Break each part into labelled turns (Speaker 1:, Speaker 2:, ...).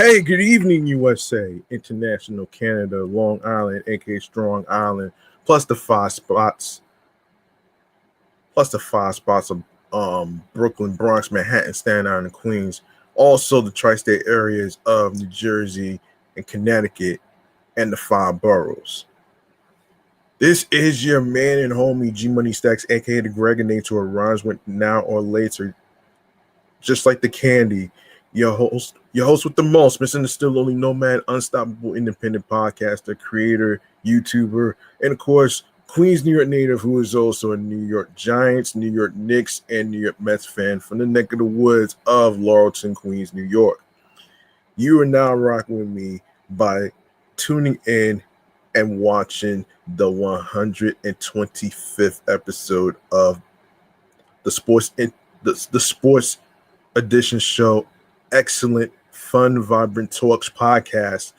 Speaker 1: Hey, good evening, USA, International Canada, Long Island, aka Strong Island, plus the five spots of Brooklyn, Bronx, Manhattan, Staten Island, and Queens. Also, the tri-state areas of New Jersey and Connecticut, and the five boroughs. This is your man and homie G Money Stacks, aka the Gregonator, who rhymes with now or later, just like the candy. Your host with the most, missing the still only nomad, unstoppable independent podcaster, creator, YouTuber, and of course, Queens, New York native, who is also a New York Giants, New York Knicks, and New York Mets fan from the neck of the woods of Laurelton, Queens, New York. You are now rocking with me by tuning in and watching the 125th episode of the Sports Edition show, excellent, fun, vibrant talks podcast.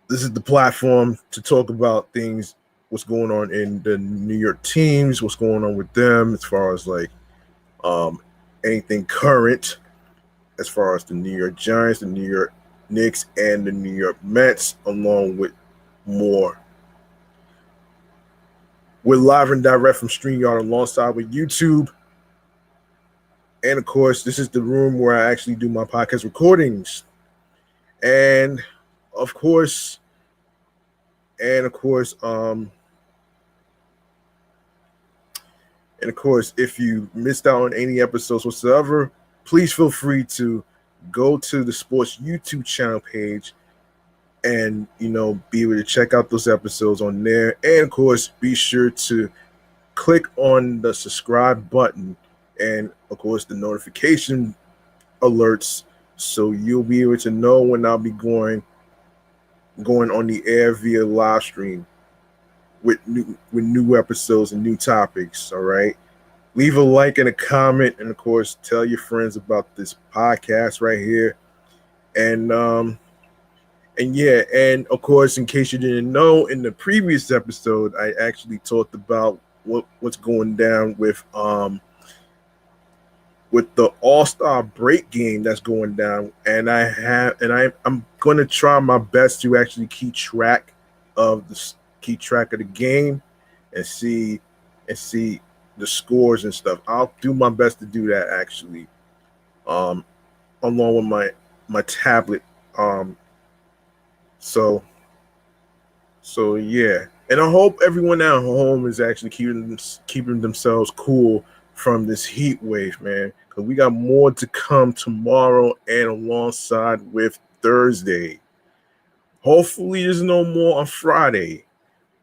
Speaker 1: This is the platform to talk about things, what's going on in the New York teams, what's going on with them as far as like anything current, as far as the New York Giants, the New York Knicks, and the New York Mets, along with more. We're live and direct from StreamYard alongside with YouTube. And of course, this is the room where I actually do my podcast recordings. And of course, if you missed out on any episodes whatsoever, please feel free to go to the sports YouTube channel page and, be able to check out those episodes on there. And of course, be sure to click on the subscribe button and of course the notification alerts, so you'll be able to know when I'll be going on the air via live stream with new episodes and new topics. All right, leave a like and a comment, and of course tell your friends about this podcast right here. And of course, in case you didn't know, in the previous episode I actually talked about what's going down with the All-Star break game that's going down, and I'm going to try my best to actually keep track of the game and see the scores and stuff. I'll do my best to do that actually, along with my tablet. So yeah, and I hope everyone at home is actually keeping themselves cool from this heat wave, man, because we got more to come tomorrow and alongside with Thursday. Hopefully there's no more on Friday,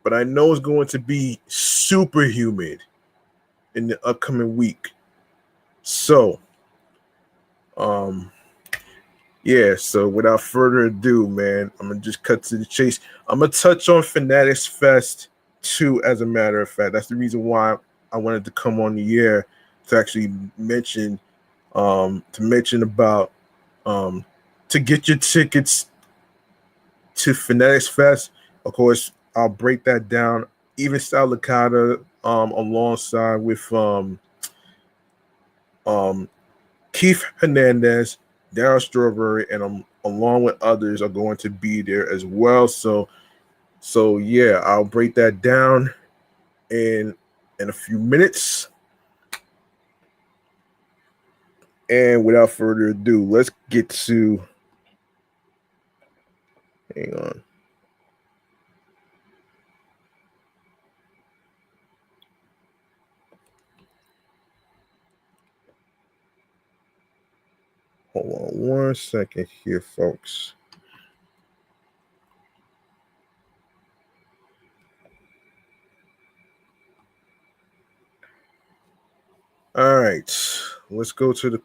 Speaker 1: but I know it's going to be super humid in the upcoming week. So so without further ado, man, I'm gonna just cut to the chase. I'm gonna touch on Fanatics Fest 2, as a matter of fact. That's the reason why I wanted to come on the air to actually mention about to get your tickets to Fanatics Fest. Of course, I'll break that down. Even Style Licata, alongside with Keith Hernandez, Darryl Strawberry, and along with others are going to be there as well. So yeah, I'll break that down in a few minutes. And without further ado, let's get to. Hang on. Hold on 1 second here, folks. All right, let's go to the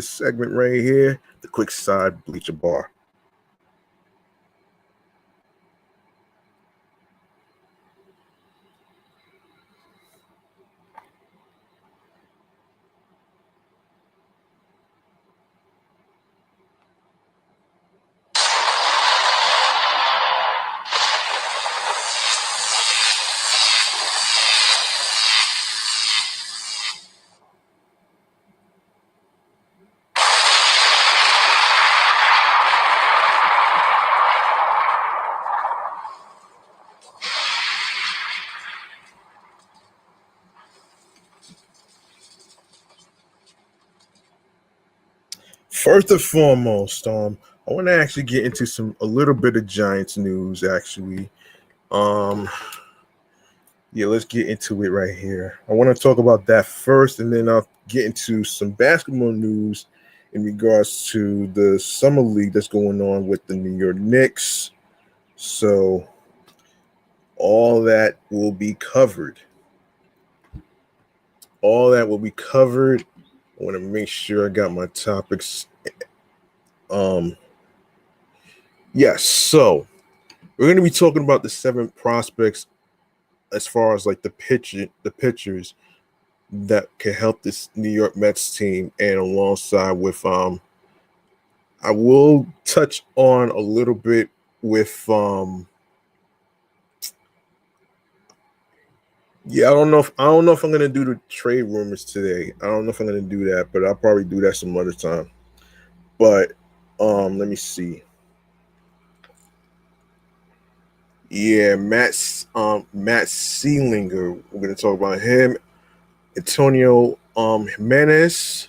Speaker 1: segment right here, the quick side bleacher bar. First and foremost, I want to actually get into a little bit of Giants news. Actually, um, yeah, let's get into it right here. I want to talk about that first, and then I'll get into some basketball news in regards to the summer league that's going on with the New York Knicks. So all that will be covered. All that will be covered. I want to make sure I got my topics. Yes. So we're going to be talking about the 7 prospects as far as like the pitchers that can help this New York Mets team, and alongside with I will touch on a little bit with I don't know if I'm gonna do the trade rumors today. I don't know if I'm gonna do that, but I'll probably do that some other time. But let me see. Yeah, Matt Seelinger. We're gonna talk about him. Antonio Jimenez.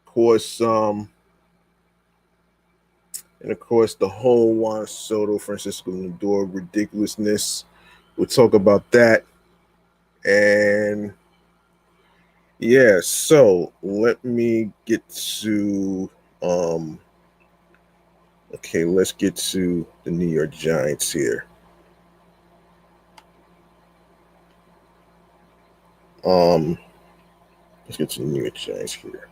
Speaker 1: Of course, and of course the whole Juan Soto, Francisco Lindor ridiculousness. We'll talk about that. And yeah, so let me get to okay, let's get to the New York Giants here. Let's get to the New York Giants here.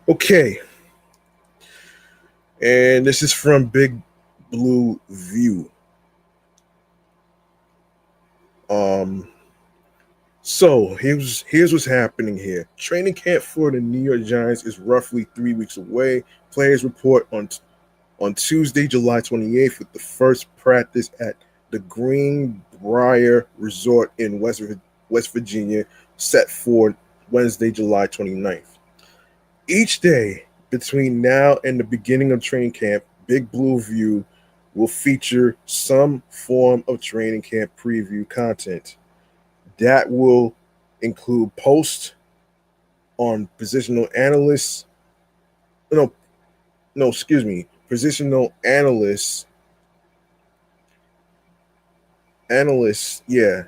Speaker 1: Okay. And this is from Big Blue View. So here's what's happening here. Training camp for the New York Giants is roughly 3 weeks away. Players report on Tuesday, July 28th, with the first practice at the Greenbrier Resort in West Virginia, set for Wednesday, July 29th. Each day between now and the beginning of training camp, Big Blue View will feature some form of training camp preview content. That will include posts on positional analysts. Positional analysts, yeah.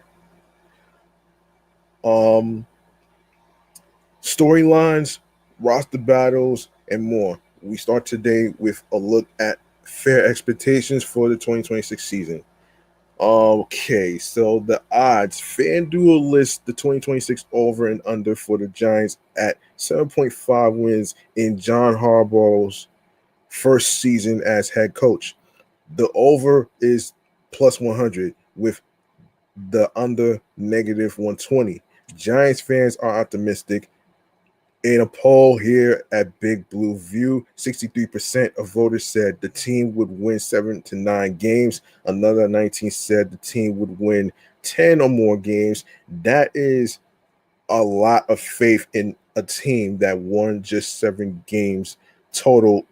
Speaker 1: Storylines, roster battles, and more. We start today with a look at fair expectations for the 2026 season. Okay, so the odds. FanDuel lists the 2026 over and under for the Giants at 7.5 wins in John Harbaugh's first season as head coach. The over is plus 100 with the under negative 120. Giants fans are optimistic. In a poll here at Big Blue View, 63% of voters said the team would win 7 to 9 games. Another 19 said the team would win 10 or more games. That is a lot of faith in a team that won just 7 games total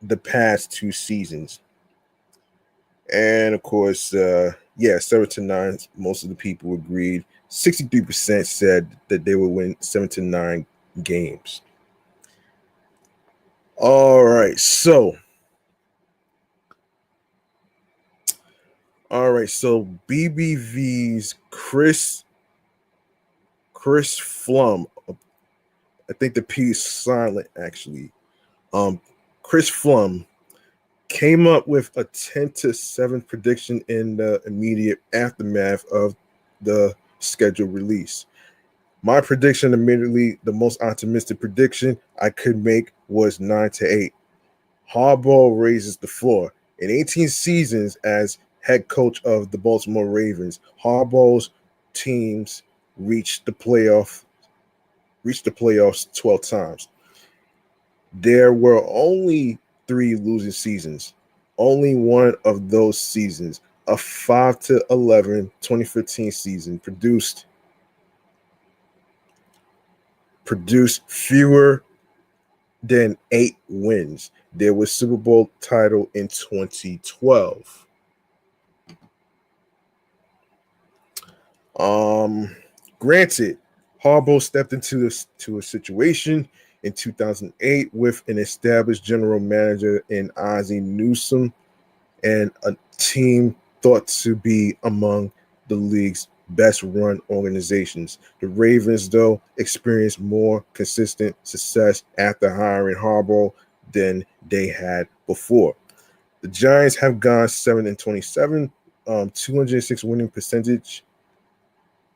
Speaker 1: the past 2 seasons. And of course, 7 to 9, most of the people agreed. 63% said that they would win 7 to 9 games. All right, so BBV's Chris Flum. I think the P is silent actually. Chris Flum came up with a 10 to 7 prediction in the immediate aftermath of the scheduled release. My prediction, immediately, the most optimistic prediction I could make was 9 to 8. Harbaugh raises the floor. In 18 seasons as head coach of the Baltimore Ravens, Harbaugh's teams reached the playoffs 12 times. There were only 3 losing seasons. Only one of those seasons, a 5 to 11 2015 season, produced fewer than 8 wins. There was Super Bowl title in 2012. Granted, Harbaugh stepped into a situation in 2008 with an established general manager in Ozzie Newsome and a team thought to be among the league's best run organizations. The Ravens, though, experienced more consistent success after hiring Harbaugh than they had before. The Giants have gone 7-27, 206 winning percentage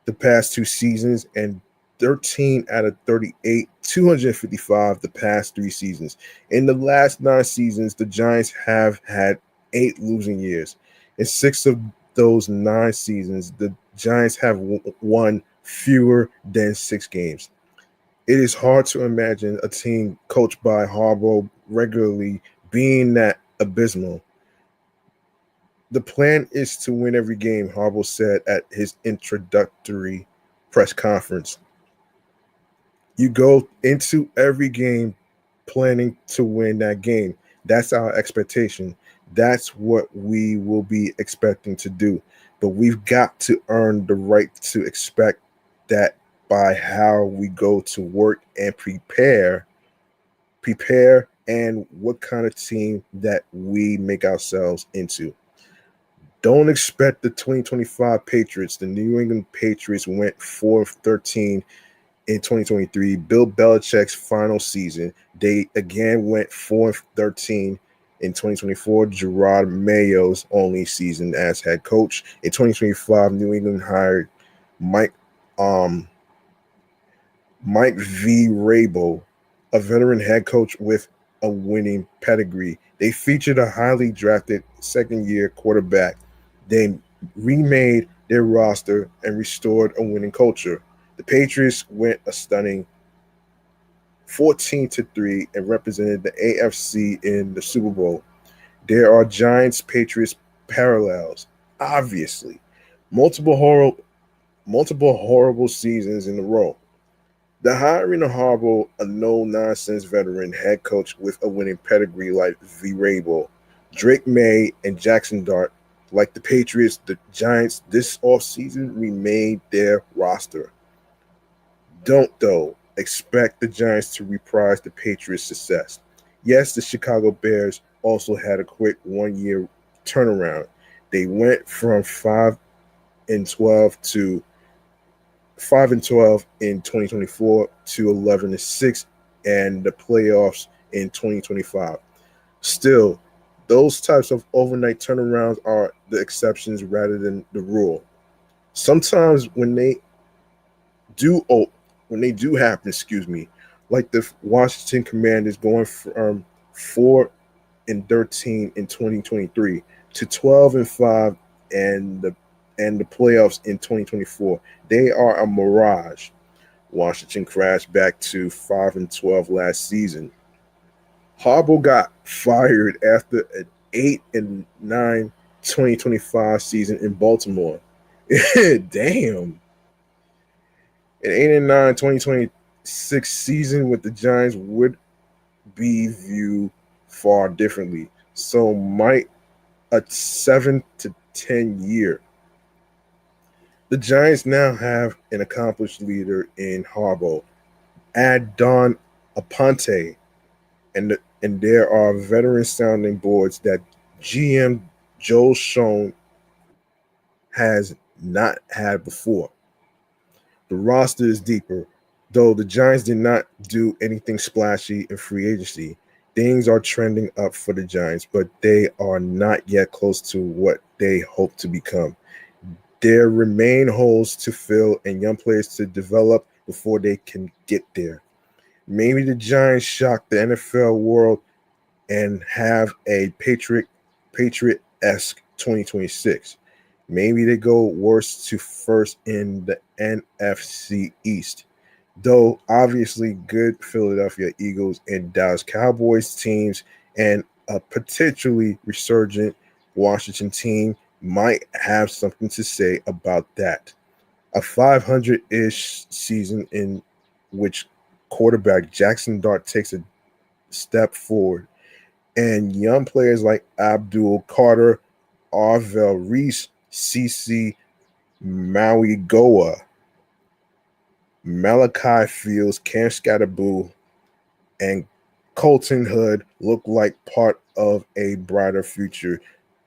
Speaker 1: the past 2 seasons, and 13 out of 38, 255 the past 3 seasons. In the last 9 seasons, the Giants have had 8 losing years. In 6 of those 9 seasons, the Giants have won fewer than 6 games. It is hard to imagine a team coached by Harbaugh regularly being that abysmal. The plan is to win every game, Harbaugh said at his introductory press conference. You go into every game planning to win that game. That's our expectation. That's what we will be expecting to do. But we've got to earn the right to expect that by how we go to work and prepare and what kind of team that we make ourselves into. Don't expect the 2025 Patriots. The New England Patriots went 4-13 in 2023. Bill Belichick's final season. They again went 4-13 in 2024. Gerard Mayo's only season as head coach. In 2025, New England hired Mike V. Rabel, a veteran head coach with a winning pedigree. They featured a highly drafted second-year quarterback. They remade their roster and restored a winning culture. The Patriots went a stunning 14-3 and represented the AFC in the Super Bowl. There are Giants-Patriots parallels, obviously. Multiple horrible seasons in a row. The hiring of Harbaugh, a no-nonsense veteran head coach with a winning pedigree like V. Rabel, Drake May, and Jackson Dart, like the Patriots, the Giants this offseason remade their roster. Don't, though, expect the Giants to reprise the Patriots' success. Yes, the Chicago Bears also had a quick one-year turnaround. They went from 5-12 to 5-12 in 2024 to 11-6 and the playoffs in 2025. Still, those types of overnight turnarounds are the exceptions rather than the rule. Sometimes when they do happen, like the Washington Commanders going from 4-13 in 2023 to 12-5 and the playoffs in 2024. They are a mirage. Washington crashed back to 5-12 last season. Harbaugh got fired after an 8-9 2025 season in Baltimore. Damn. An 8-9 2026 season with the Giants would be viewed far differently. So might a 7-10 year. The Giants now have an accomplished leader in Harbaugh. Add Don Aponte, and there are veteran sounding boards that GM Joel Schoen has not had before. The roster is deeper, though the Giants did not do anything splashy in free agency. Things are trending up for the Giants, but they are not yet close to what they hope to become. There remain holes to fill and young players to develop before they can get there. Maybe the Giants shock the NFL world and have a Patriot-esque 2026. Maybe they go worse to first in the NFC East. Though obviously good Philadelphia Eagles and Dallas Cowboys teams and a potentially resurgent Washington team might have something to say about that. A 500-ish season in which quarterback Jackson Dart takes a step forward, and young players like Abdul Carter, Arvell Reese, CC Maui Goa Malachi Fields, Cam Scatterboo, and Colton Hood look like part of a brighter future,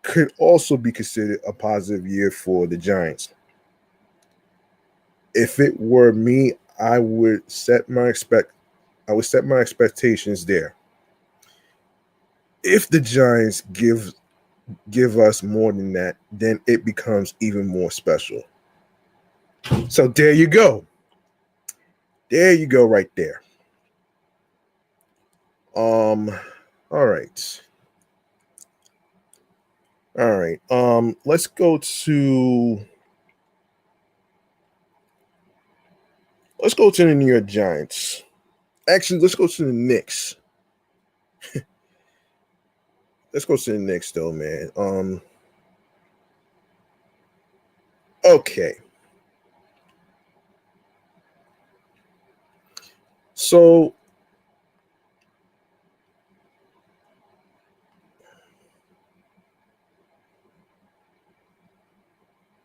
Speaker 1: could also be considered a positive year for the Giants. If it were me, I would set my expectations there. If the Giants give us more than that, then it becomes even more special. So there you go. There you go right there. All right. All right. Let's go to the New York Giants. Actually, let's go to the Knicks. Let's go to the Knicks though, man. Okay. So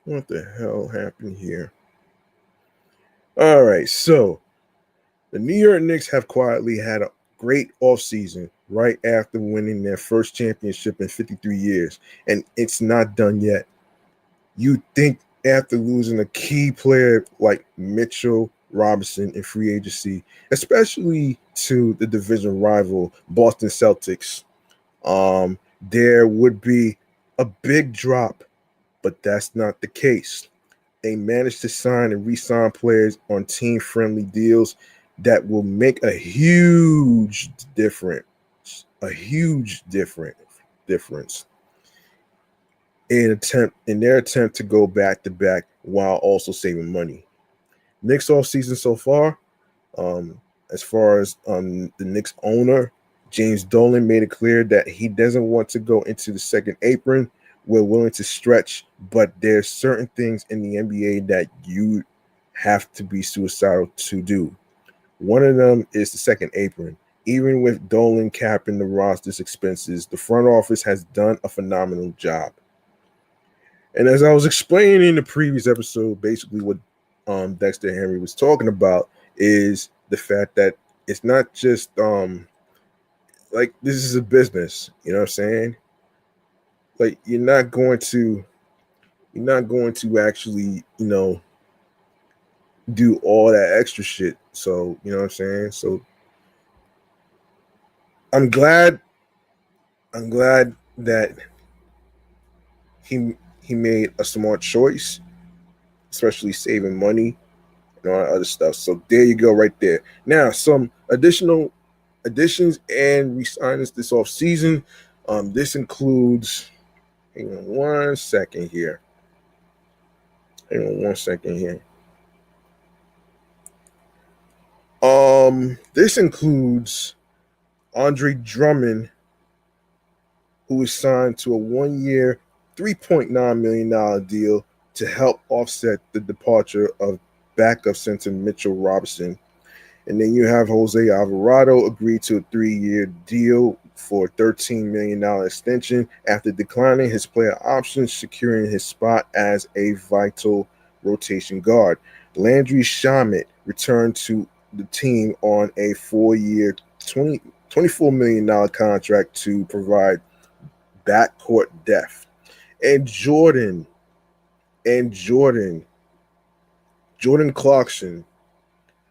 Speaker 1: what the hell happened here? All right, so the New York Knicks have quietly had a great offseason right after winning their first championship in 53 years, and it's not done yet. You think after losing a key player like Mitchell Robinson in free agency, especially to the division rival Boston Celtics, there would be a big drop, but that's not the case. They managed to sign and re-sign players on team-friendly deals that will make a huge difference. A huge difference in their attempt to go back to back while also saving money. Knicks off season so far, as far as the Knicks owner, James Dolan made it clear that he doesn't want to go into the second apron. We're willing to stretch, but there's certain things in the NBA that you have to be suicidal to do. One of them is the second apron. Even with Dolan capping the roster's expenses, the front office has done a phenomenal job. And as I was explaining in the previous episode, basically what Dexter Henry was talking about is the fact that it's not just like this is a business, you know what I'm saying? Like you're not going to actually, do all that extra shit. So, you know what I'm saying? So I'm glad that he made a smart choice, especially saving money and all that other stuff. So there you go, right there. Now, some additional additions and re-signings this off season. This includes. Hang on one second here. This includes Andre Drummond, who was signed to a 1-year, $3.9 million deal to help offset the departure of backup center Mitchell Robinson. And then you have Jose Alvarado agreed to a 3-year deal for a $13 million extension after declining his player options, securing his spot as a vital rotation guard. Landry Shamet returned to the team on a 4-year, $24 million contract to provide backcourt depth. And Jordan Clarkson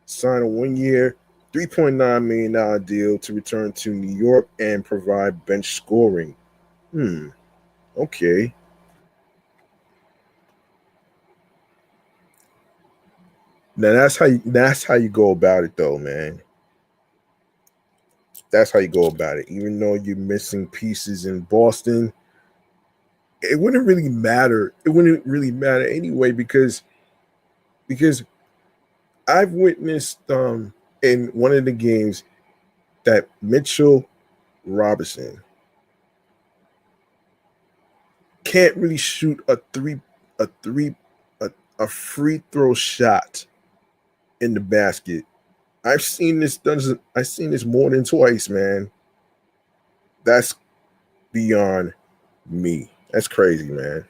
Speaker 1: signed a 1-year, $3.9 million deal to return to New York and provide bench scoring. Okay. Now that's how you go about it though, man. That's how you go about it. Even though you're missing pieces in Boston, it wouldn't really matter. It wouldn't really matter anyway because I've witnessed in one of the games that Mitchell Robinson can't really shoot a free throw shot in the basket. I've seen this more than twice, man. That's beyond me. That's crazy, man.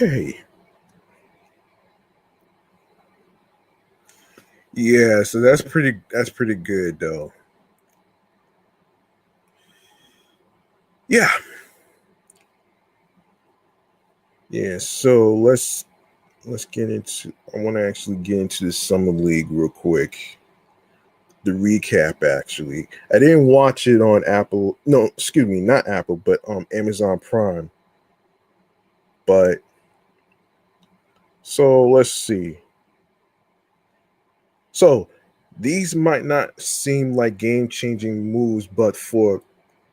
Speaker 1: Okay. Yeah, so that's pretty good though. Yeah. Yeah, so let's get into I want to actually get into the summer league real quick. The recap actually. I didn't watch it on Apple. No, excuse me, not Apple, but Amazon Prime. But so let's see. So these might not seem like game-changing moves, but for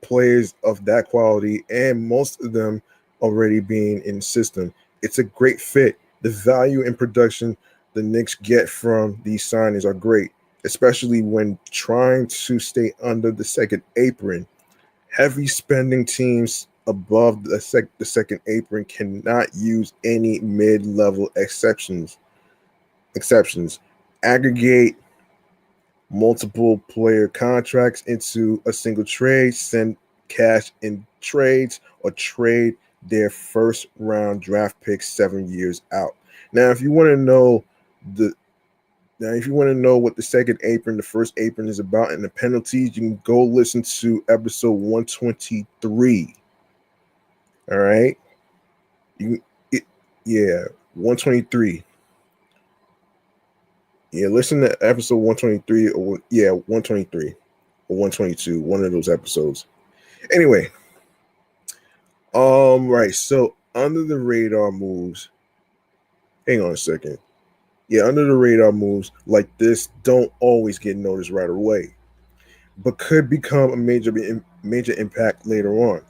Speaker 1: players of that quality and most of them already being in the system, it's a great fit. The value and production the Knicks get from these signings are great, especially when trying to stay under the second apron. Heavy spending teams above the second apron cannot use any mid-level exceptions. Aggregate multiple player contracts into a single trade, send cash in trades, or trade their first round draft pick 7 years out. Now, if you want to know the if you want to know what the second apron, the first apron is about, and the penalties, you can go listen to episode 123. All right, you it, yeah, 123. Yeah, listen to episode 123 or 123 or 122, one of those episodes. Anyway, right. So under the radar moves. Hang on a second. Yeah, under the radar moves like this don't always get noticed right away, but could become a major impact later on.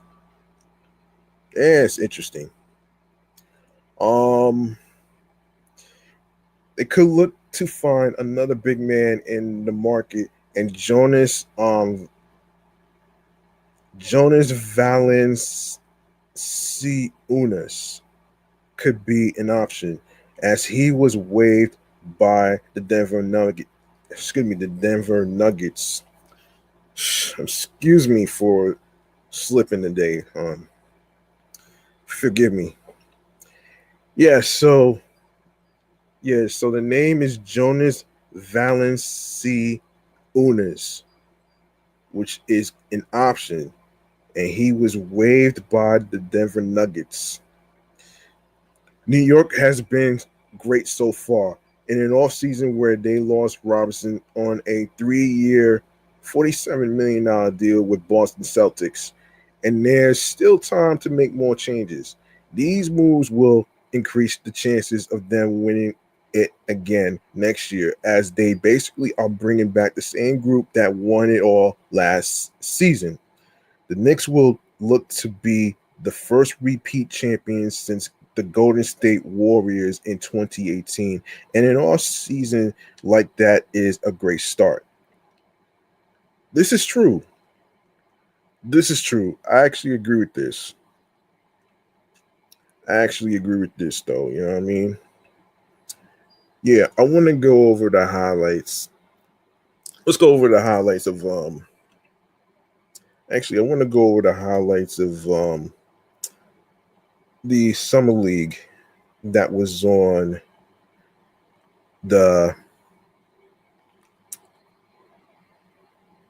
Speaker 1: Yeah, it's interesting. Um, they could look to find another big man in the market, and Jonas Valanciunas could be an option, as he was waived by the Denver Nuggets. Excuse me, the Denver Nuggets. Excuse me for slipping today. Forgive me. Yeah. So the name is Jonas Valanciunas, which is an option, and he was waived by the Denver Nuggets. New York has been great so far. In an offseason where they lost Robinson on a 3-year, $47 million deal with Boston Celtics, and there's still time to make more changes. These moves will increase the chances of them winning it again next year, as they basically are bringing back the same group that won it all last season. The Knicks will look to be the first repeat champions since the Golden State Warriors in 2018, and an off season like that is a great start. This is true. This is true. I actually agree with this. I actually agree with this, though. You know what I mean? Yeah, I want to go over the highlights. Let's go over the highlights of Actually, I want to go over the highlights of the summer league that was on the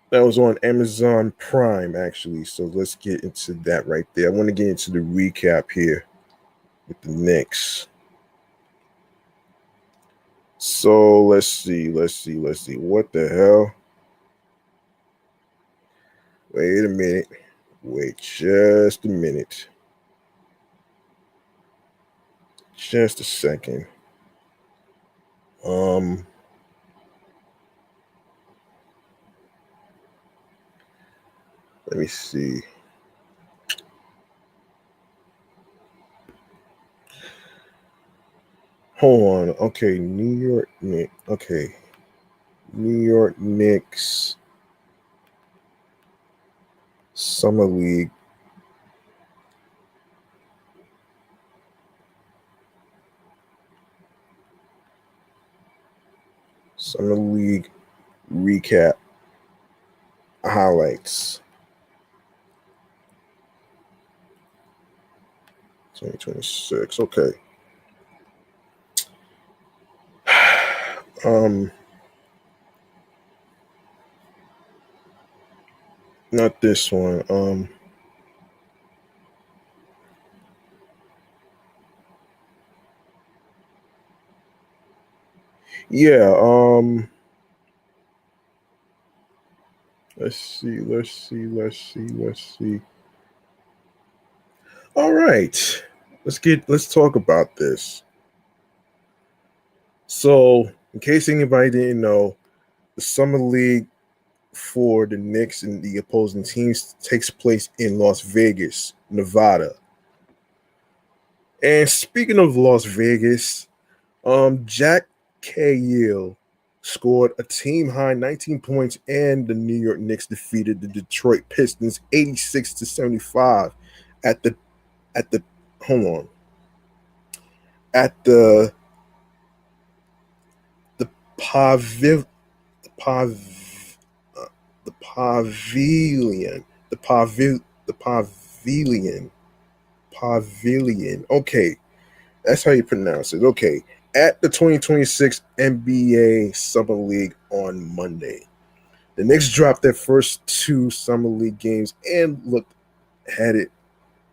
Speaker 1: that was on Amazon Prime, actually. So let's get into that right there. I want to get into the recap here with the Knicks. So let's see. What the hell? Wait a minute. Wait just a minute. Just a second. Um, Let me see. Hold on. Okay, New York Knicks. Okay. New York Knicks Summer League. Summer League recap highlights. 2026. Okay. Um, Not this one. Yeah. Let's see. Let's see. All right. Let's talk about this. So, in case anybody didn't know, the summer league for the Knicks and the opposing teams takes place in Las Vegas, Nevada. And speaking of Las Vegas, Jack Cahill scored a team high 19 points, and the New York Knicks defeated the Detroit Pistons 86-75 at the hold on at the pavil the pav the pavilion the pavilion. Okay, that's how you pronounce it. Okay, at the 2026 NBA Summer League on Monday. The Knicks dropped their first two Summer League games and looked headed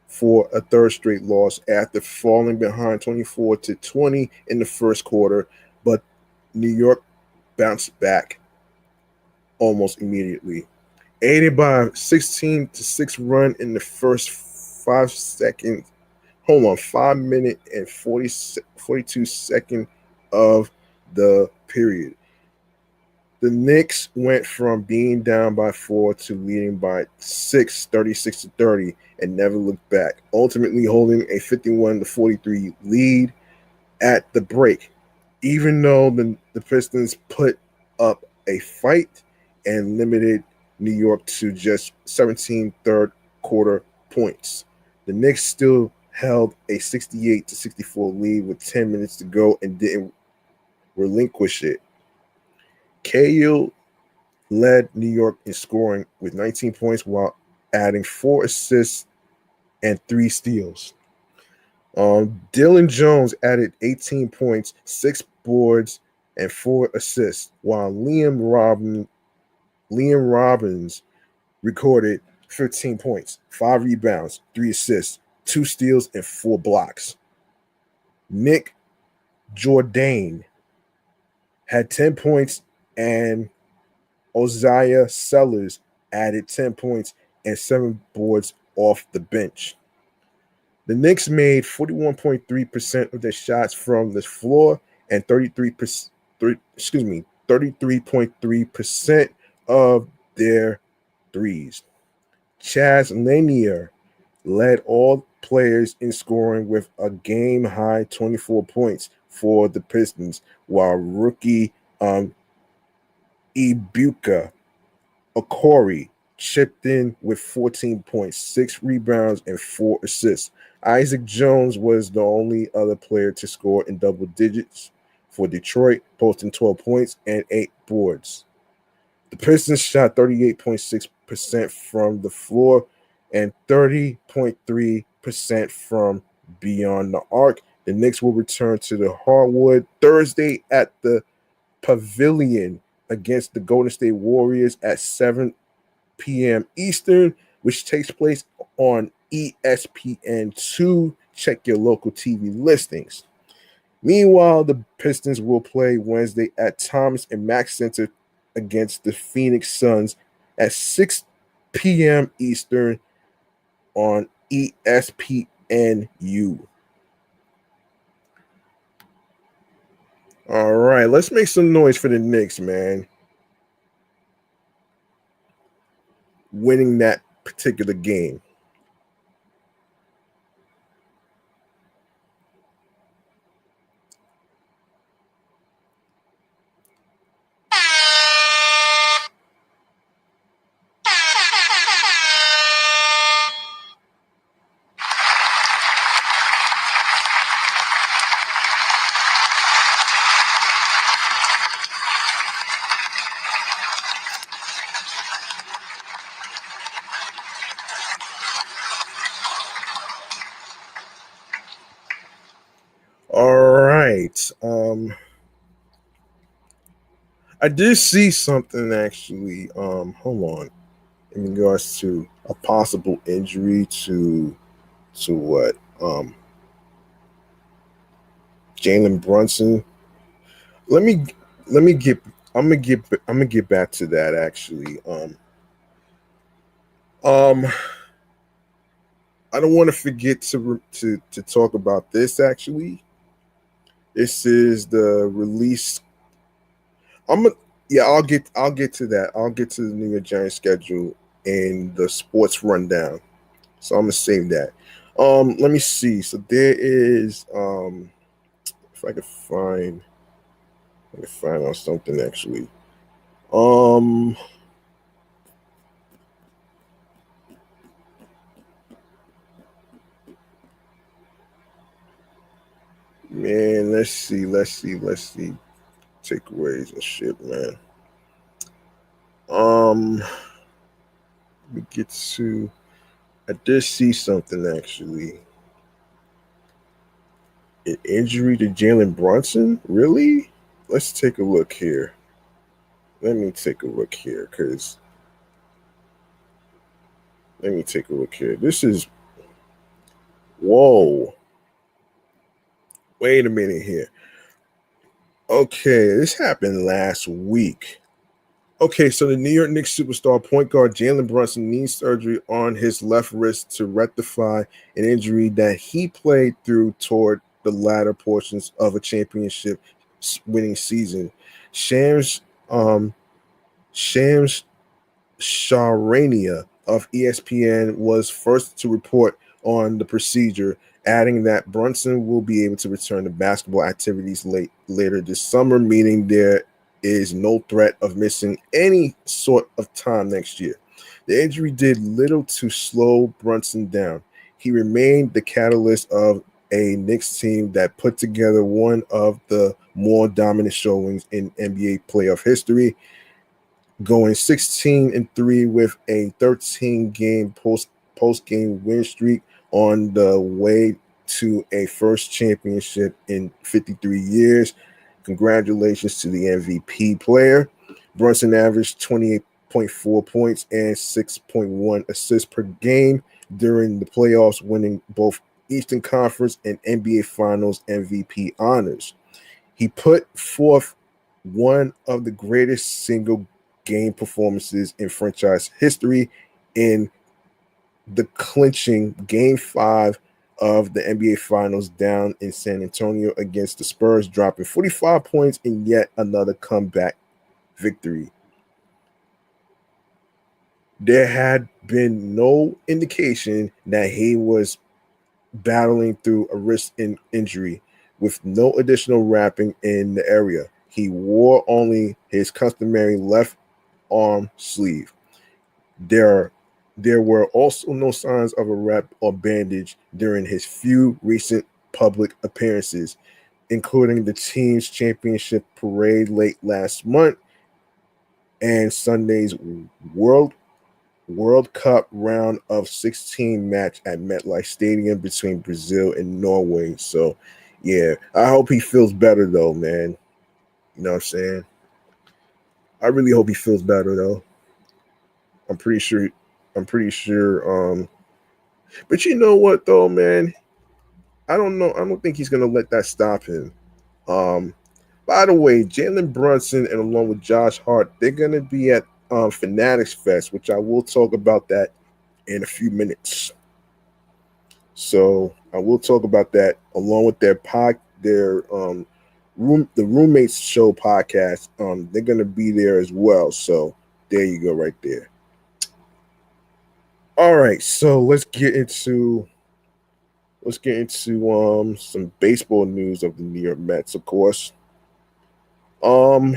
Speaker 1: for a third straight loss after falling behind 24-20 in the first quarter, but New York bounced back almost immediately. Aided by a 16-6 run in the first 5 seconds. Hold on, 5 minute and 42 second of the period. The Knicks went from being down by 4 to leading by 6, 36-30, and never looked back, ultimately holding a 51-43 lead at the break. Even though the Pistons put up a fight and limited New York to just 17 third quarter points, the Knicks still held a 68-64 lead with 10 minutes to go and didn't relinquish it. Cahill led New York in scoring with 19 points while adding 4 assists and 3 steals. Dylan Jones added 18 points, 6 boards, and 4 assists, while Liam Robbins recorded 15 points, 5 rebounds, 3 assists, 2 steals, and 4 blocks. Nick Jourdain had 10 points, and Osiah Sellers added 10 points and 7 boards off the bench. The Knicks made 41.3% of their shots from the floor and 33.3% of their threes. Chaz Lanier led all players in scoring with a game high 24 points for the Pistons, while rookie Ibuka Okori chipped in with 14 points, 6 rebounds, and 4 assists. Isaac Jones was the only other player to score in double digits for Detroit, posting 12 points and 8 boards. The Pistons shot 38.6% from the floor and 30.3% from beyond the arc. The Knicks will return to the hardwood Thursday at the Pavilion against the Golden State Warriors at 7 p.m. Eastern, which takes place on ESPN2. Check your local TV listings. Meanwhile, the Pistons will play Wednesday at Thomas and Mack Center against the Phoenix Suns at 6 p.m. Eastern on ESPNU. All right, let's make some noise for the Knicks, man. Winning that particular game. All right. I did see something actually. Hold on. In regards to a possible injury to what? Jalen Brunson. Let me let me get. I'm gonna get back to that actually. Um, I don't want to forget to talk about this actually. This is the release. I'm gonna yeah. I'll get to that. I'll get to the New York Giants schedule and the sports rundown. So I'm gonna save that. Let me see. So there is if I can find out something actually. Um, man, let's see. Takeaways and shit, man. We get to. I did see something actually. An injury to Jalen Brunson? Really? Let's take a look here. Let me take a look here, cause let me take a look here. This is whoa. Wait a minute here. Okay, this happened last week. Okay, so the New York Knicks superstar point guard Jalen Brunson needs surgery on his left wrist to rectify an injury that he played through toward the latter portions of a championship winning season. Shams Shams Charania of ESPN was first to report on the procedure, adding that Brunson will be able to return to basketball activities later this summer, meaning there is no threat of missing any sort of time next year. The injury did little to slow Brunson down. He remained the catalyst of a Knicks team that put together one of the more dominant showings in NBA playoff history, going 16-3 with a 13 game post game win streak on the way to a first championship in 53 years. Congratulations to the MVP player. Brunson averaged 28.4 points and 6.1 assists per game during the playoffs, winning both Eastern Conference and NBA Finals MVP honors. He put forth one of the greatest single game performances in franchise history in the clinching game 5 of the NBA Finals down in San Antonio against the Spurs, dropping 45 points in yet another comeback victory. There had been no indication that he was battling through a wrist injury, with no additional wrapping in the area. He wore only his customary left arm sleeve. There, there were also no signs of a wrap or bandage during his few recent public appearances, including the team's championship parade late last month and Sunday's World World Cup round of 16 match at MetLife Stadium between Brazil and Norway. So, yeah, I hope he feels better though, man. You know what I'm saying? I really hope he feels better though. I'm pretty sure. I'm pretty sure. But you know what though, man? I don't know. I don't think he's gonna let that stop him. Um, by the way, Jalen Brunson and along with Josh Hart, they're gonna be at Fanatics Fest, which I will talk about that in a few minutes. So I will talk about that along with their the roommates show podcast. They're gonna be there as well. So there you go, right there. All right, so let's get into some baseball news of the New York Mets, of course. Um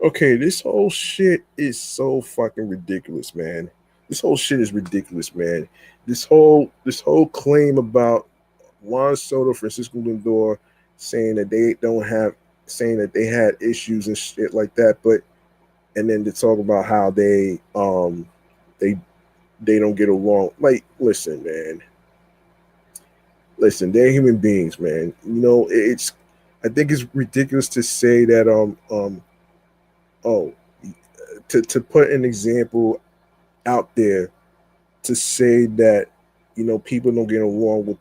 Speaker 1: okay, this whole shit is so fucking ridiculous, man. This whole shit is ridiculous, man. This whole claim about Juan Soto, Francisco Lindor saying that they don't have saying that they had issues and shit like that, but and then to talk about how they they don't get along. Like, listen, man. Listen, they're human beings, man. You know, it's I think it's ridiculous to say that oh, to put an example out there to say that people don't get along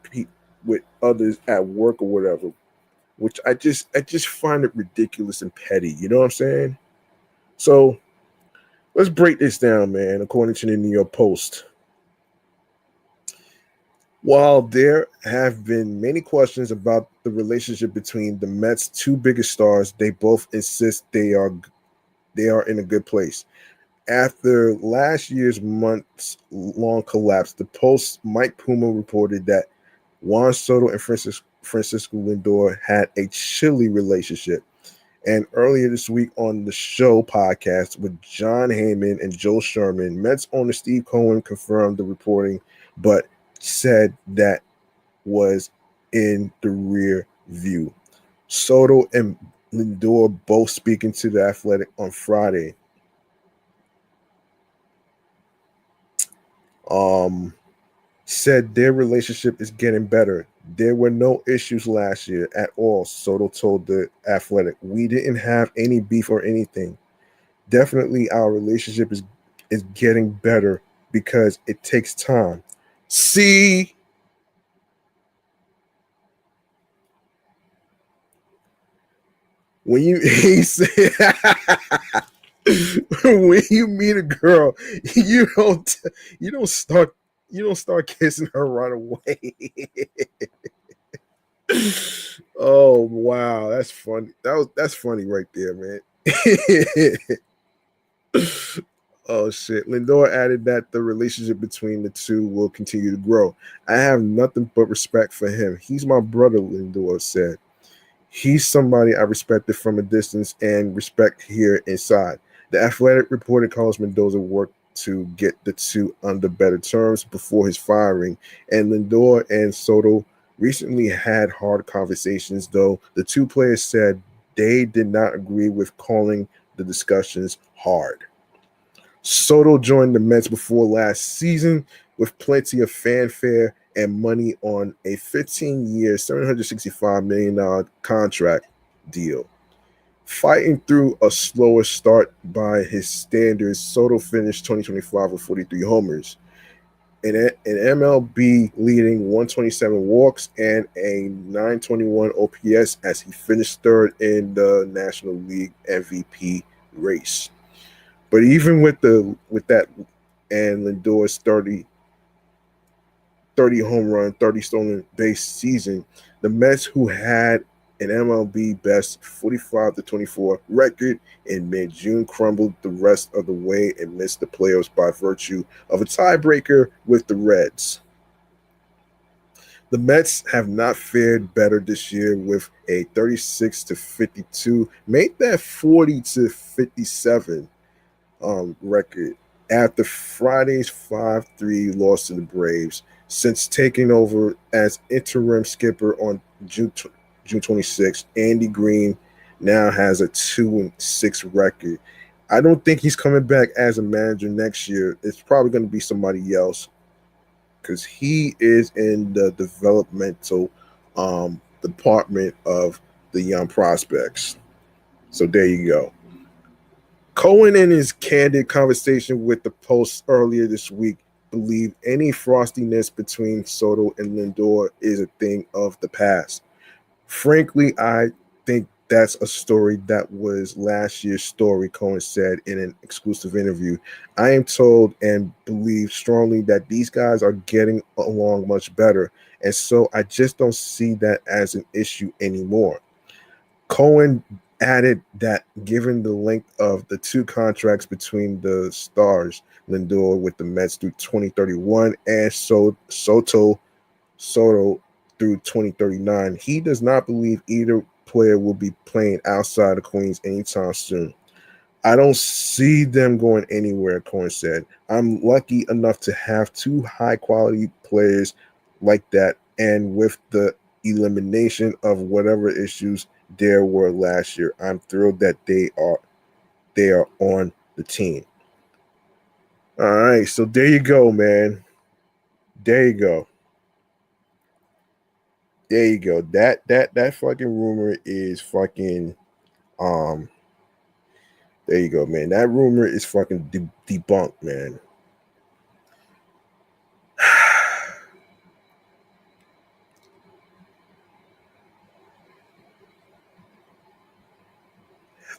Speaker 1: with others at work or whatever, which I just find it ridiculous and petty. You know what I'm saying? So let's break this down, man. According to the New York Post, while there have been many questions about the relationship between the Mets' two biggest stars, they both insist they are in a good place. After last year's months-long collapse, the Post's Mike Puma reported that Juan Soto and Francisco Lindor had a chilly relationship. And earlier this week on the show podcast with John Heyman and Joe Sherman, Mets owner Steve Cohen confirmed the reporting, but said that was in the rear view. Soto and Lindor both speaking to the Athletic on Friday. Um, said their relationship is getting better. There were no issues last year at all, Soto told the Athletic. We didn't have any beef or anything. Definitely our relationship is getting better because it takes time. See, when you he said when you meet a girl, you don't you don't start you don't start kissing her right away. Oh wow, that's funny. That's funny right there, man. Oh shit. Lindor added that the relationship between the two will continue to grow. I have nothing but respect for him. He's my brother, Lindor said. He's somebody I respected from a distance and respect here inside. The Athletic reported Carlos Mendoza worked to get the two under better terms before his firing, and Lindor and Soto recently had hard conversations, though the two players said they did not agree with calling the discussions hard. Soto joined the Mets before last season with plenty of fanfare and money on a 15-year, $765 million contract deal. Fighting through a slower start by his standards, Soto finished 2025 with 43 homers, an MLB leading 127 walks and a 921 OPS as he finished third in the National League MVP race. But even with that and Lindor's 30 home run, 30 stolen base season, the Mets, who had an MLB best 45-24 record in mid-June, crumbled the rest of the way and missed the playoffs by virtue of a tiebreaker with the Reds. The Mets have not fared better this year with a 36-52, made that 40-57 record after Friday's 5-3 loss to the Braves. Since taking over as interim skipper on June 26th, Andy Green now has a 2-6 record. I don't think he's coming back as a manager next year. It's probably going to be somebody else because he is in the developmental department of the young prospects. So there you go. Cohen, in his candid conversation with the Post earlier this week, believed any frostiness between Soto and Lindor is a thing of the past. Frankly, I think that's a story that was last year's story, Cohen said in an exclusive interview. I am told and believe strongly that these guys are getting along much better, and so I just don't see that as an issue anymore. Cohen added that given the length of the two contracts between the stars, Lindor with the Mets through 2031 and Soto through 2039, he does not believe either player will be playing outside of Queens anytime soon. I don't see them going anywhere, Cohen said. I'm lucky enough to have two high quality players like that, and with the elimination of whatever issues there were last year, I'm thrilled that they are on the team. All right, so there you go, man. There you go. There you go. That fucking rumor is fucking um There you go, man. That rumor is fucking debunked, man.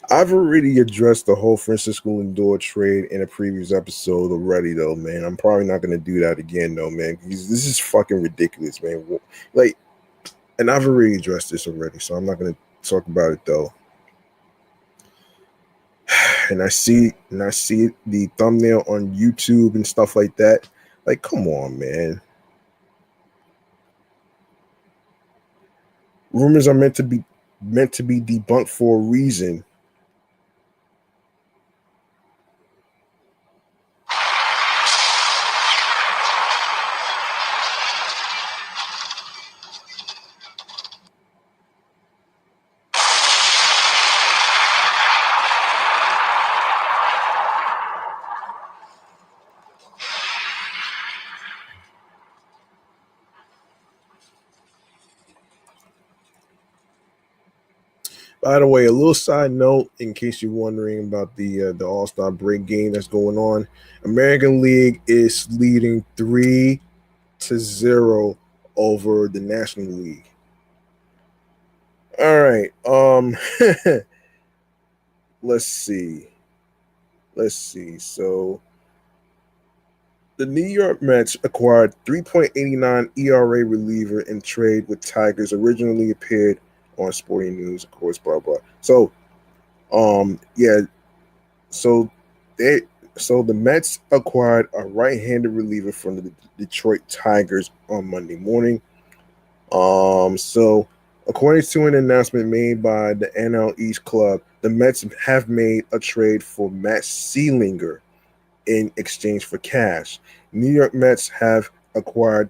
Speaker 1: I've already addressed the whole Francisco Lindor trade in a previous episode already, though, man. I'm probably not going to do that again, though, man. This is fucking ridiculous, man. Like, and I've already addressed this already, so I'm not going to talk about it, though. And I see the thumbnail on YouTube and stuff like that. Like, come on, man. Rumors are meant to be debunked for a reason. By the way, a little side note, in case you're wondering about the All Star break game that's going on, American League is leading 3-0 over the National League. All right, let's see. So the New York Mets acquired 3.89 ERA reliever in trade with Tigers. Originally appeared on Sporting News, of course. Blah blah. So, yeah. So they the Mets acquired a right-handed reliever from the Detroit Tigers on Monday morning. So according to an announcement made by the NL East club, the Mets have made a trade for Matt Seelinger in exchange for cash. New York Mets have acquired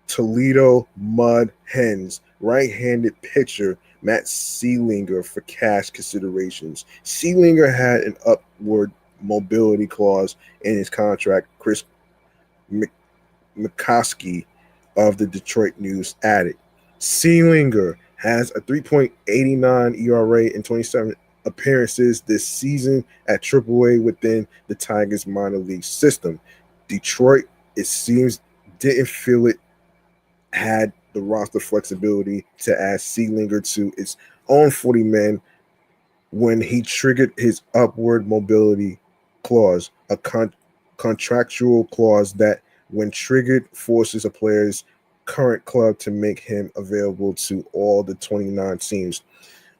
Speaker 1: Toledo Mud Hens right-handed pitcher Matt Seelinger for cash considerations. Seelinger had an upward mobility clause in his contract. Chris McCoskey of the Detroit News added. Seelinger has a 3.89 ERA in 27 appearances this season at AAA within the Tigers minor league system. Detroit, it seems, didn't feel it had the roster flexibility to add Seelinger to its own 40 men when he triggered his upward mobility clause, a contractual clause that, when triggered, forces a player's current club to make him available to all the 29 teams.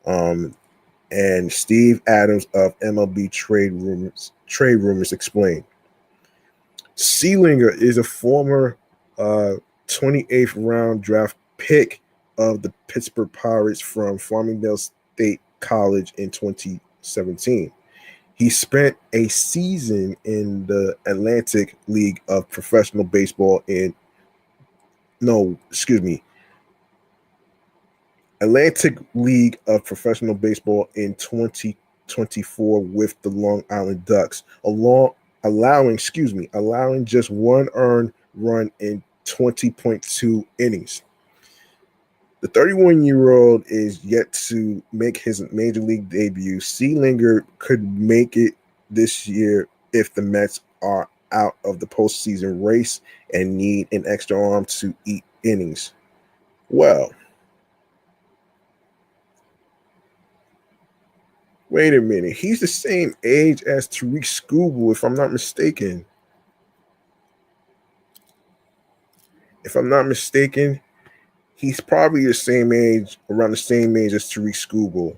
Speaker 1: And Steve Adams of MLB Trade Rumors explained. Seelinger is a former 28th round draft pick of the Pittsburgh Pirates from Farmingdale State College in 2017. He spent a season in the Atlantic League of Professional Baseball Atlantic League of Professional Baseball in 2024 with the Long Island Ducks, allowing just one earned run in 20.2 innings. The 31-year-old is yet to make his major league debut. Seelinger could make it this year if the Mets are out of the postseason race and need an extra arm to eat innings. Well, wait a minute. He's the same age as Tariq Skubal, if I'm not mistaken. He's probably around the same age as Tariq Skubal.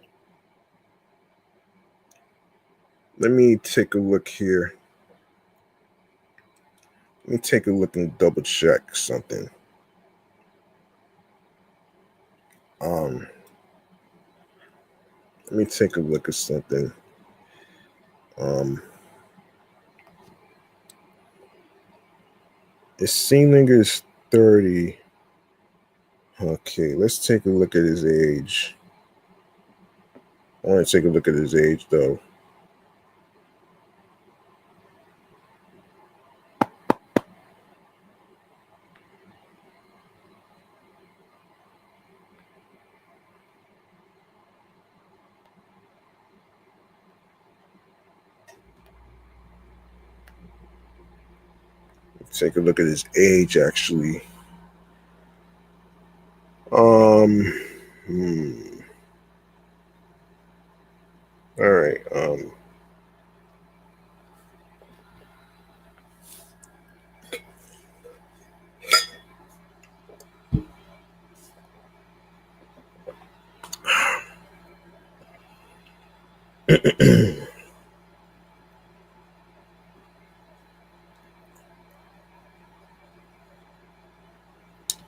Speaker 1: Let me take a look here. Let me take a look and double check something. Let me take a look at something. It Seelinger is 30. Okay, let's take a look at his age. I want to take a look at his age, though. Take a look at his age, actually. Um, All right.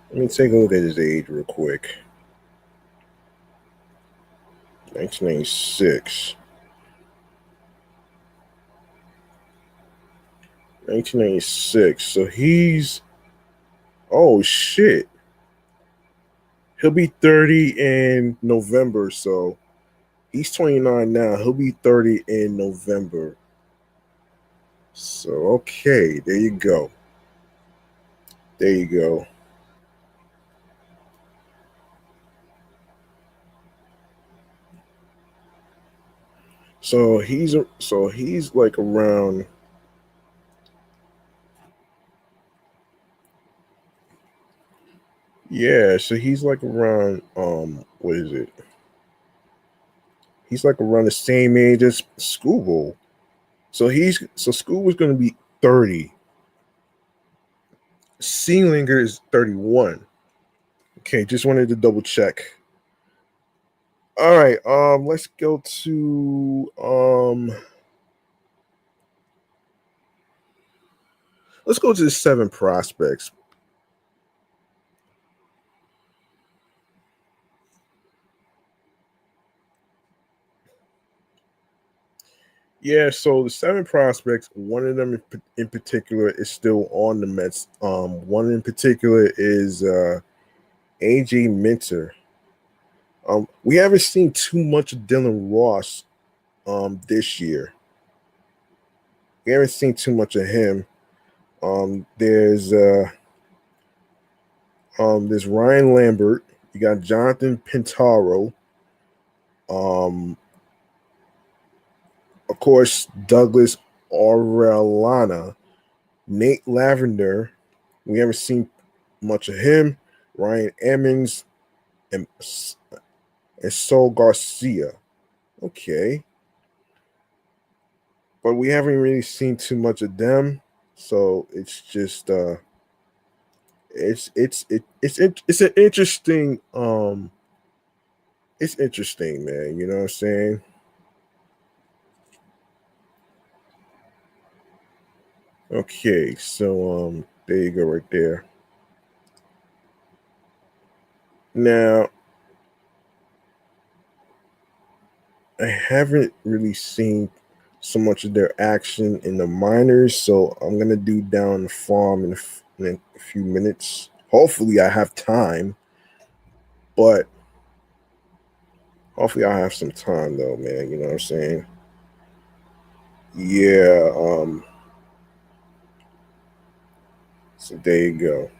Speaker 1: Let me take a look at his age real quick. 1996. 1996. So he's, oh shit. He'll be 30 in November. So he's 29 now. He'll be 30 in November. So, okay. There you go. There you go. So he's like around. Yeah, so he's like around what is it? He's like around the same age as Scooble. So Scooble is gonna be 30. Seelinger is 31. Okay, just wanted to double check. All right, let's go to the 7 prospects. Yeah, so the 7 prospects, one of them in particular is still on the Mets. One in particular is AJ Minter. We haven't seen too much of Dylan Ross this year. We haven't seen too much of him. There's Ryan Lambert. You got Jonathan Pintaro. Of course, Douglas Orellana, Nate Lavender. We haven't seen much of him. Ryan Emmons and Sol Garcia. Okay, but we haven't really seen too much of them. So it's just it's an interesting it's interesting, man. You know what I'm saying? Okay, so there you go right there. Now I haven't really seen so much of their action in the minors, so I'm gonna do down the farm in a few minutes. Hopefully I have time, but hopefully I have some time though, man. You know what I'm saying? Yeah, so there you go.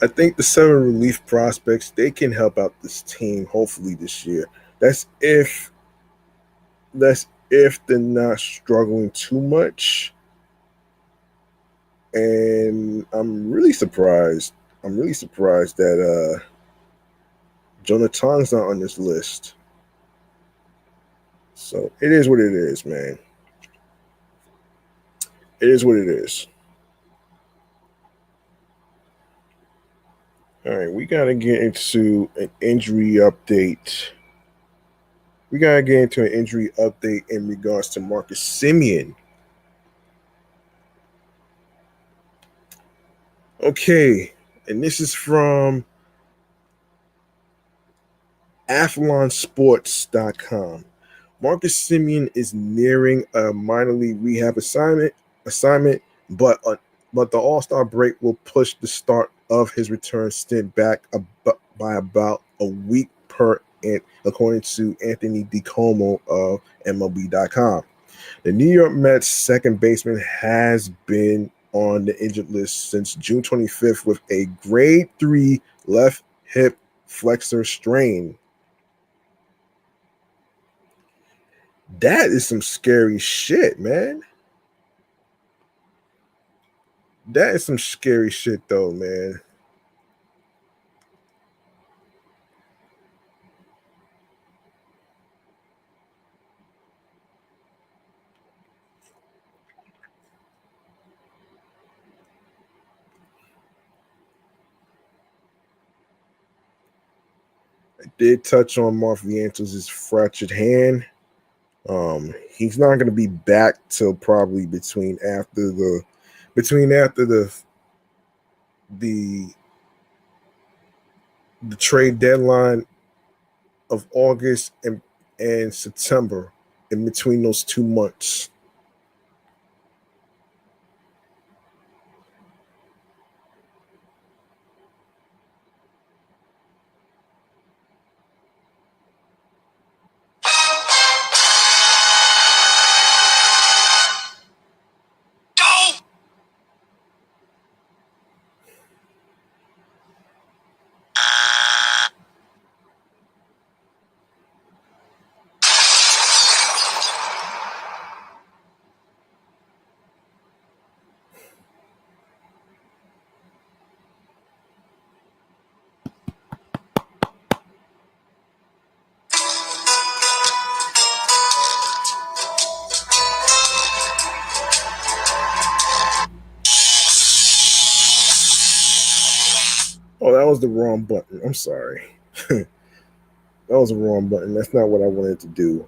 Speaker 1: I think the 7 relief prospects, they can help out this team hopefully this year. That's if they're not struggling too much. And I'm really surprised. I'm really surprised that Jonathan's not on this list. So it is what it is, man. It is what it is. All right, we gotta get into an injury update. We gotta get into an injury update in regards to Marcus Semien. Okay, and this is from athlonsports.com. Marcus Semien is nearing a minor league rehab assignment, but the All-Star break will push the start of his return stint back by about a week according to Anthony DiComo of MLB.com. The New York Mets second baseman has been on the injured list since June 25th with a grade 3 left hip flexor strain. That is some scary shit, man. That is some scary shit, though, man. I did touch on Marfiantos' fractured hand. He's not going to be back till probably between after the the trade deadline of August and September. In between those 2 months. Oh, that was the wrong button. I'm sorry. That was the wrong button. That's not what I wanted to do.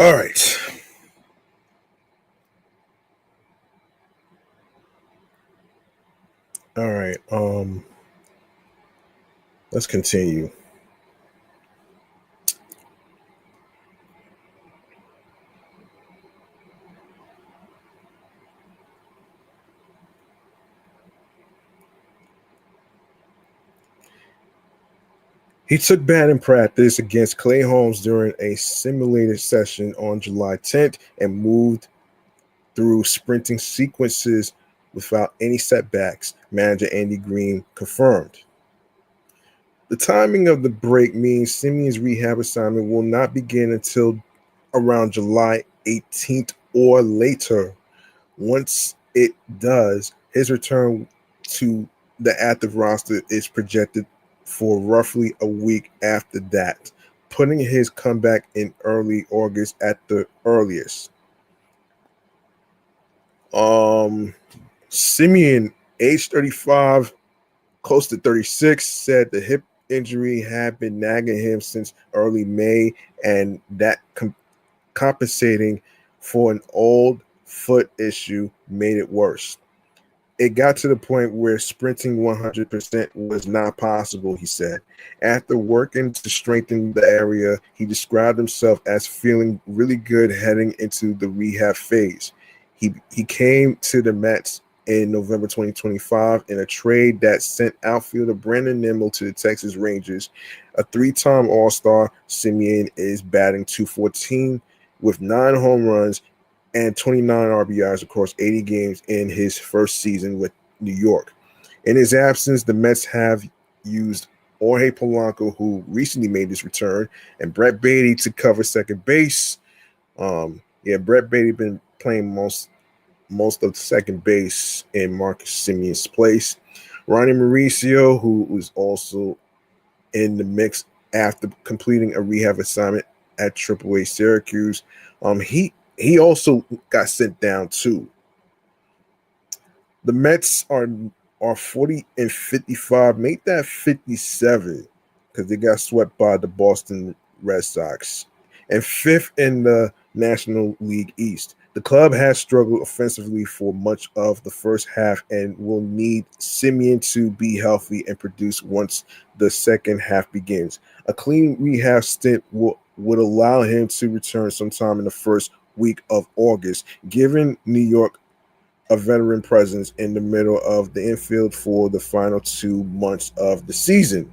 Speaker 1: All right. All right. Let's continue. He took batting practice against Clay Holmes during a simulated session on July 10th and moved through sprinting sequences without any setbacks, manager Andy Green confirmed. The timing of the break means Simeon's rehab assignment will not begin until around July 18th or later. Once it does, his return to the active roster is projected for roughly a week after that, putting his comeback in early August at the earliest. Um, Simeon, age 35, close to 36, said the hip injury had been nagging him since early May, and that compensating for an old foot issue made it worse. It got to the point where sprinting 100% was not possible, he said. After working to strengthen the area, he described himself as feeling really good heading into the rehab phase. He came to the Mets in November 2025 in a trade that sent outfielder Brandon Nimmo to the Texas Rangers. A three-time All-Star, Simeon is batting .214 with 9 home runs and 29 RBIs across 80 games in his first season with New York. In his absence, the Mets have used Jorge Polanco, who recently made his return, and Brett Beatty to cover second base. Brett Beatty been playing most of second base in Marcus Simeon's place. Ronnie Mauricio, who was also in the mix after completing a rehab assignment at AAA Syracuse. He also got sent down too. The Mets are 40-55. Make that 57 because they got swept by the Boston Red Sox and fifth in the National League East. The club has struggled offensively for much of the first half and will need Simeon to be healthy and produce once the second half begins. A clean rehab stint would allow him to return sometime in the first week of August, giving New York a veteran presence in the middle of the infield for the final 2 months of the season.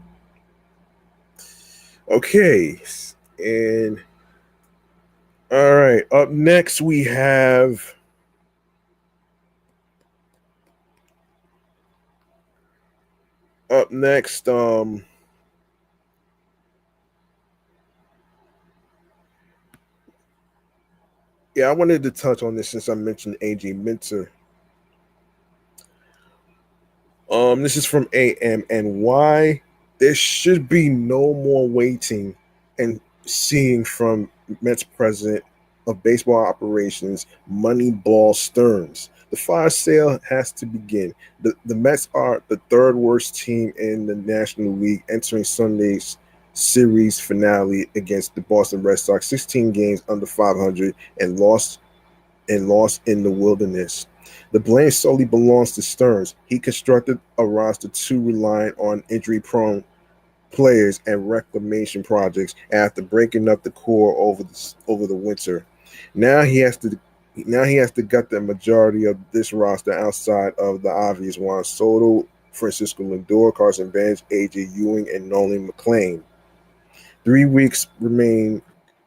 Speaker 1: Okay, and all right, up next we have up next I wanted to touch on this since I mentioned AJ Minter. This is from AMNY. There should be no more waiting and seeing from Mets president of baseball operations, Moneyball Stearns. The fire sale has to begin. The Mets are the third worst team in the National League, entering Sunday's series finale against the Boston Red Sox, 16 games under 500 and lost in the wilderness. The blame solely belongs to Stearns. He constructed a roster too reliant on injury-prone players and reclamation projects after breaking up the core over the winter. Now he has to gut the majority of this roster outside of the obvious Juan Soto, Francisco Lindor, Carson Bench, AJ Ewing, and Nolan McLean. 3 weeks remain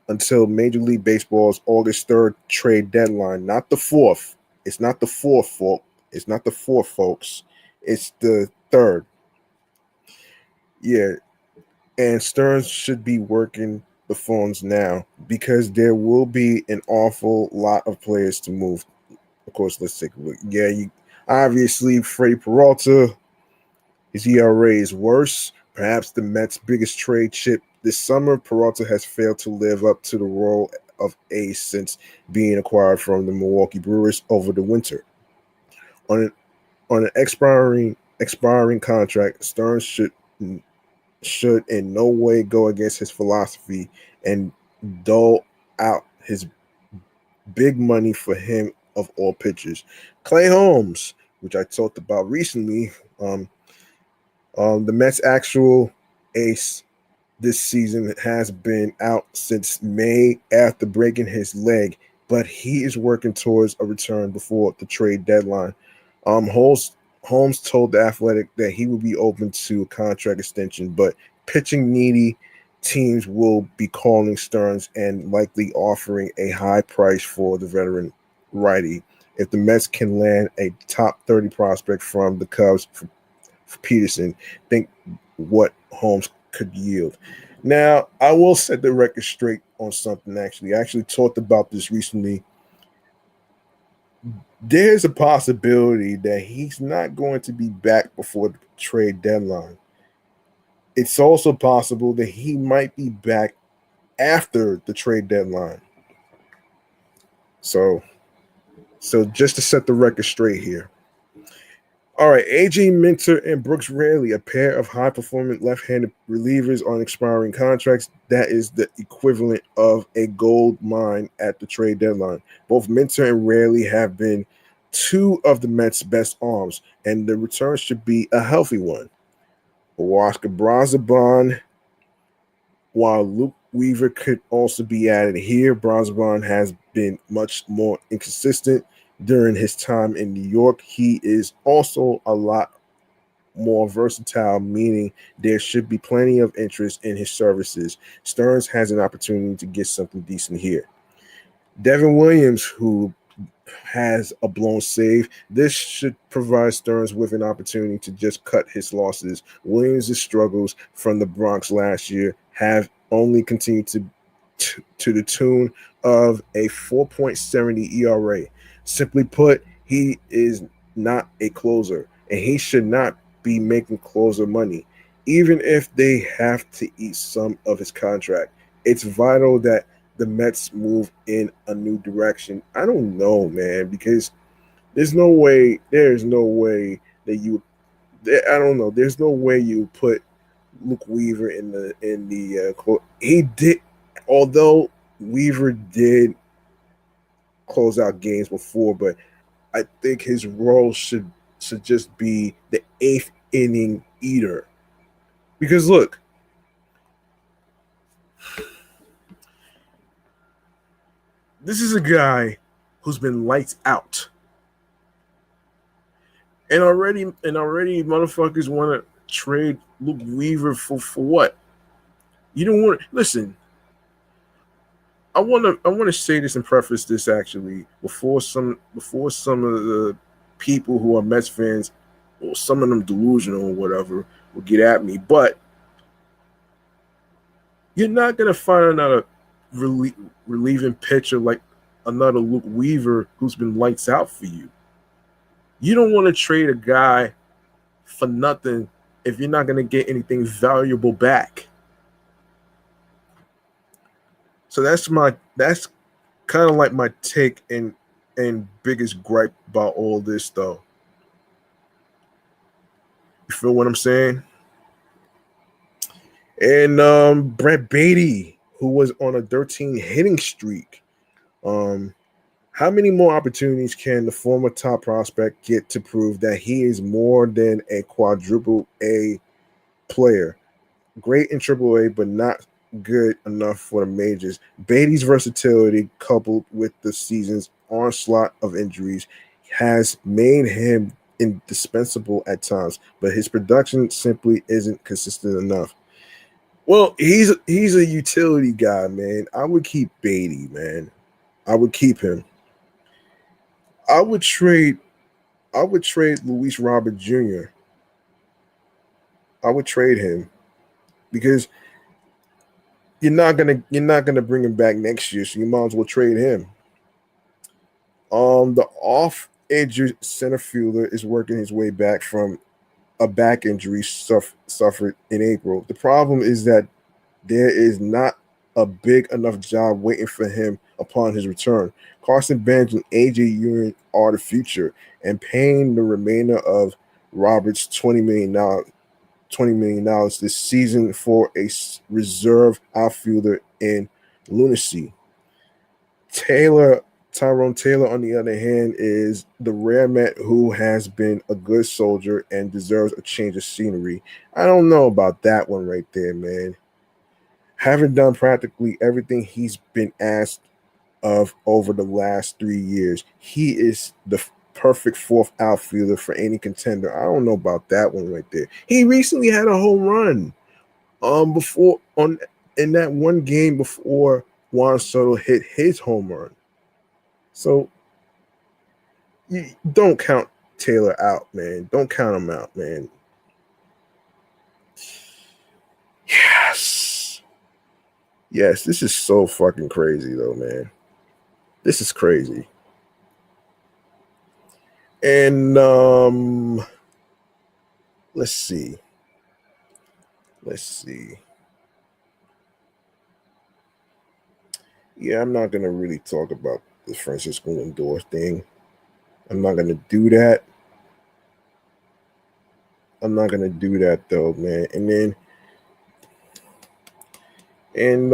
Speaker 1: until Major League Baseball's August 3rd trade deadline. Not the 4th. It's not the 4th, folks. It's not the 4th, folks. It's the 3rd. Yeah, and Stearns should be working the phones now because there will be an awful lot of players to move. Of course, let's take a look. Yeah, obviously Freddy Peralta, his ERA is worse. Perhaps the Mets' biggest trade chip this summer. Peralta has failed to live up to the role of ace since being acquired from the Milwaukee Brewers over the winter. On an expiring contract, Stearns should in no way go against his philosophy and dole out his big money for him of all pitchers. Clay Holmes, which I talked about recently, the Mets' actual ace this season has been out since May after breaking his leg, but he is working towards a return before the trade deadline. Holmes told the Athletic that he would be open to a contract extension, but pitching needy teams will be calling Stearns and likely offering a high price for the veteran righty. If the Mets can land a top 30 prospect from the Cubs for Peterson, think what Holmes could yield. Now, I will set the record straight on something actually. I actually talked about this recently. There's a possibility that he's not going to be back before the trade deadline. It's also possible that he might be back after the trade deadline. So just to set the record straight here. All right, A.J. Minter and Brooks Raley, a pair of high-performing left-handed relievers on expiring contracts. That is the equivalent of a gold mine at the trade deadline. Both Minter and Raley have been two of the Mets' best arms, and the return should be a healthy one. Oscar Brazoban, while Luke Weaver could also be added here, Brazoban has been much more inconsistent during his time in New York. He is also a lot more versatile, meaning there should be plenty of interest in his services. Stearns has an opportunity to get something decent here. Devin Williams, who has a blown save, this should provide Stearns with an opportunity to just cut his losses. Williams' struggles from the Bronx last year have only continued to the tune of a 4.70 ERA. Simply put, he is not a closer, and he should not be making closer money, even if they have to eat some of his contract. It's vital that the Mets move in a new direction. I don't know, man, because there's no way that you. I don't know. There's no way you put Luke Weaver in the. He did, although Weaver did close out games before, but I think his role should just be the eighth inning eater. Because look, this is a guy who's been lights out. And already motherfuckers want to trade Luke Weaver for what? You don't want to listen. I want to say this and preface this actually before some of the people who are Mets fans, or some of them delusional or whatever, will get at me. But you're not gonna find another relieving pitcher like another Luke Weaver who's been lights out for you. You don't want to trade a guy for nothing if you're not gonna get anything valuable back. So that's kind of like my take and biggest gripe about all this, though. You feel what I'm saying? And Brett Beatty, who was on a 13 hitting streak. How many more opportunities can the former top prospect get to prove that he is more than a quadruple A player? Great in Triple A, but not good enough for the majors. Beatty's versatility, coupled with the season's onslaught of injuries, has made him indispensable at times, but his production simply isn't consistent enough. Well, he's a utility guy, man. I would keep Beatty, man. I would keep him. I would trade Luis Robert Jr. I would trade him because you're not gonna bring him back next year, so you might as well trade him. The off-injured center fielder is working his way back from a back injury suffered in April. The problem is that there is not a big enough job waiting for him upon his return. Carson Bench and AJ Urine are the future, and paying the remainder of Roberts $20 million this season for a reserve outfielder in lunacy. Tyrone Taylor, on the other hand, is the rare Met who has been a good soldier and deserves a change of scenery. I don't know about that one right there, man. Having done practically everything he's been asked of over the last 3 years, he is the perfect fourth outfielder for any contender. I don't know about that one right there. He recently had a home run before on in that one game before Juan Soto hit his home run. So you don't count Taylor out, man. Don't count him out, man. Yes. Yes, this is so fucking crazy though, man. This is crazy. And let's see. Let's see. Yeah, I'm not gonna really talk about the Francisco Lindor thing. I'm not gonna do that. I'm not gonna do that though, man. And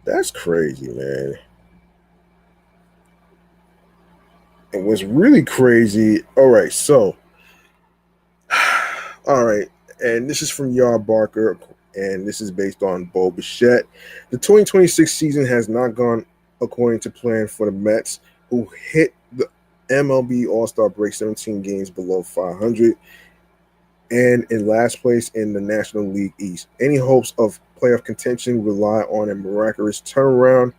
Speaker 1: that's crazy, man. And what's really crazy, all right, so all right, and this is from Yard Barker, and this is based on Bo Bichette. The 2026 season has not gone according to plan for the Mets, who hit the MLB All-Star break 17 games below 500 and in last place in the National League East. Any hopes of playoff contention rely on a miraculous turnaround,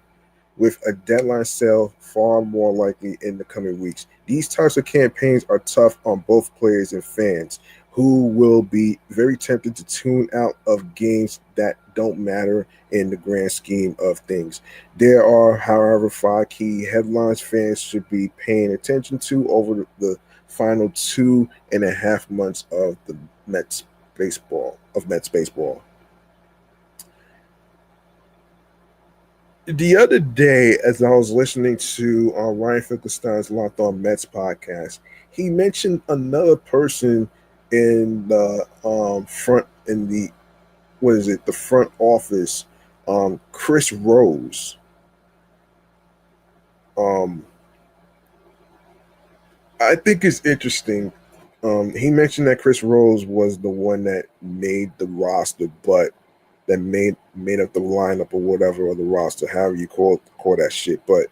Speaker 1: with a deadline sale far more likely in the coming weeks. These types of campaigns are tough on both players and fans, who will be very tempted to tune out of games that don't matter in the grand scheme of things. There are, however, 5 key headlines fans should be paying attention to over the final 2.5 months of the Mets baseball. The other day, as I was listening to Ryan Finkelstein's Locked On Mets podcast, he mentioned another person in the front in the what is it, the front office, Chris Rose. Um, I think it's interesting. He mentioned that Chris Rose was the one that made the roster, but that made up the lineup or whatever, or the roster, however you call that shit. But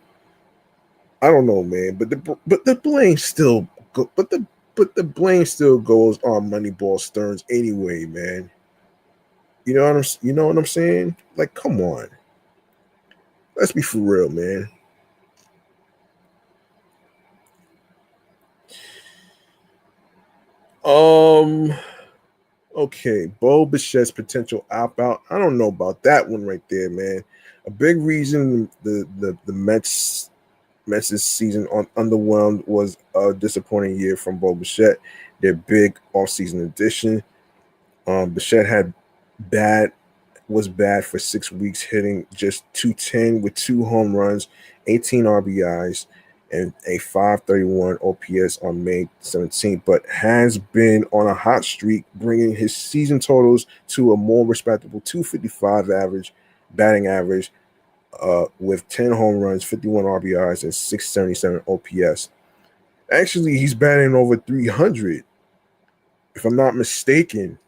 Speaker 1: I don't know, man. But the blame still the blame still goes on Moneyball Stearns anyway, man. You know what I'm saying? Like, come on. Let's be for real, man. Um okay, Bo Bichette's potential opt out. I don't know about that one right there, man. A big reason the Mets' season on underwhelmed was a disappointing year from Bo Bichette, their big offseason addition. Bichette bad was bad for 6 weeks, hitting just 210 with 2 home runs, 18 RBIs, and a 531 OPS on May 17th, but has been on a hot streak, bringing his season totals to a more respectable 255 batting average, with 10 home runs, 51 RBIs, and 677 OPS. Actually, he's batting over 300, if I'm not mistaken.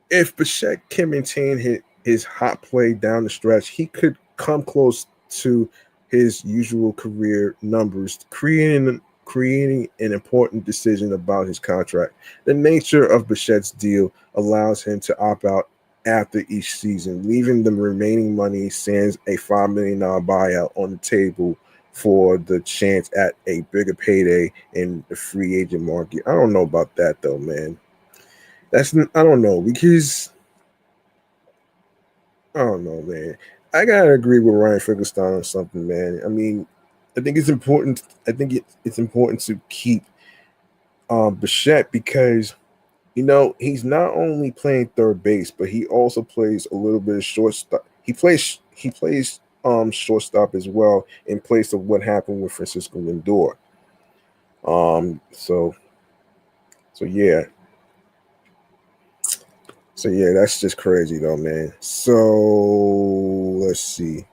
Speaker 1: If Bichette can maintain his hot play down the stretch, he could come close to his usual career numbers, creating an important decision about his contract. The nature of Bichette's deal allows him to opt out after each season, leaving the remaining money sans a $5 million buyout on the table for the chance at a bigger payday in the free agent market. I don't know about that though, man. I don't know, because I don't know, man. I gotta agree with Ryan Finkelstein on something, man. I mean, I think it's important. I think it's important to keep Bichette, because he's not only playing third base, but he also plays a little bit of shortstop. He plays shortstop as well, in place of what happened with Francisco Lindor. So yeah. So yeah, that's just crazy though, man. So let's see.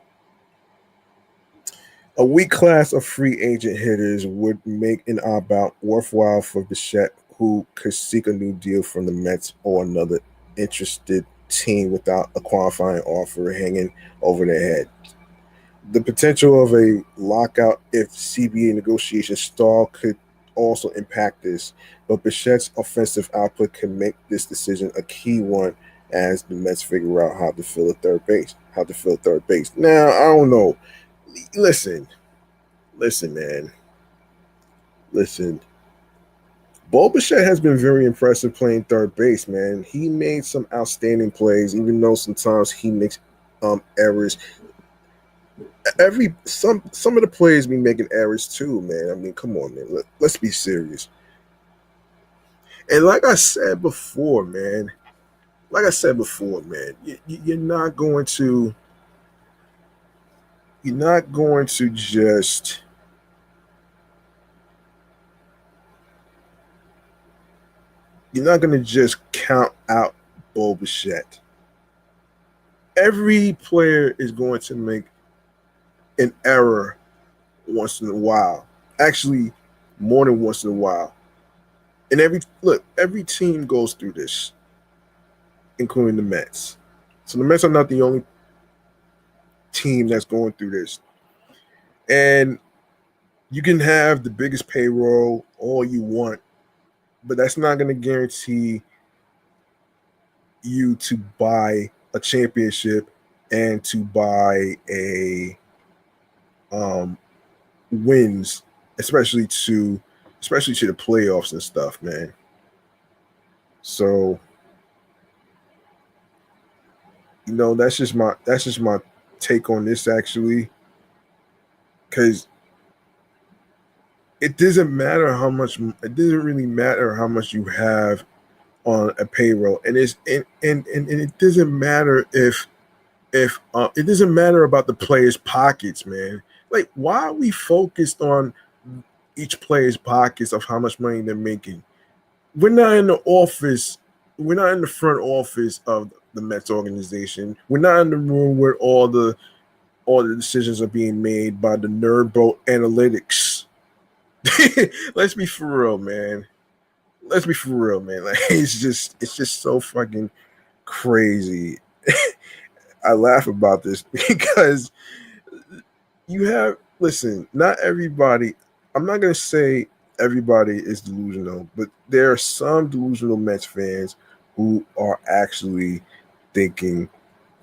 Speaker 1: A weak class of free agent hitters would make an opt-out worthwhile for Bichette, who could seek a new deal from the Mets or another interested team without a qualifying offer hanging over their head. The potential of a lockout if CBA negotiations stall could also impact this, but Bichette's offensive output can make this decision a key one as the Mets figure out how to fill a third base. How to fill third base. Now, I don't know. Listen, man. Listen. Bo Bichette has been very impressive playing third base, man. He made some outstanding plays, even though sometimes he makes errors. Some of the players be making errors too, man. I mean, come on, man. Let's be serious. And like I said before, man. You're not going to. You're not going to just. You're not going to just count out Bo Bichette. Every player is going to make an error once in a while. Actually, more than once in a while. And every team goes through this, including the Mets. So the Mets are not the only team that's going through this. And you can have the biggest payroll all you want, but that's not going to guarantee you to buy a championship and to buy a wins, especially to the playoffs and stuff, man. So that's just my take on this actually, because it doesn't really matter how much you have on a payroll, and it doesn't matter if it doesn't matter about the players' pockets, man. Like, why are we focused on each player's pockets of how much money they're making? We're not in the office. We're not in the front office of the Mets organization. We're not in the room where all the decisions are being made by the nerdboat analytics. Let's be for real, man. Let's be for real, man. Like, it's just so fucking crazy. I laugh about this because listen, not everybody, I'm not gonna say everybody is delusional, but there are some delusional Mets fans who are actually thinking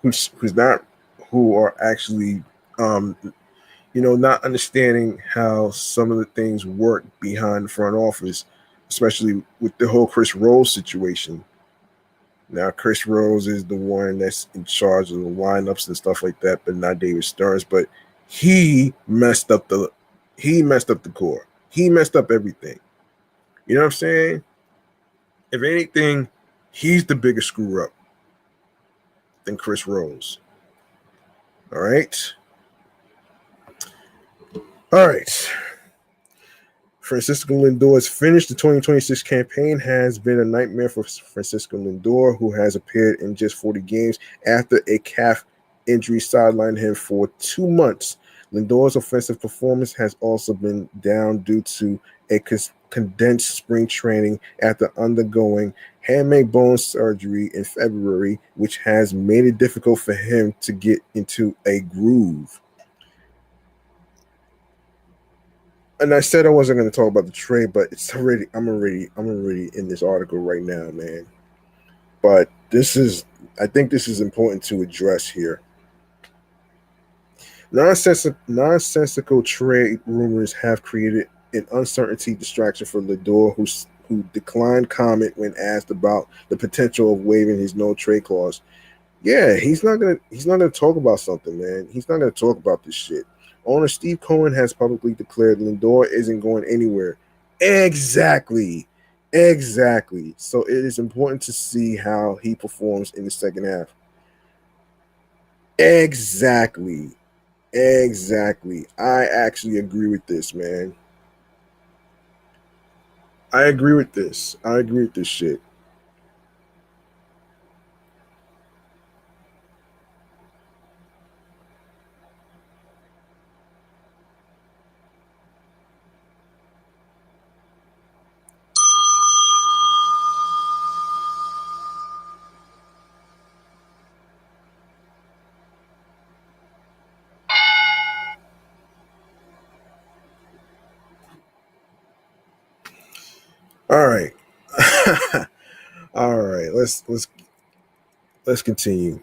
Speaker 1: who's not who are actually not understanding how some of the things work behind the front office, especially with the whole Chris Rose situation. Now, Chris Rose is the one that's in charge of the lineups and stuff like that, but not David Stearns. But he messed up the core. He messed up everything. You know what I'm saying? If anything, he's the biggest screw up than Chris Rose. All right. All right. Francisco Lindor's finish. The 2026 campaign has been a nightmare for Francisco Lindor, who has appeared in just 40 games after a calf injury sidelined him for 2 months. Lindor's offensive performance has also been down due to a condensed spring training after undergoing handmade bone surgery in February, which has made it difficult for him to get into a groove. And I said I wasn't going to talk about the trade, but I'm already in this article right now, man. But I think this is important to address here. Nonsensical trade rumors have created an uncertainty distraction for Lindor, who declined comment when asked about the potential of waiving his no trade clause. Yeah, he's not gonna talk about something, man. He's not gonna talk about this shit. Owner Steve Cohen has publicly declared Lindor isn't going anywhere. Exactly. So it is important to see how he performs in the second half. Exactly. I actually agree with this, man. I agree with this shit. All right. All right. Let's continue.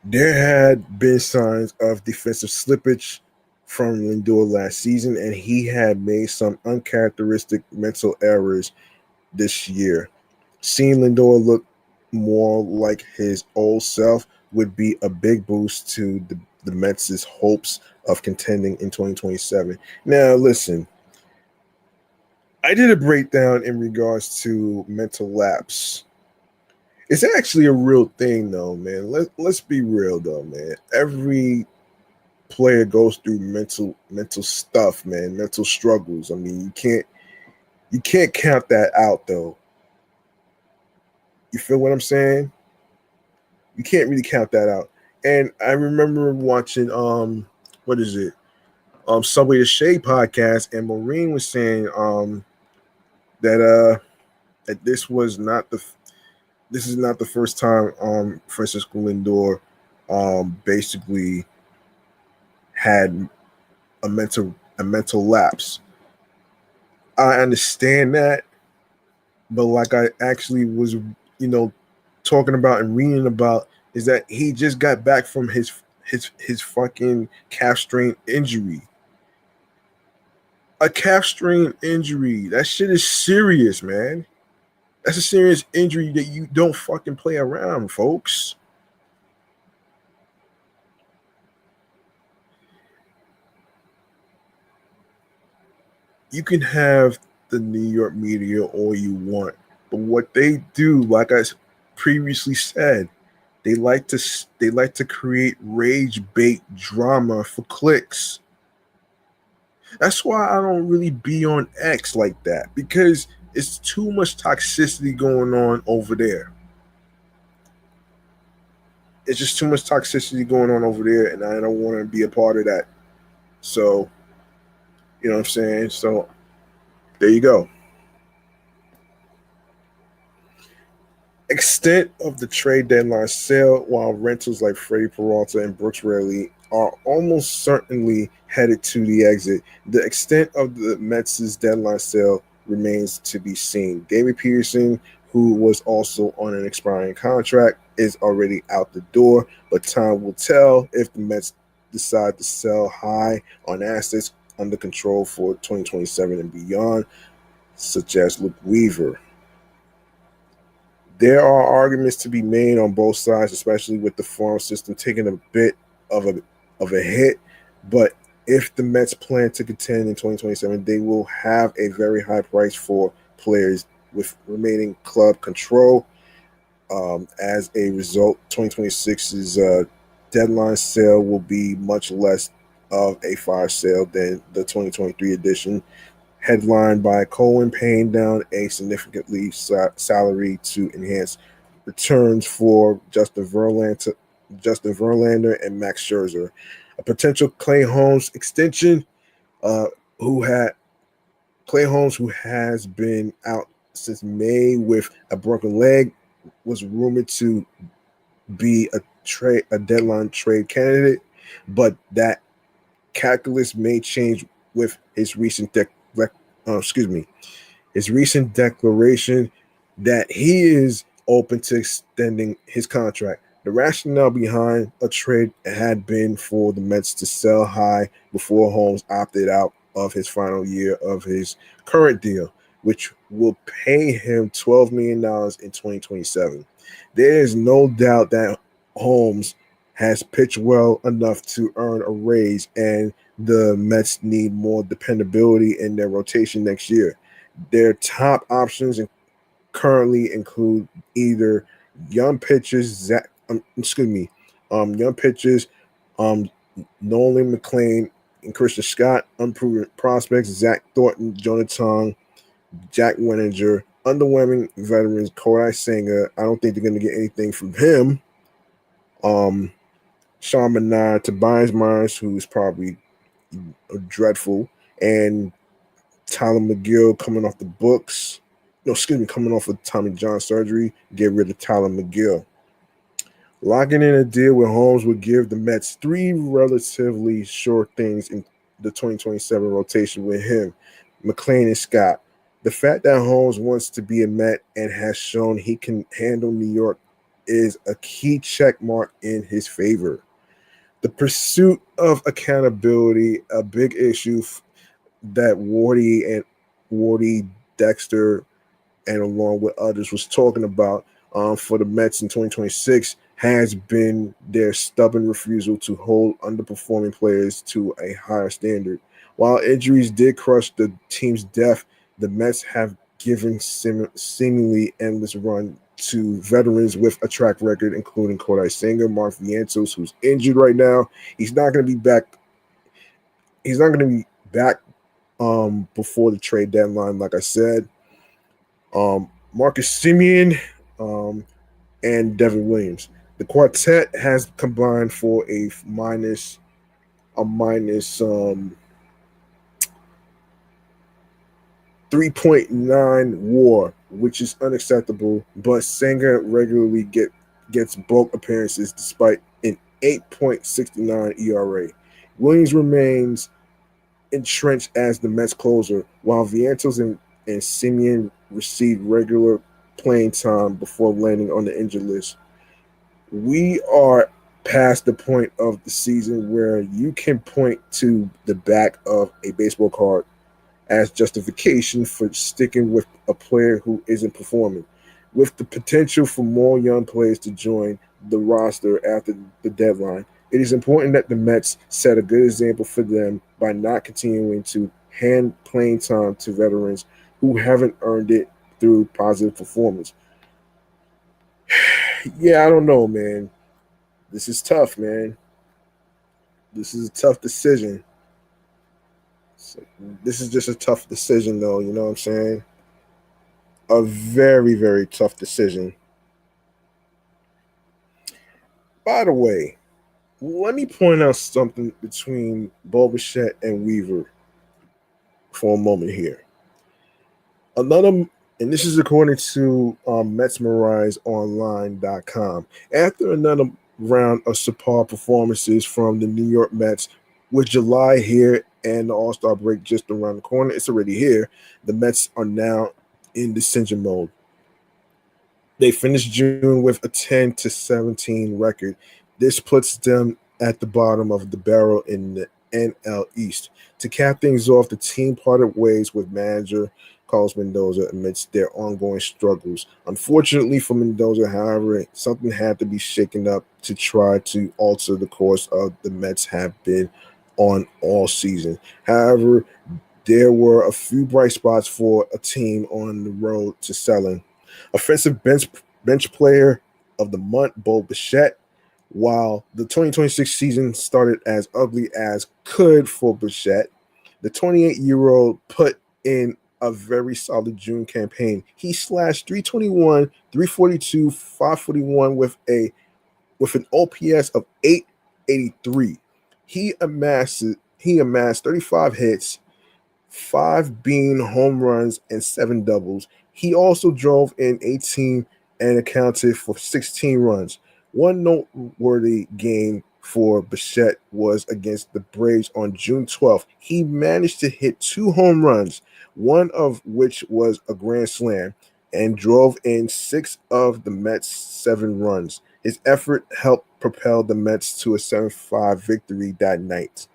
Speaker 1: There had been signs of defensive slippage from Lindor last season, and he had made some uncharacteristic mental errors this year. Seeing Lindor look more like his old self would be a big boost to the Mets' hopes of contending in 2027. Now, listen, I did a breakdown in regards to mental lapse. It's actually a real thing, though, man. Let's be real, though, man. Every player goes through mental stuff, man, mental struggles. I mean, you can't count that out, though. You feel what I'm saying? You can't really count that out. And I remember watching what is it? Subway to Shade podcast, and Maureen was saying that that this is not the first time Francisco Lindor basically had a mental lapse. I understand that, but like I actually was, talking about and reading about is that he just got back from his fucking calf strain injury. A calf strain injury. That shit is serious, man. That's a serious injury that you don't fucking play around, folks. You can have the New York media all you want, but what they do, like I previously said, they like to create rage bait drama for clicks. That's why I don't really be on X like that, because it's too much toxicity going on over there. It's just too much toxicity going on over there, and I don't want to be a part of that. So, you know what I'm saying? So, there you go. Extent of the trade deadline sale, while rentals like Freddy Peralta and Brooks Raley are almost certainly headed to the exit, the extent of the Mets' deadline sale remains to be seen. David Peterson, who was also on an expiring contract, is already out the door, but time will tell if the Mets decide to sell high on assets under control for 2027 and beyond, such as Luke Weaver. There are arguments to be made on both sides, especially with the farm system taking a bit of a hit. But if the Mets plan to contend in 2027, they will have a very high price for players with remaining club control. As a result, 2026's deadline sale will be much less of a fire sale than the 2023 edition, headlined by Cohen paying down a significantly salary to enhance returns for Justin Verlander and Max Scherzer. A potential Clay Holmes extension, uh, who had Clay Holmes, who has been out since May with a broken leg, was rumored to be a deadline trade candidate, but that calculus may change with his his recent declaration that he is open to extending his contract. The rationale behind a trade had been for the Mets to sell high before Holmes opted out of his final year of his current deal, which will pay him $12 million in 2027. There is no doubt that Holmes has pitched well enough to earn a raise, and the Mets need more dependability in their rotation next year. Their top options currently include either young pitchers, young pitchers, um, Nolan McLean and Christian Scott, unproven prospects, Zach Thornton, Jonathan, Jack Wenninger, underwhelming veterans, Kodai Singer. I don't think they're going to get anything from him. Sean Menard, Tobias Myers, who's probably dreadful, and Tyler McGill coming off the books. No, excuse me, coming off of Tommy John surgery, get rid of Tyler McGill. Locking in a deal with Holmes would give the Mets three relatively sure things in the 2027 rotation with him, McClain, and Scott. The fact that Holmes wants to be a Met and has shown he can handle New York is a key check mark in his favor. The pursuit of accountability, a big issue that Wardy, Dexter, and along with others was talking about for the Mets in 2026 has been their stubborn refusal to hold underperforming players to a higher standard. While injuries did crush the team's depth, the Mets have given seemingly endless run to veterans with a track record, including Kodai Senga, Mark Vientos, who's injured right now. He's not going to be back. He's not going to be back before the trade deadline, like I said. Marcus Simeon, and Devin Williams. The quartet has combined for a minus 3.9 WAR, which is unacceptable. But Sanger regularly gets bulk appearances despite an 8.69 ERA. Williams remains entrenched as the Mets closer, while Vientos and Simeon receive regular playing time before landing on the injured list. We are past the point of the season where you can point to the back of a baseball card as justification for sticking with a player who isn't performing. With the potential for more young players to join the roster after the deadline, it is important that the Mets set a good example for them by not continuing to hand playing time to veterans who haven't earned it through positive performance. Yeah, I don't know, man. This is tough, man. This is a tough decision. So, this is just a tough decision, though. You know what I'm saying? A very, very tough decision. By the way, let me point out something between Boba and Weaver for a moment here. Another, and this is according to MetsMerizedOnline.com. After another round of subpar performances from the New York Mets, with July here and the All-Star break just around the corner, it's already here. The Mets are now in descension mode. They finished June with a 10-17 record. This puts them at the bottom of the barrel in the NL East. To cap things off, the team parted ways with manager Carlos Mendoza amidst their ongoing struggles. Unfortunately for Mendoza, however, something had to be shaken up to try to alter the course of the Mets have been on all season. However, there were a few bright spots for a team on the road to selling. Offensive bench player of the month, Bo Bichette. While the 2026 season started as ugly as could for Bichette, the 28-year-old put in a very solid June campaign. He slashed 321, 342, 541 with an OPS of 883. He amassed 35 hits, 5 home runs, and 7 doubles. He also drove in 18 and accounted for 16 runs. One noteworthy game for Bichette was against the Braves on June 12th. He managed to hit 2 home runs, one of which was a grand slam, and drove in 6 of the Mets' 7 runs. His effort helped propel the Mets to a 7-5 victory that night.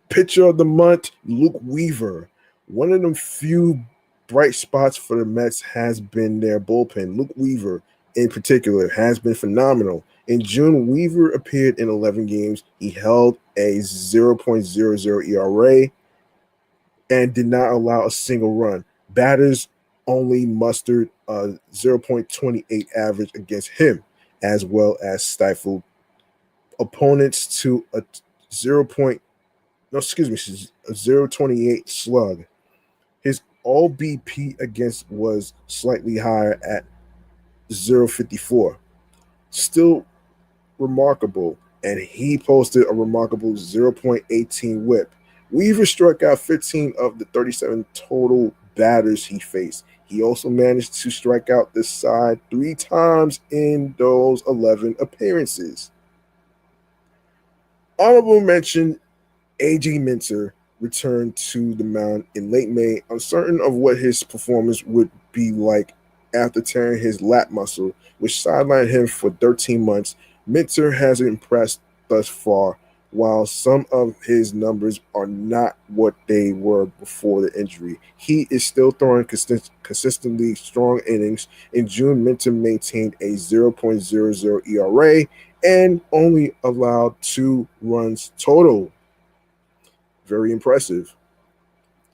Speaker 1: Pitcher of the month, Luke Weaver. One of the few bright spots for the Mets has been their bullpen. Luke Weaver, in particular, has been phenomenal. In June, Weaver appeared in 11 games. He held a 0.00 ERA and did not allow a single run. Batters only mustered a 0.28 average against him, as well as stifled opponents to a 0. No, excuse me, a 0.28 slug. His OBP against was slightly higher at 0.54. Still remarkable, and he posted a remarkable 0.18 whip. Weaver struck out 15 of the 37 total batters he faced. He also managed to strike out the side 3 times in those 11 appearances. Honorable mention, A.J. Minter returned to the mound in late May, uncertain of what his performance would be like after tearing his lat muscle, which sidelined him for 13 months. Minter has impressed thus far, while some of his numbers are not what they were before the injury. He is still throwing consistently strong innings. In June, Minter maintained a 0.00 ERA and only allowed 2 runs total. Very impressive.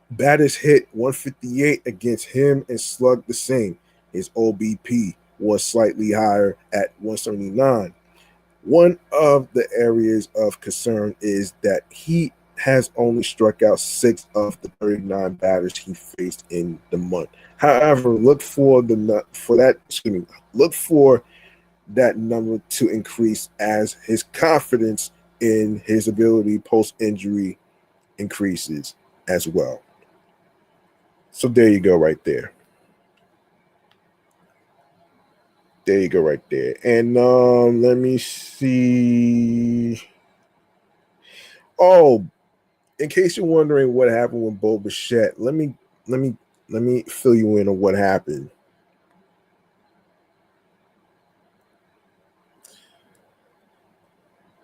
Speaker 1: Batters hit 158 against him and slugged the same. His OBP was slightly higher at 179. One of the areas of concern is that he has only struck out 6 of the 39 batters he faced in the month. However, look for that number to increase as his confidence in his ability post-injury increases as well. So there you go right there. There you go right there. And let me see. Oh, in case you're wondering what happened with Bo Bichette, let me fill you in on what happened.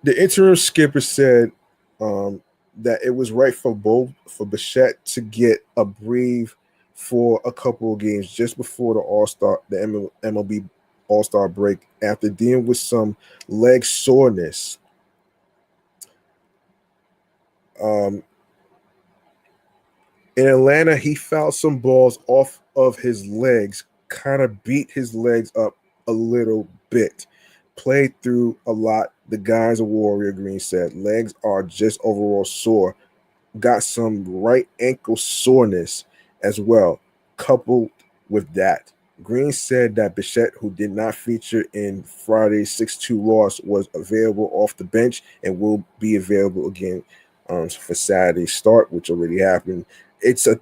Speaker 1: The interim skipper said that it was right for Bichette to get a breathe for a couple of games just before the MLB All-Star break after dealing with some leg soreness. In Atlanta, he fouled some balls off of his legs, kind of beat his legs up a little bit. Played through a lot. The guy's a warrior, Green said. Legs are just overall sore. Got some right ankle soreness as well, coupled with that. Green said that Bichette, who did not feature in Friday's 6-2 loss, was available off the bench and will be available again for Saturday's start, which already happened. It's a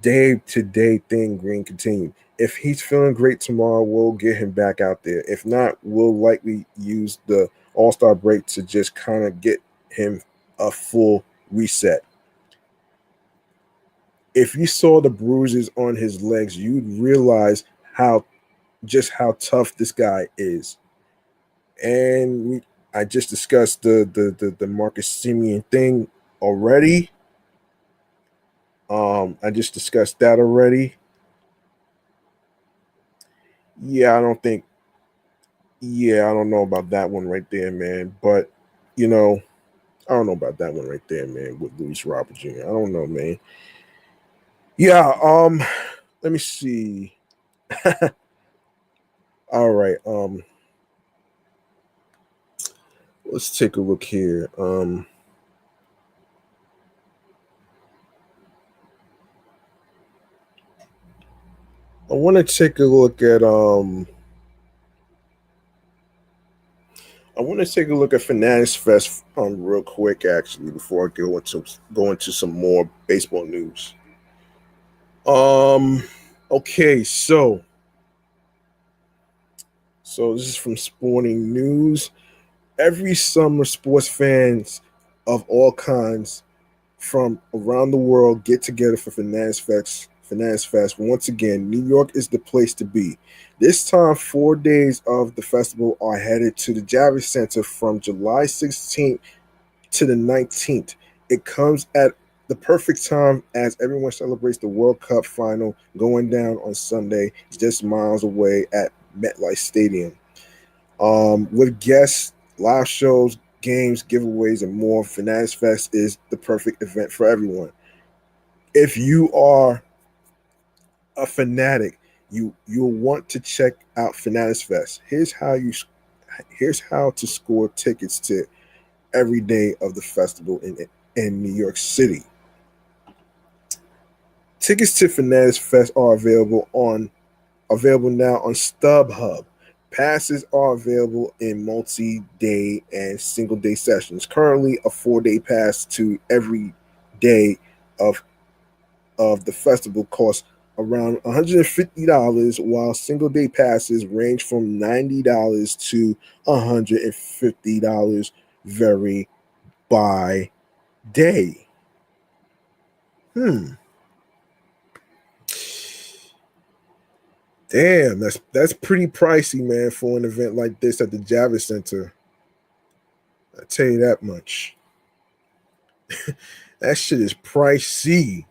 Speaker 1: day-to-day thing, Green continued. If he's feeling great tomorrow, we'll get him back out there. If not, we'll likely use the All-Star break to just kind of get him a full reset. If you saw the bruises on his legs, you'd realize how tough this guy is. And I just discussed the Marcus Semien thing already. I just discussed that already. I don't know about that one right there, man. But I don't know about that one right there, man, with Luis Robert Jr. I don't know, man. Let me see. All right. Let's take a look here. I want to take a look at Fanatics Fest real quick, actually, before I go into some more baseball news. Okay, so this is from Sporting News. Every summer, sports fans of all kinds from around the world get together for Fanatics Fest. Once again, New York is the place to be. This time, 4 days of the festival are headed to the Javits Center from July 16th to the 19th. It comes at the perfect time as everyone celebrates the World Cup final going down on Sunday, just miles away at MetLife Stadium. With guests, live shows, games, giveaways, and more, Fanatics Fest is the perfect event for everyone. If you are a fanatic, you'll want to check out Fanatics Fest. Here's how to score tickets to every day of the festival in New York City. Tickets to Fanatics Fest are available now on StubHub. Passes are available in multi-day and single-day sessions. Currently, a 4-day pass to every day of the festival costs around $150, while single-day passes range from $90 to $150, vary by day. Damn, that's pretty pricey, man, for an event like this at the Javits Center. I tell you that much. That shit is pricey.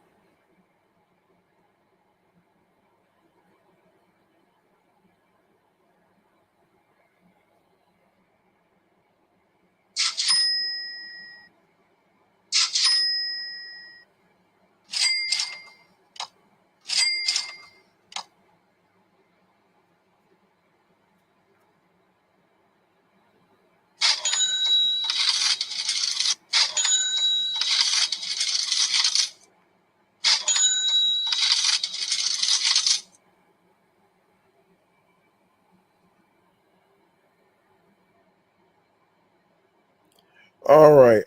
Speaker 1: All right.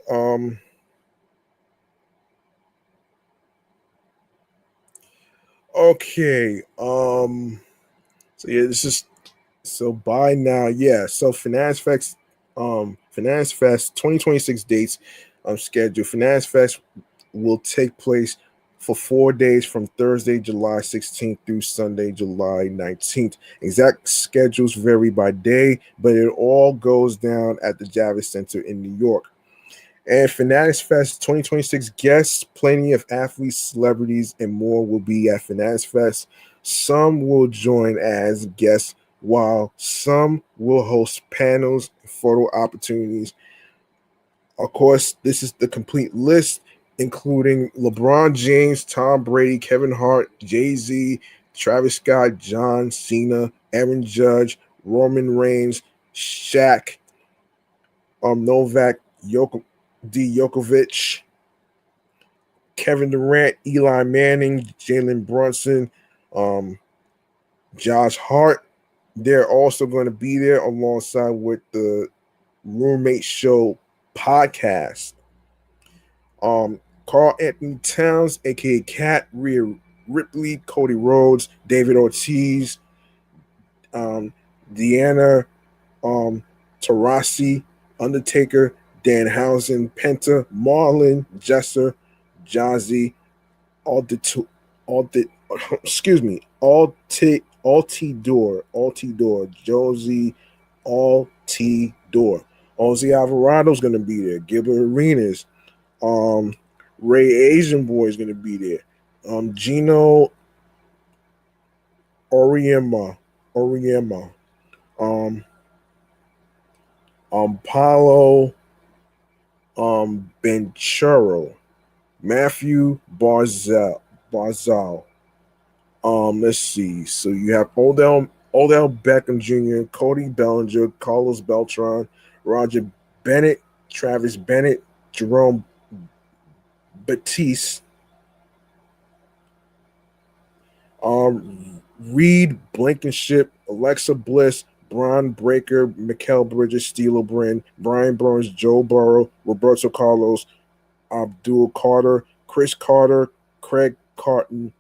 Speaker 1: Okay. So yeah, this is so by now. Yeah. So Finance Fest 2026 dates scheduled. Finance Fest will take place for 4 days from Thursday, July 16th through Sunday, July 19th. Exact schedules vary by day, but it all goes down at the Javits Center in New York. And Fanatics Fest 2026 guests, plenty of athletes, celebrities, and more will be at Fanatics Fest. Some will join as guests, while some will host panels and photo opportunities. Of course, this is the complete list, including LeBron James, Tom Brady, Kevin Hart, Jay-Z, Travis Scott, John Cena, Aaron Judge, Roman Reigns, Shaq, Novak Djokovic, Kevin Durant, Eli Manning, Jalen Brunson, um, Josh Hart. They're also going to be there alongside with the Roommate Show podcast. Carl Anthony Towns, aka Cat, Rhea Ripley, Cody Rhodes, David Ortiz, um, Deanna Taurasi, Undertaker, Danhausen, Penta, Marlon, Jesser, Jazzy, all the excuse me, Altidore, Josie, Altidore. Ozzy Alvarado's gonna be there. Gilbert Arenas, Ray Asian Boy is gonna be there. Gino Oriema, um, Paulo, Benchero, Matthew Barzal. Let's see. So you have Odell Beckham Jr., Cody Bellinger, Carlos Beltran, Roger Bennett, Travis Bennett, Jerome Batiste, Reed Blankenship, Alexa Bliss, Braun Breaker, Mikael Bridges, Steelo Brand, Brian Burns, Joe Burrow, Roberto Carlos, Abdul Carter, Chris Carter, Craig Carton,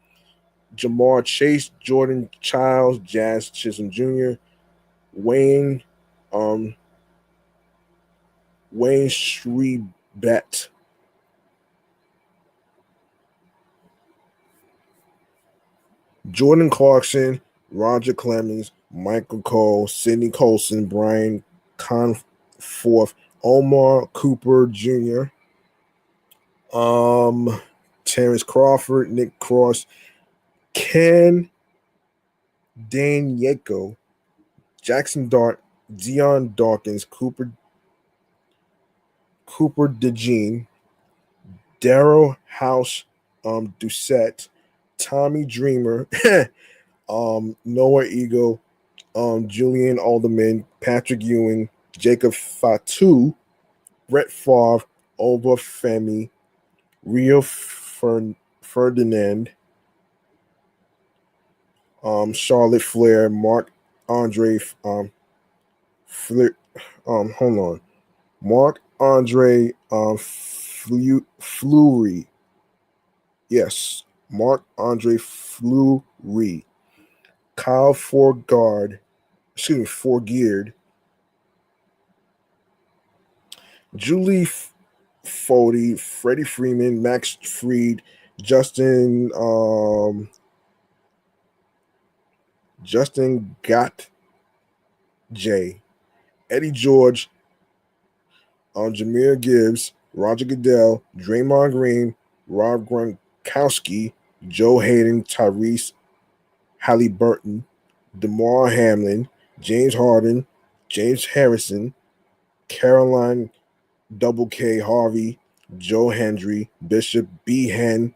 Speaker 1: Jamar Chase, Jordan Childs, Jazz Chisholm Jr., Wayne, um, Wayne Shreebet, Jordan Clarkson, Roger Clemens, Michael Cole, Sidney Colson, Brian Conforth, Omar Cooper Jr., Terrence Crawford, Nick Cross, Ken Danieko, Jackson Dart, Dion Dawkins, Cooper DeJean, Daryl House, Doucette, Tommy Dreamer, Noah Ego, Julian Alderman, Patrick Ewing, Jacob Fatu, Brett Favre, Oba Femi, Rio Ferdinand, Charlotte Flair, Mark Andre, hold on. Mark Andre Fleury. Yes, Mark Andre Fleury. Kyle Forgeard. Julie Fody, Freddie Freeman, Max Fried, Justin Gott J, Eddie George, Jameer Gibbs, Roger Goodell, Draymond Green, Rob Gronkowski, Joe Hayden, Tyrese Halliburton, DeMar Hamlin, James Harden, James Harrison, Caroline Double K Harvey, Joe Hendry, Bishop B. Hen,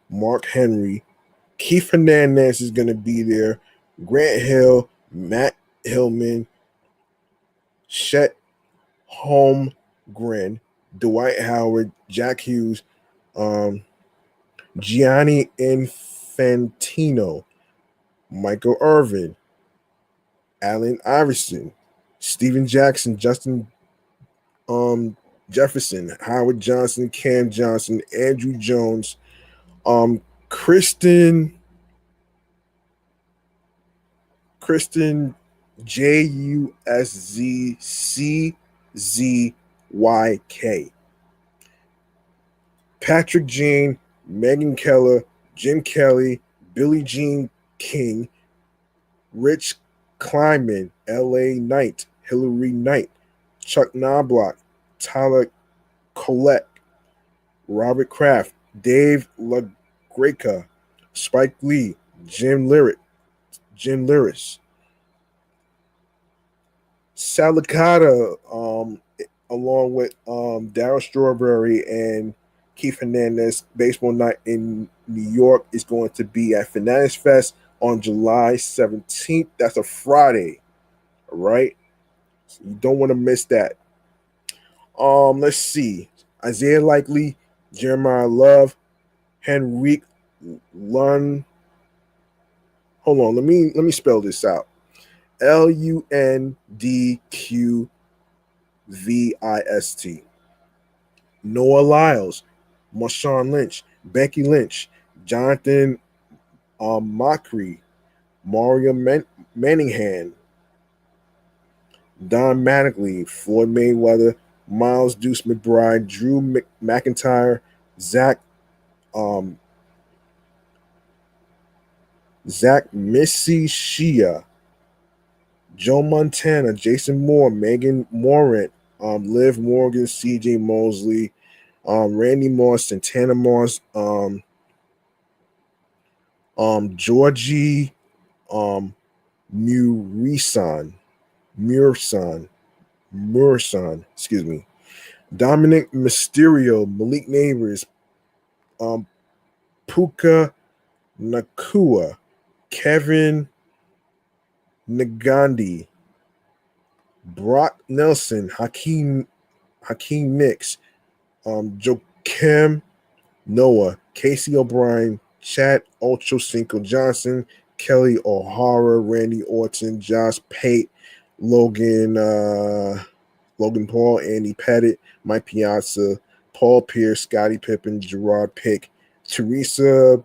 Speaker 1: Mark Henry, Keith Hernandez is going to be there, Grant Hill, Matt Hillman, Chet Holmgren, Dwight Howard, Jack Hughes, Gianni Infantino, Michael Irvin, Allen Iverson, Steven Jackson, Justin Jefferson, Howard Johnson, Cam Johnson, Andrew Jones, Kristen JUSZCZYK, Patrick Jane, Megan Keller, Jim Kelly, Billie Jean King, Rich Kleiman, L.A. Knight, Hillary Knight, Chuck Knobloch, Tyler Collette, Robert Kraft, Dave LaGreca, Spike Lee, Jim Lyris, Salicata, along with Darryl Strawberry and Keith Hernandez. Baseball night in New York is going to be at Fanatics Fest on July 17th. That's a Friday, all right? So you don't want to miss that. Let's see. Isaiah Likely, Jeremiah Love, Henrik Lund. Hold on, let me spell this out. LUNDQVIST. Noah Lyles, Marshawn Lynch, Becky Lynch, Jonathan Macri, Mario Manningham, Don Mattingly, Floyd Mayweather, Miles Deuce McBride, Drew McIntyre, Zach Missy Shia, Joe Montana, Jason Moore, Megan Morant, Liv Morgan, CJ Mosley, Randy Moss, Santana Moss, Georgie Murison, excuse me, Dominic Mysterio, Malik Neighbors, Puka Nakua, Kevin Nagandi, Brock Nelson, Hakeem Nicks, Joakim Noah, Casey O'Brien, Chad Ochocinco Johnson, Kelly O'Hara, Randy Orton, Josh Pate, Logan Paul, Andy Pettit, Mike Piazza, Paul Pierce, Scottie Pippen, Gerard Pick, Teresa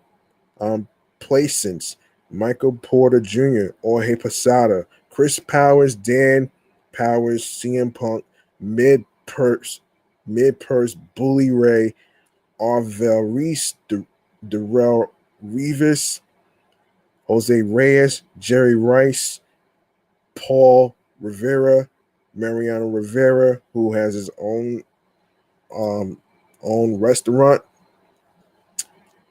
Speaker 1: Placence, Michael Porter Jr., Jorge Posada, Chris Powers, Dan Powers, CM Punk, Mid-Purse, Bully Ray, Arvel Reese, Darrell Revis, Jose Reyes, Jerry Rice, Paul Rivera, Mariano Rivera, who has his own restaurant.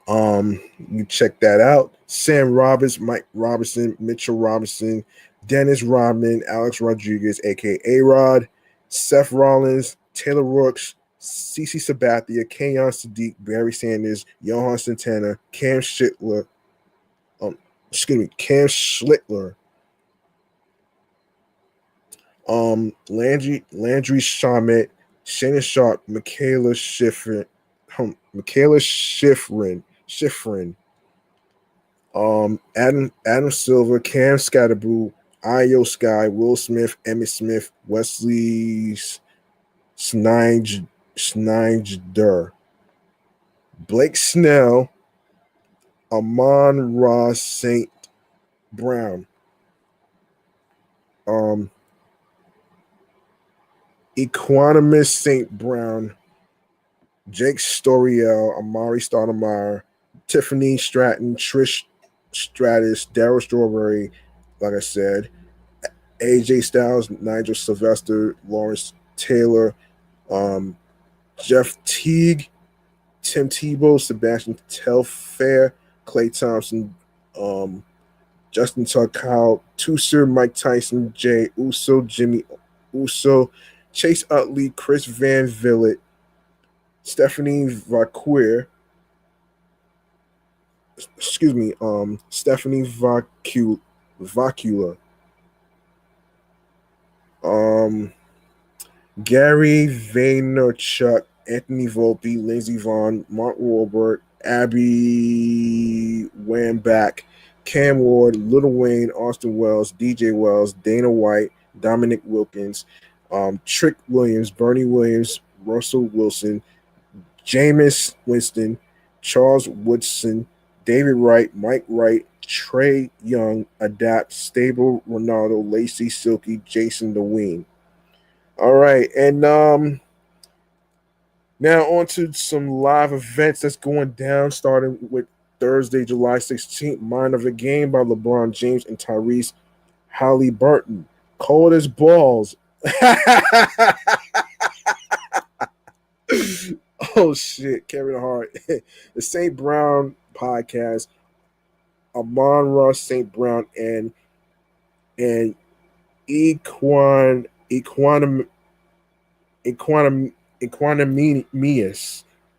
Speaker 1: You check that out. Sam Roberts, Mike Robinson, Mitchell Robinson, Dennis Rodman, Alex Rodriguez, aka Rod, Seth Rollins, Taylor Rooks, CC Sabathia, Kenyon Sadiq, Barry Sanders, Johan Santana, Cam Schlittler, Landry Shamet, Shannon Sharp, Michaela Schifrin, Adam Silver, Cam Scatterboo, Io Sky, Will Smith, Emmett Smith, Wesley Snyder, Blake Snell, Amon Ross St. Brown, um, Equanimous St. Brown, Jake Storiel, Amari Stoudemire, Tiffany Stratton, Trish Stratus, Daryl Strawberry, like I said, AJ Styles, Nigel Sylvester, Lawrence Taylor, um, Jeff Teague, Tim Tebow, Sebastian Telfair, Clay Thompson, Justin Tuck, Kyle Tusser, Mike Tyson, Jay Uso, Jimmy Uso, Chase Utley, Chris Van Vliet, Stephanie Vaquer, Stephanie Vacula, um, Gary Vaynerchuk, Anthony Volpe, Lindsey Vaughn, Mark Wahlberg, Abby Wambach, Cam Ward, Lil Wayne, Austin Wells, DJ Wells, Dana White, Dominic Wilkins, Trick Williams, Bernie Williams, Russell Wilson, Jameis Winston, Charles Woodson, David Wright, Mike Wright, Trey Young, Adapt, Stable, Ronaldo, Lacey Silky, Jason DeWeen. All right, and now on to some live events that's going down, starting with Thursday, July 16th, Mind of the Game by LeBron James and Tyrese Halliburton. Cold as balls. Oh shit, Kevin Hart. The St. Brown podcast, Amon Ross St. Brown and Equanimous.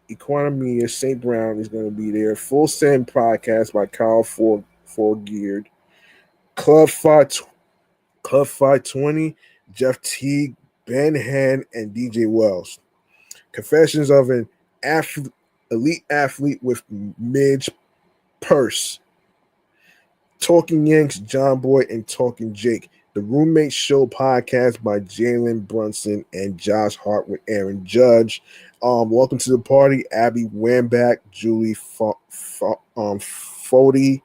Speaker 1: Equanimous St. Brown is going to be there. Full Send podcast by Kyle Forgeared. Club 520, Jeff Teague, Ben Hand, and DJ Wells. Confessions of an elite athlete with Midge Purse. Talking Yanks, John Boy, and Talking Jake. The Roommate Show podcast by Jalen Brunson and Josh Hart with Aaron Judge. Welcome to the party, Abby Wambach, Julie Fody,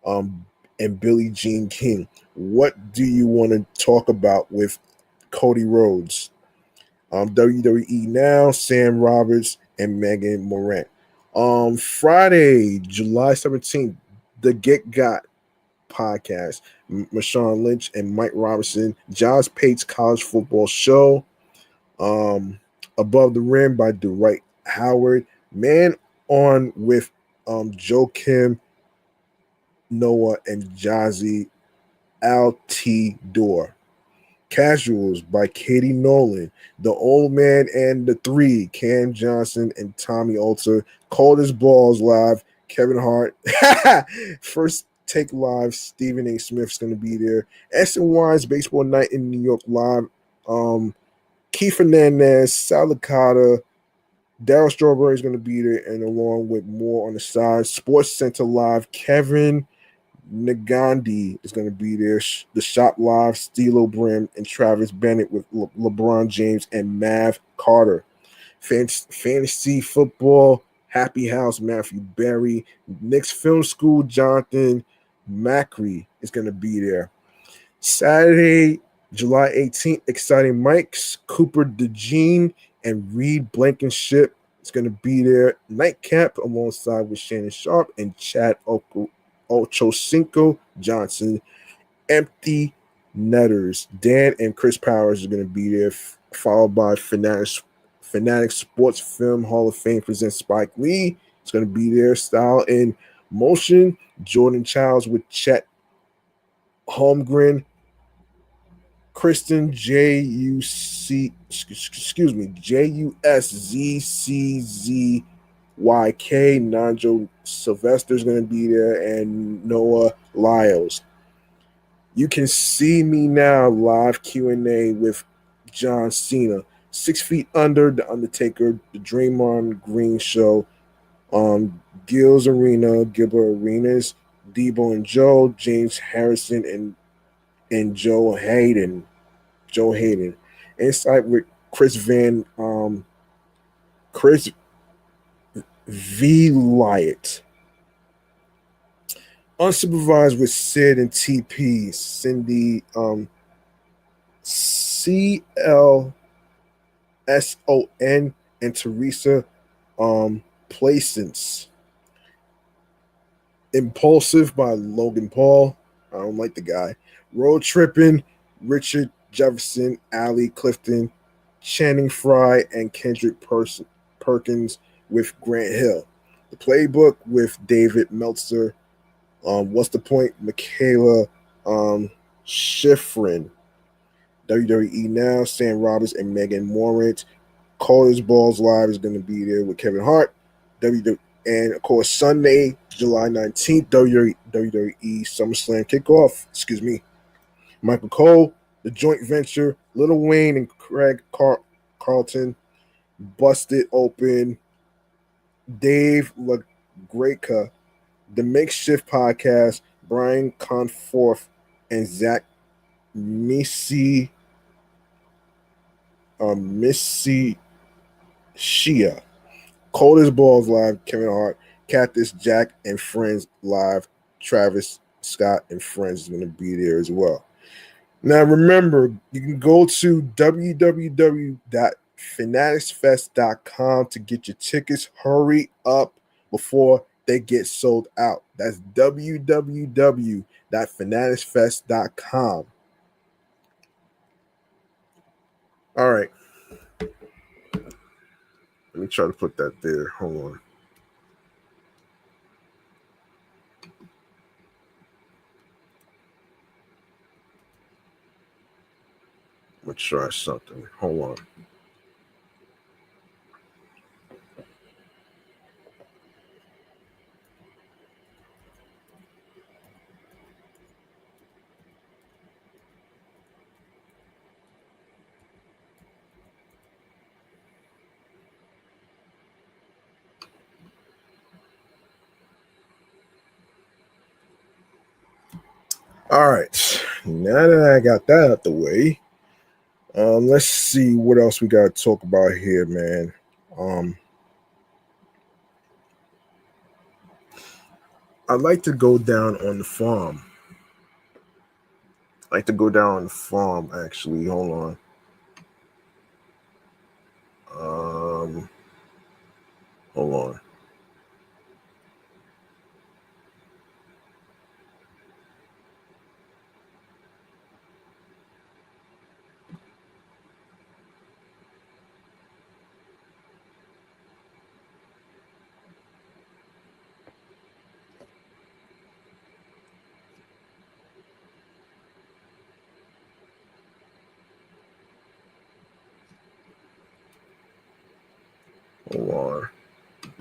Speaker 1: and Billie Jean King. What do you want to talk about with Cody Rhodes? WWE Now, Sam Roberts, and Megan Morant. Friday, July 17th, The Get Got podcast. Marshawn Lynch and Mike Robinson. Josh Pate's college football show. Above the Rim by Dwight Howard. Man on with Joe Kim, Noah, and Jazzy Altidore. Casuals by Katie Nolan. The Old Man and the Three, Cam Johnson and Tommy Alter. Cold as Balls live, Kevin Hart. First Take Live, Stephen A. Smith's going to be there. S&Y's Baseball Night in New York live. Keith Hernandez, Salicata, Daryl Strawberry is going to be there, and along with more on the side. Sports Center live, Kevin Nagandi is going to be there. The Shop Live, Stilo Brim, and Travis Bennett with LeBron James and Mav Carter. Fantasy Football, Happy House, Matthew Berry. Knicks Film School, Jonathan Macri is going to be there. Saturday, July 18th, Exciting Mike's, Cooper DeJean, and Reed Blankenship is going to be there. Nightcap alongside with Shannon Sharp and Chad Ochocinco Johnson. Empty Netters, Dan and Chris Powers are going to be there, followed by Fanatics Sports Film Hall of Fame presents Spike Lee. It's going to be there. Style in Motion, Jordan Childs with Chet Holmgren, Kristen JUSZCZYK, Nanjo Sylvester is going to be there, and Noah Lyles. You can see me now live Q&A with John Cena. 6 Feet Under, The Undertaker, The Draymond Green Show, Gilbert Arenas, Debo and Joe, James Harrison, and and Joe Hayden. Insight with Chris V. Lyatt. Unsupervised with Sid and TP, Cindy CLSON, and Teresa Placence. Impulsive by Logan Paul. I don't like the guy. Road Tripping, Richard Jefferson, Allie Clifton, Channing Frye, and Kendrick Perkins with Grant Hill. The Playbook with David Meltzer. What's the Point? Michaela Schifrin. WWE Now, Sam Roberts and Megan Morant. Calder's Balls Live is going to be there with Kevin Hart. And of course, Sunday, July 19th, WWE SummerSlam kickoff. Excuse me. Michael Cole, The Joint Venture, Lil Wayne and Craig Carlton, Busted Open, Dave LaGreca, The Makeshift Podcast, Brian Conforth, and Zach Missy Shia. Cold as Balls Live, Kevin Hart, Cactus Jack and Friends Live, Travis Scott and Friends is going to be there as well. Now remember, you can go to www.fanaticsfest.com to get your tickets. Hurry up before they get sold out. That's www.fanaticsfest.com. All right. Let me try to put that there. Hold on. I'm going to try something. Hold on. All right. Now that I got that out the way, let's see what else we got to talk about here, man. I'd like to go down on the farm. Actually. Hold on. Hold on. Hold on.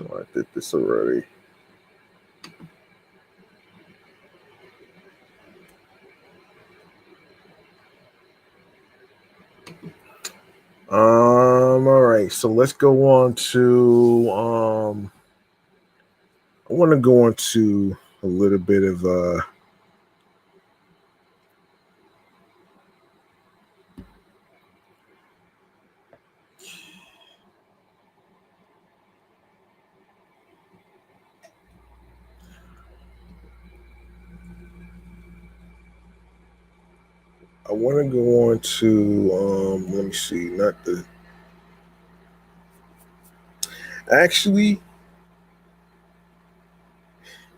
Speaker 1: Oh, I did this already. All right. So let's go on to I want to go on to a little bit of I want to go on to let me see, not the actually,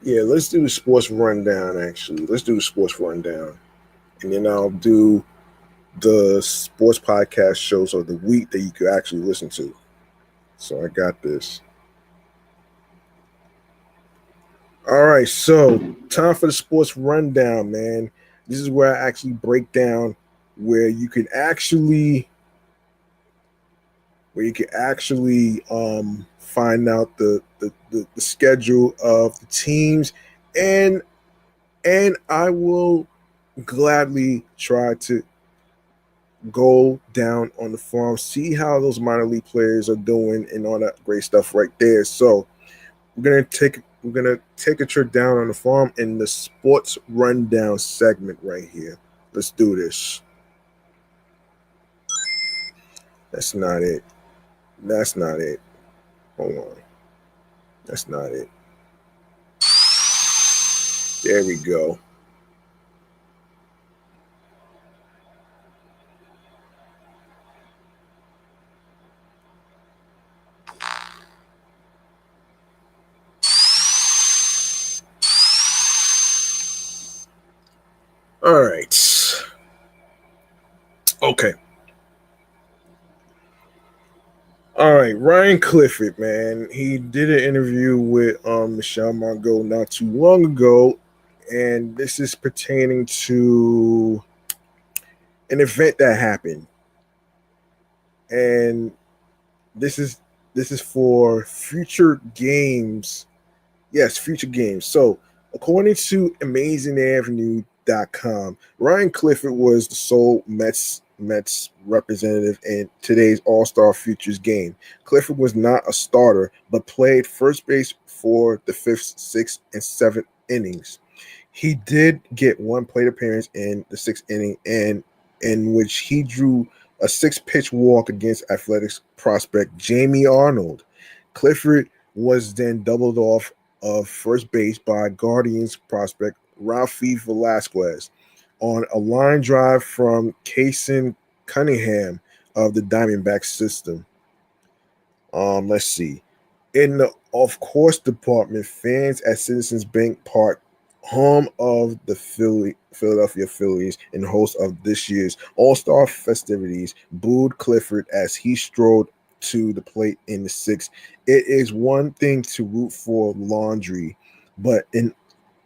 Speaker 1: yeah, let's do the sports rundown. Actually, let's do the sports rundown, and then I'll do the sports podcast shows of the week that you could actually listen to. So I got this. All right, so time for the sports rundown, man. This is where I actually break down where you can actually find out the schedule of the teams, and I will gladly try to go down on the farm, see how those minor league players are doing and all that great stuff right there. So we're gonna take a trip down on the farm in the sports rundown segment right here. Let's do this. That's not it. That's not it. Hold on. That's not it. There we go. All right. Okay. All right, Ryan Clifford, man. He did an interview with Michelle Margot not too long ago, and this is pertaining to an event that happened. And this is for future games. Yes, future games. So, according to AmazingAvenue.com, Ryan Clifford was the sole Mets representative in today's All-Star Futures game. Clifford was not a starter, but played first base for the fifth, sixth, and seventh innings. He did get one plate appearance in the sixth inning, and in which he drew a six-pitch walk against Athletics prospect Jamie Arnold. Clifford was then doubled off of first base by Guardians prospect Ralphie Velasquez on a line drive from Kason Cunningham of the Diamondback system. Let's see. In the of course department, fans at Citizens Bank Park, home of the Philadelphia Phillies and host of this year's All-Star festivities, booed Clifford as he strode to the plate in the sixth. It is one thing to root for laundry, but in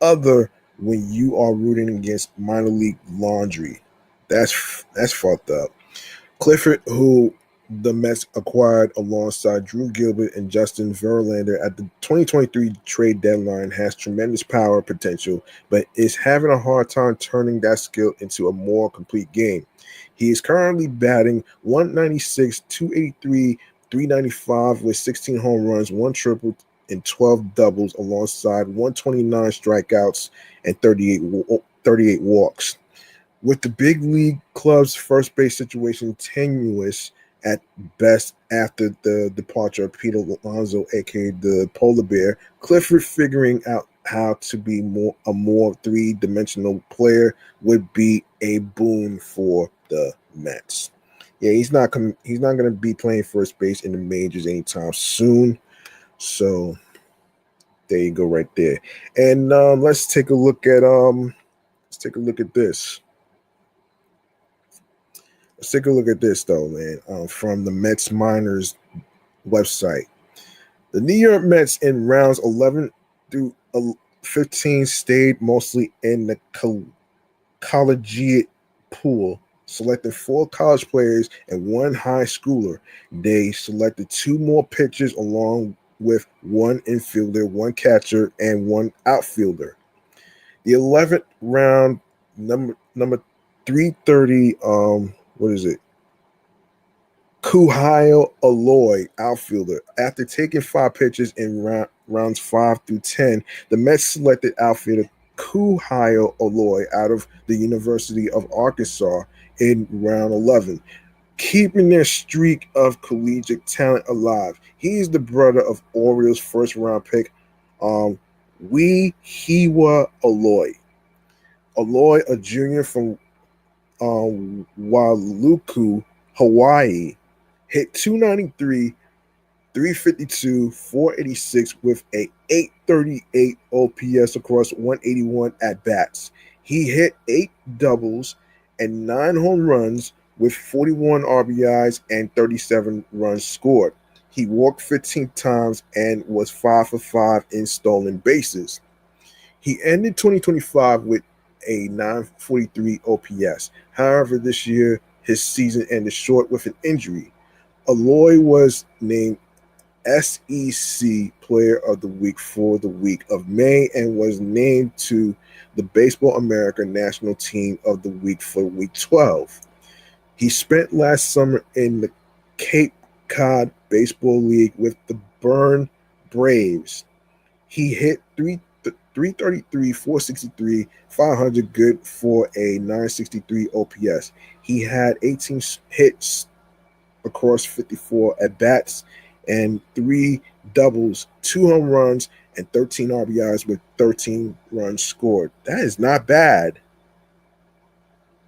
Speaker 1: other when you are rooting against minor league laundry. That's fucked up. Clifford, who the Mets acquired alongside Drew Gilbert and Justin Verlander at the 2023 trade deadline, has tremendous power potential, but is having a hard time turning that skill into a more complete game. He is currently batting 196, 283, 395 with 16 home runs, one triple, and 12 doubles, alongside 129 strikeouts and 38 walks. With the big league club's first base situation tenuous at best after the departure of Peter Alonso, aka the Polar Bear, Clifford figuring out how to be a more three-dimensional player would be a boon for the Mets. Yeah, he's not going to be playing first base in the majors anytime soon. So there you go, right there. And let's take a look at this. Let's take a look at this, though, man, from the Mets Minors website. The New York Mets in rounds 11 through 15 stayed mostly in the collegiate pool, selecting 4 college players and 1 high schooler. They selected 2 more pitchers along with 1 infielder, 1 catcher, and 1 outfielder. The 11th round, number 330, what is it? Kuhio Aloy, outfielder. After taking 5 pitches in rounds 5 through 10, the Mets selected outfielder Kuhio Aloy out of the University of Arkansas in round 11, keeping their streak of collegiate talent alive. He is the brother of Orioles first-round pick Wee Hiwa Aloy. Aloy, a junior from Wailuku, Hawaii, hit 293, 352, 486 with a 838 OPS across 181 at-bats. He hit 8 doubles and 9 home runs with 41 RBIs and 37 runs scored. He walked 15 times and was 5 for 5 in stolen bases. He ended 2025 with a 943 OPS. However, this year, his season ended short with an injury. Aloy was named SEC Player of the Week for the week of May and was named to the Baseball America National Team of the Week for week 12. He spent last summer in the Cape Cod Baseball League with the Burn Braves. He hit 333, 463, 500, good for a 963 OPS. He had 18 hits across 54 at bats and 3 doubles, 2 home runs, and 13 RBIs with 13 runs scored. That is not bad.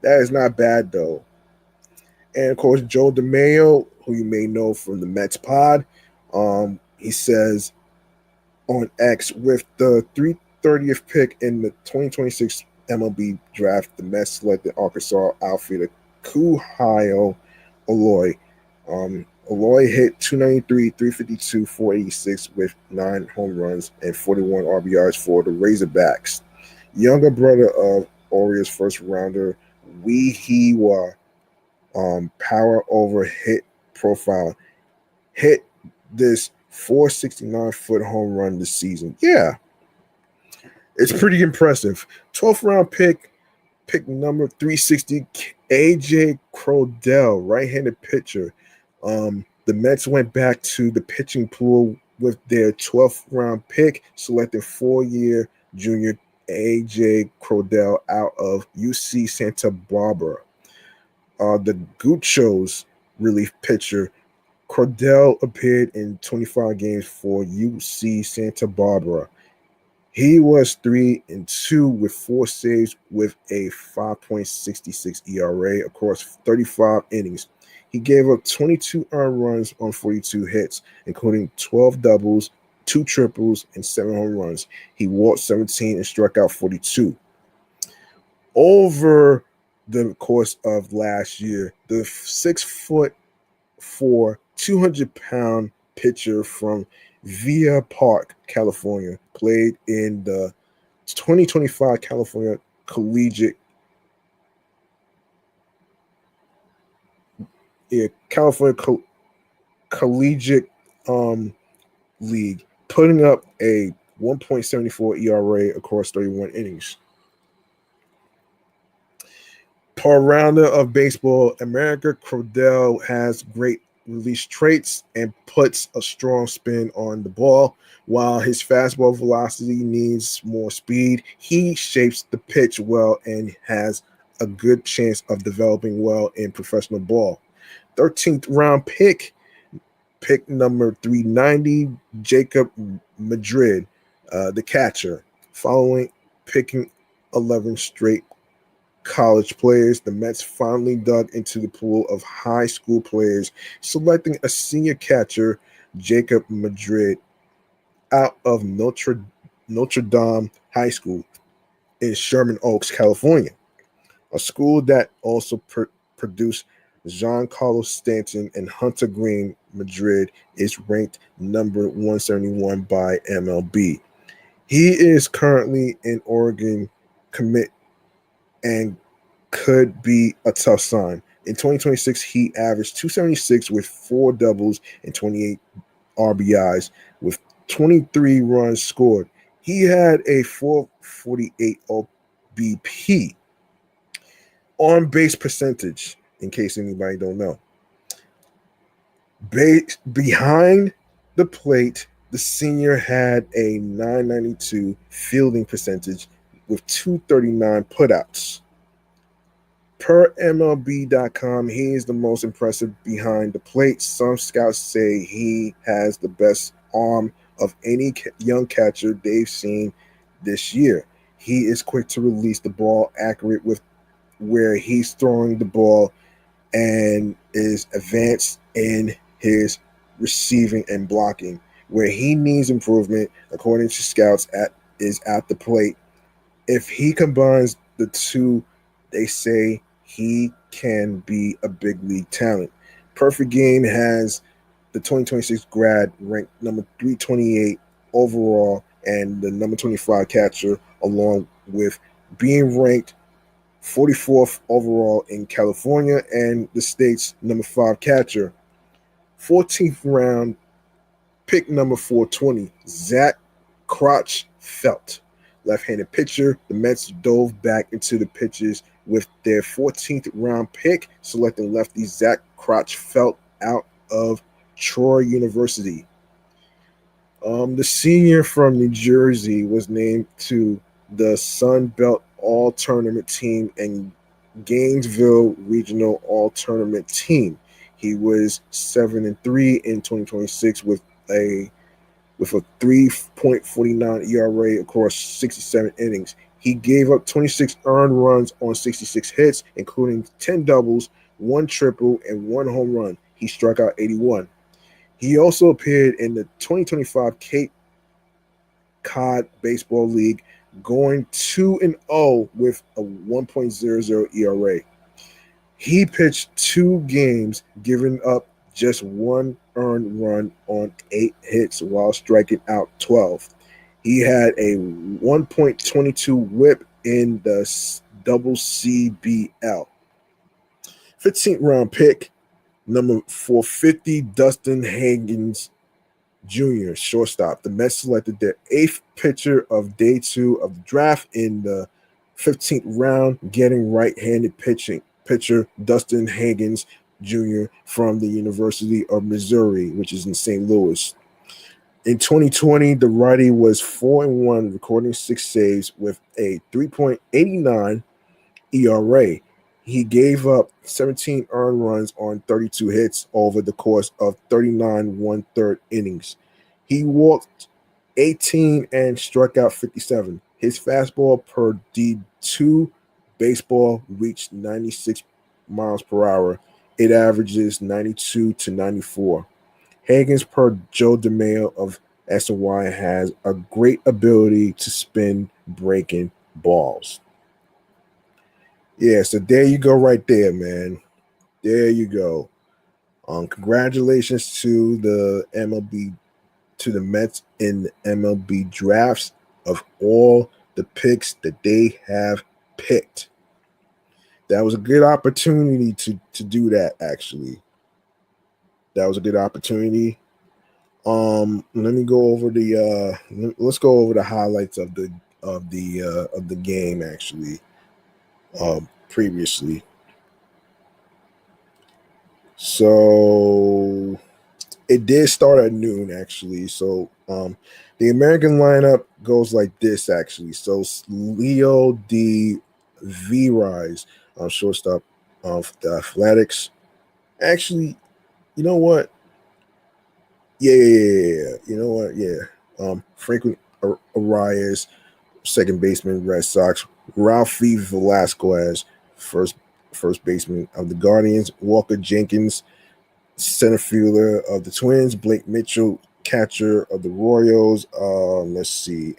Speaker 1: That is not bad, though. And of course, Joe DeMayo, who you may know from the Mets pod, he says on X, with the 330th pick in the 2026 MLB draft, the Mets selected Arkansas outfielder Kuhio Aloy. Aloy hit 293, 352, 486 with 9 home runs and 41 RBIs for the Razorbacks. Younger brother of Orioles first rounder Weehiwa, power over hit profile, hit this 469-foot home run this season. Yeah, it's pretty impressive. 12th round pick number 360, AJ Crodell, right-handed pitcher. The Mets went back to the pitching pool with their 12th round pick, selecting 4-year junior AJ Crodell out of UC Santa Barbara. The Gauchos relief pitcher Crodell appeared in 25 games for UC Santa Barbara. He was 3-2 with 4 saves with a 5.66 ERA across 35 innings. He gave up 22 earned runs on 42 hits, including 12 doubles, 2 triples, and 7 home runs. He walked 17 and struck out 42. Over the course of last year, the 6'4", 200-pound pitcher from Villa Park, California, played in the 2025 California Collegiate Collegiate League, putting up a 1.74 ERA across 31 innings. Per rounder of Baseball America, Crodell has great release traits and puts a strong spin on the ball. While his fastball velocity needs more speed, he shapes the pitch well and has a good chance of developing well in professional ball. 13th round pick number 390, Jacob Madrid, the catcher. Following picking 11 straight college players, the Mets finally dug into the pool of high school players, selecting a senior catcher, Jacob Madrid, out of Notre Dame High School in Sherman Oaks, California, a school that also produced Giancarlo Stanton and Hunter Green. Madrid is ranked number 171 by MLB. He is currently an Oregon commit and could be a tough sign. In 2026, he averaged 276 with 4 doubles and 28 RBIs with 23 runs scored. He had a 448 OBP. On base percentage, in case anybody don't know. Behind the plate, the senior had a 992 fielding percentage with 239 putouts. Per MLB.com, he is the most impressive behind the plate. Some scouts say he has the best arm of any young catcher they've seen this year. He is quick to release the ball, accurate with where he's throwing the ball, and is advanced in his receiving and blocking. Where he needs improvement, according to scouts, is at the plate. If he combines the two, they say he can be a big league talent. Perfect Game has the 2026 grad ranked number 328 overall and the number 25 catcher, along with being ranked 44th overall in California and the state's number 5 catcher. 14th round pick number 420, Zach Crotchfelt, left-handed pitcher. The Mets dove back into the pitches with their 14th round pick, selecting lefty Zach Crotchfelt out of Troy University. The senior from New Jersey was named to the Sun Belt All Tournament team and Gainesville Regional All Tournament team. He was 7-3 in 2026 with a 3.49 ERA across 67 innings. He gave up 26 earned runs on 66 hits, including 10 doubles, one triple, and one home run. He struck out 81. He also appeared in the 2025 Cape Cod Baseball League, going 2-0 with a 1.00 ERA. He pitched 2 games, giving up just one earned run on 8 hits while striking out 12. He had a 1.22 whip in the double CBL. 15th round pick, number 450, Dustin Hagens Jr., shortstop. The Mets selected their 8th pitcher of day 2 of the draft in the 15th round, getting right-handed pitcher Dustin Hagens Jr. from the University of Missouri, which is in St. Louis. In 2020, the righty was 4-1, recording 6 saves with a 3.89 ERA. He gave up 17 earned runs on 32 hits over the course of 39 1/3 innings. He walked 18 and struck out 57. His fastball per D2 baseball reached 96 miles per hour. It averages 92 to 94. Hagens, per Joe DeMayo of SNY, has a great ability to spin breaking balls. Yeah, so there you go right there, man. There you go. Congratulations to the MLB, to the Mets in the MLB drafts of all the picks that they have picked. That was a good opportunity to do that, actually. That was a good opportunity. Let me go over let's go over the highlights of the game, actually. Previously. So it did start at noon, actually. So the American lineup goes like this, actually. So Leo D. V. Rise, shortstop of the Athletics. Actually, you know what? Yeah. You know what? Yeah. Franklin Arias, second baseman, Red Sox. Ralphie Velasquez, first baseman of the Guardians. Walker Jenkins, center fielder of the Twins. Blake Mitchell, catcher of the Royals. Let's see,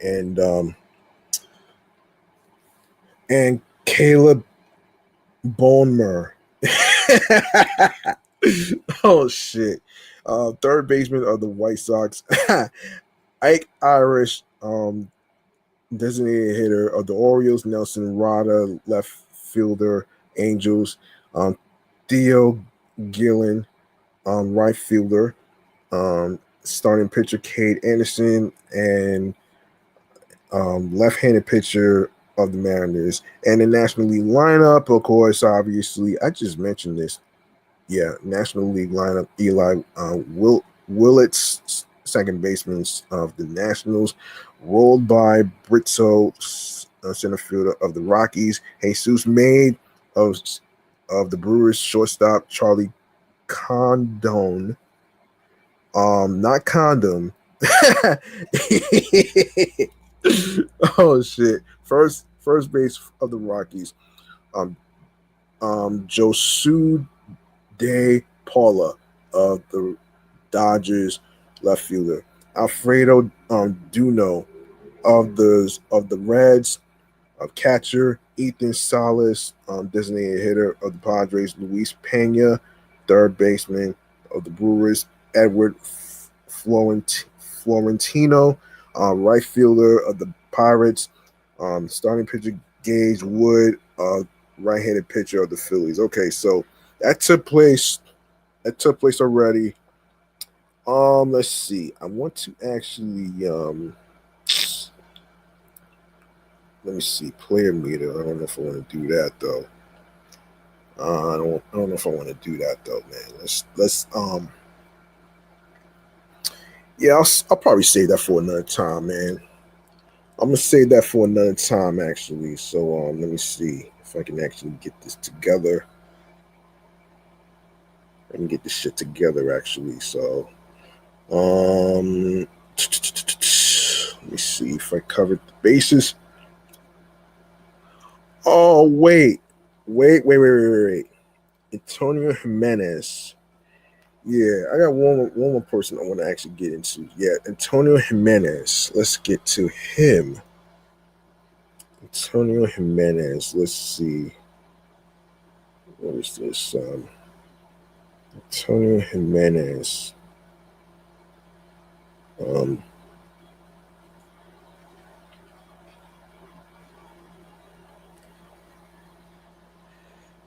Speaker 1: and Caleb Bonemer. Oh shit! Third baseman of the White Sox. Ike Irish, designated hitter of the Orioles. Nelson Rada, left fielder, Angels. Theo Gillen, right fielder. Starting pitcher Cade Anderson, and left-handed pitcher of the Mariners. And the National League lineup, of course, obviously, I just mentioned this. Yeah, National League lineup: Eli Willits, second baseman of the Nationals, rolled by Brito, center fielder of the Rockies. Jesus Maid of the Brewers, shortstop. Charlie Condon, not condom. Oh shit! First base of the Rockies. Um, Josu De Paula of the Dodgers, left fielder. Alfredo Duno of the Reds, catcher. Ethan Salas, designated hitter of the Padres. Luis Pena, third baseman of the Brewers. Edward Florentino, right fielder of the Pirates. Starting pitcher Gage Wood, right-handed pitcher of the Phillies. Okay, so that took place. That took place already. Let's see. I want to actually let me see, player meter. I don't know if I want to do that though. I don't know if I want to do that though, man. Let's Yeah, I'll probably save that for another time, man. I'm gonna save that for another time, actually. So let me see if I can actually get this together. I can get this shit together, actually. So let me see if I covered the bases. Oh wait. Antonio Jimenez. Yeah, I got one more person I want to actually get into. Yeah, Antonio Jimenez. Let's get to him. Antonio Jimenez. Let's see. What is this? Antonio Jimenez. Um,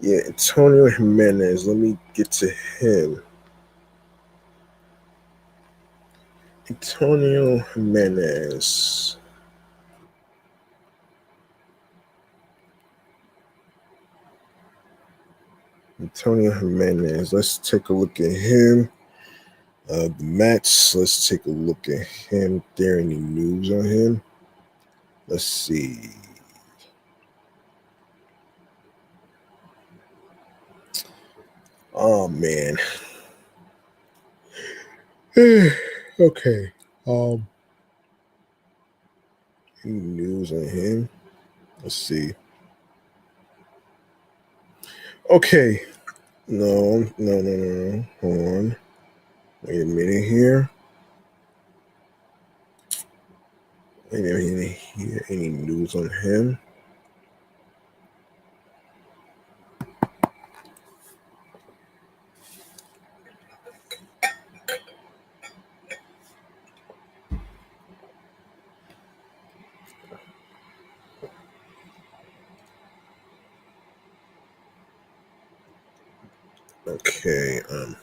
Speaker 1: yeah, Antonio Jimenez. Let me get to him. Antonio Jimenez. Antonio Jimenez. Let's take a look at him. The Mets. Let's take a look at him. There any news on him? Let's see. Oh man. Okay. Any news on him? Let's see. Okay. No. Hold on. Wait a minute here. Wait a minute here. Any news on him? Okay. Uh-huh.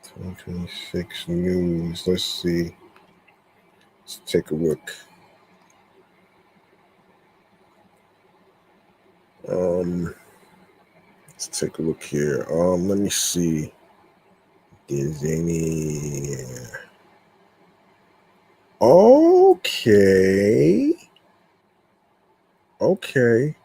Speaker 1: 2026 news. Let's see. Let's take a look. Let's take a look here. Let me see. Is any? Okay. Okay.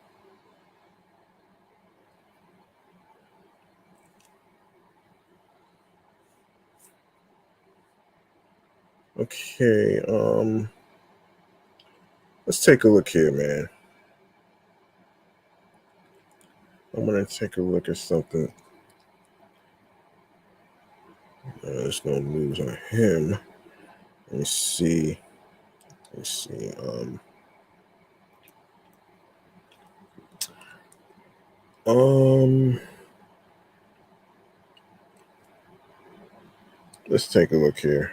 Speaker 1: Okay. Let's take a look here, man. I'm gonna take a look at something. There's no news on him. Let me see. Let's see. Let's take a look here.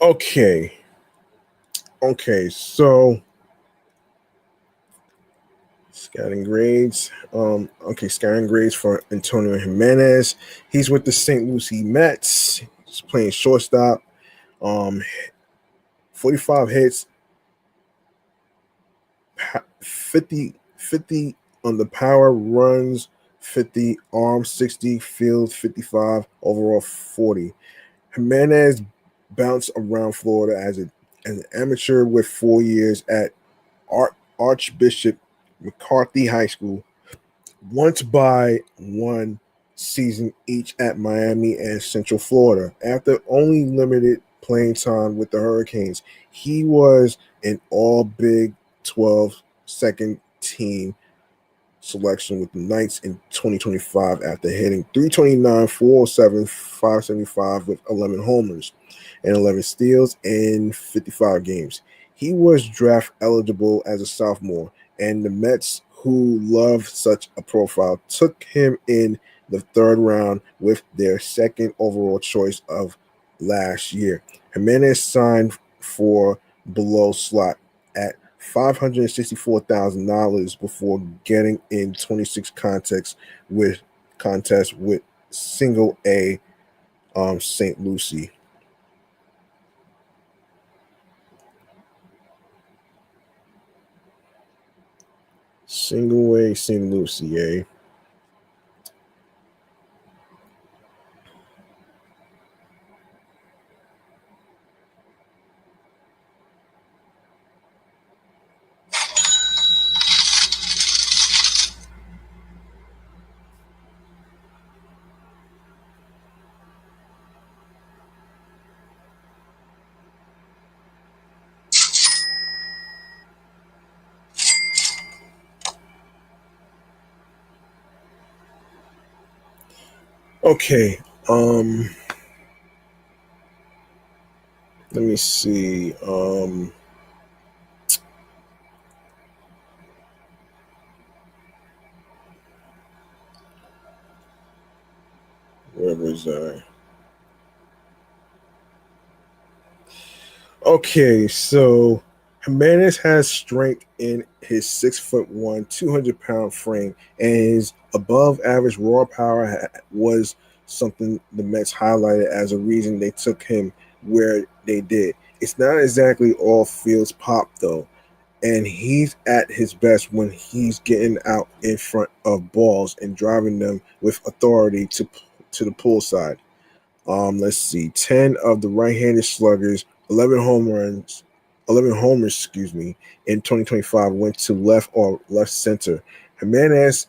Speaker 1: Okay. Okay, so scouting grades. Scouting grades for Antonio Jimenez. He's with the St. Lucie Mets. He's playing shortstop. 45 hits, 50 on the power, runs 50, arms 60, field 55, overall 40. Jimenez bounced around Florida as an amateur with 4 years at Archbishop McCarthy High School, once by one season each at Miami and Central Florida. After only limited playing time with the Hurricanes, he was an all Big 12 second team selection with the Knights in 2025 after hitting 329, 407, 575 with 11 homers and 11 steals in 55 games. He was draft eligible as a sophomore, and the Mets, who love such a profile, took him in the third round with their second overall choice of last year. Jimenez signed for below slot at $564,000 before getting in 26 contests with single A St. Lucie. Single A St. Lucie, eh? Okay. Let me see. Where was I? Okay, so Jimenez has strength in his 6'1", 200-pound frame, and his above average raw power was something the Mets highlighted as a reason they took him where they did. It's not exactly all fields pop though, and he's at his best when he's getting out in front of balls and driving them with authority to the pull side. Let's see, 10 of the right-handed sluggers, 11 homers, excuse me, in 2025 went to left or left center. Jimenez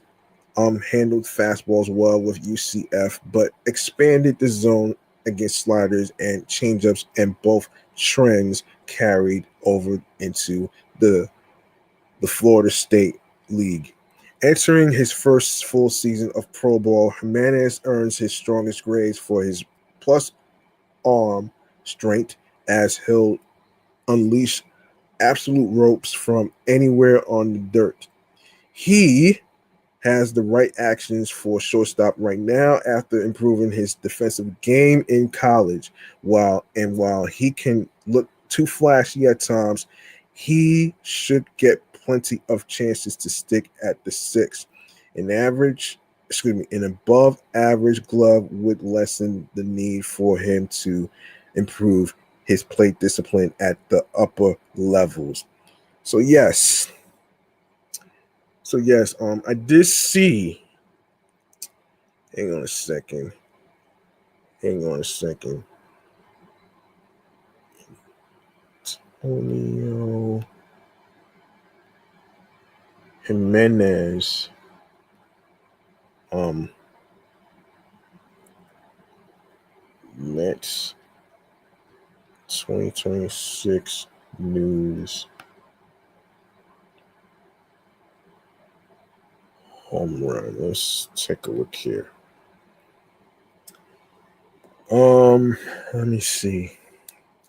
Speaker 1: handled fastballs well with UCF, but expanded the zone against sliders and changeups, and both trends carried over into the Florida State League. Entering his first full season of Pro Ball, Jimenez earns his strongest grades for his plus arm strength as he'll unleash absolute ropes from anywhere on the dirt. He has the right actions for shortstop right now after improving his defensive game in college. While he can look too flashy at times, he should get plenty of chances to stick at the six. An above average glove would lessen the need for him to improve his plate discipline at the upper levels. So yes, I did see. Hang on a second. Hang on a second. Antonio Jimenez. Mets 2026 news. Home run. Let's take a look here. Let me see.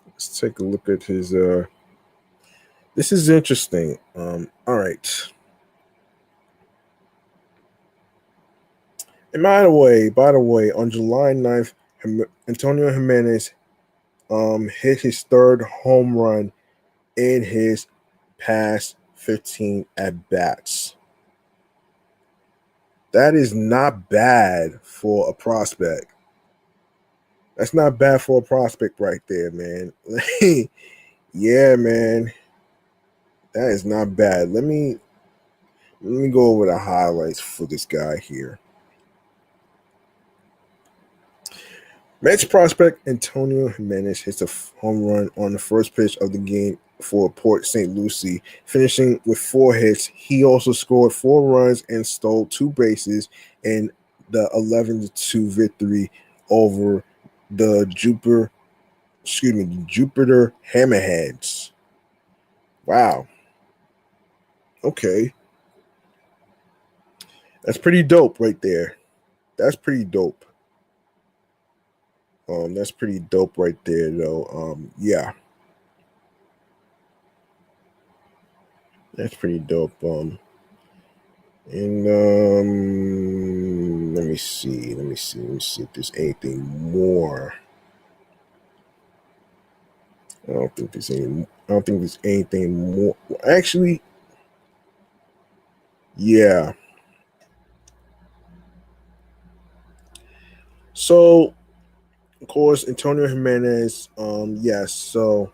Speaker 1: Let's take a look at his this is interesting. All right. And by the way, on July 9th, Antonio Jimenez hit his third home run in his past 15 at bats. That is not bad for a prospect. That's not bad for a prospect right there, man. Yeah, man. That is not bad. Let me go over the highlights for this guy here. Mets prospect Antonio Jimenez hits a home run on the first pitch of the game for Port St. Lucie, finishing with 4 hits. He also scored 4 runs and stole 2 bases in the 11-2 victory over the Jupiter Hammerheads. Wow. Okay. That's pretty dope right there. That's pretty dope. That's pretty dope right there, though. Yeah, that's pretty dope. And let me see if there's anything more. I don't think there's anything more. Actually, yeah. So, of course, Antonio Jimenez. Yes. So,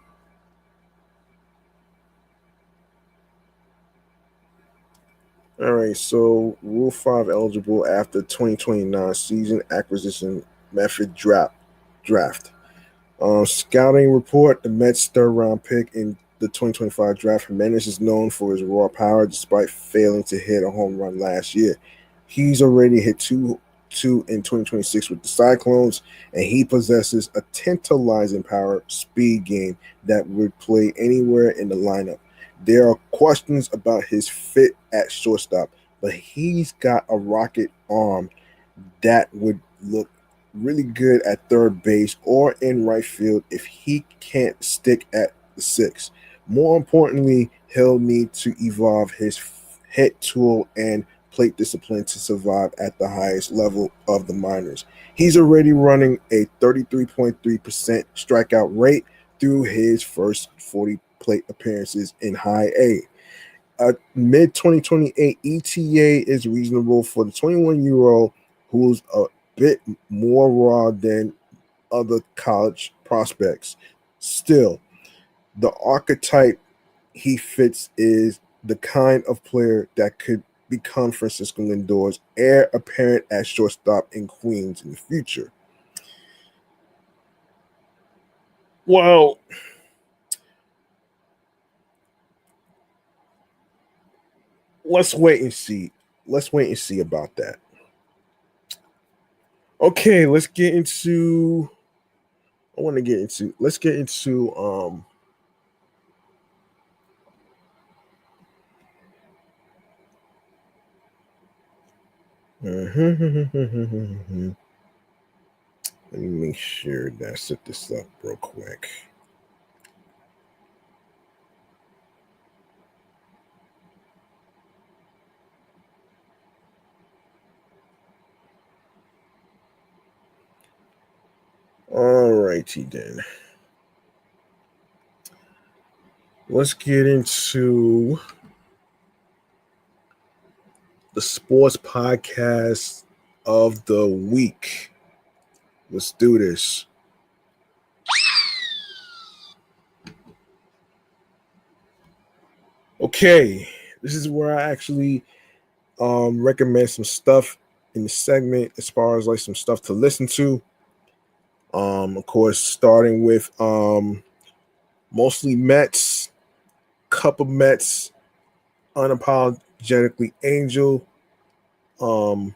Speaker 1: all right. So, Rule 5 eligible after 2029 season acquisition method draft. Scouting report: the Mets' third-round pick in the 2025 draft. Jimenez is known for his raw power, despite failing to hit a home run last year. He's already hit two in 2026 with the Cyclones, and he possesses a tantalizing power speed game that would play anywhere in the lineup. There are questions about his fit at shortstop, but he's got a rocket arm that would look really good at third base or in right field if he can't stick at the six. More importantly, he'll need to evolve his hit tool and plate discipline to survive at the highest level of the minors. He's already running a 33.3% strikeout rate through his first 40 plate appearances in high A. A mid 2028 ETA is reasonable for the 21-year-old who's a bit more raw than other college prospects. Still, the archetype he fits is the kind of player that could become Francisco Lindor's heir apparent at shortstop in Queens in the future. Well, let's wait and see. Let's wait and see about that. Okay, let's get into I want to get into let's get into let me make sure that I set this up real quick. All righty then. Let's get into the sports podcast of the week. Let's do this. Okay, this is where I actually recommend some stuff in the segment as far as like some stuff to listen to. Of course, starting with mostly Mets, couple Mets, unapologetically Angel. Um,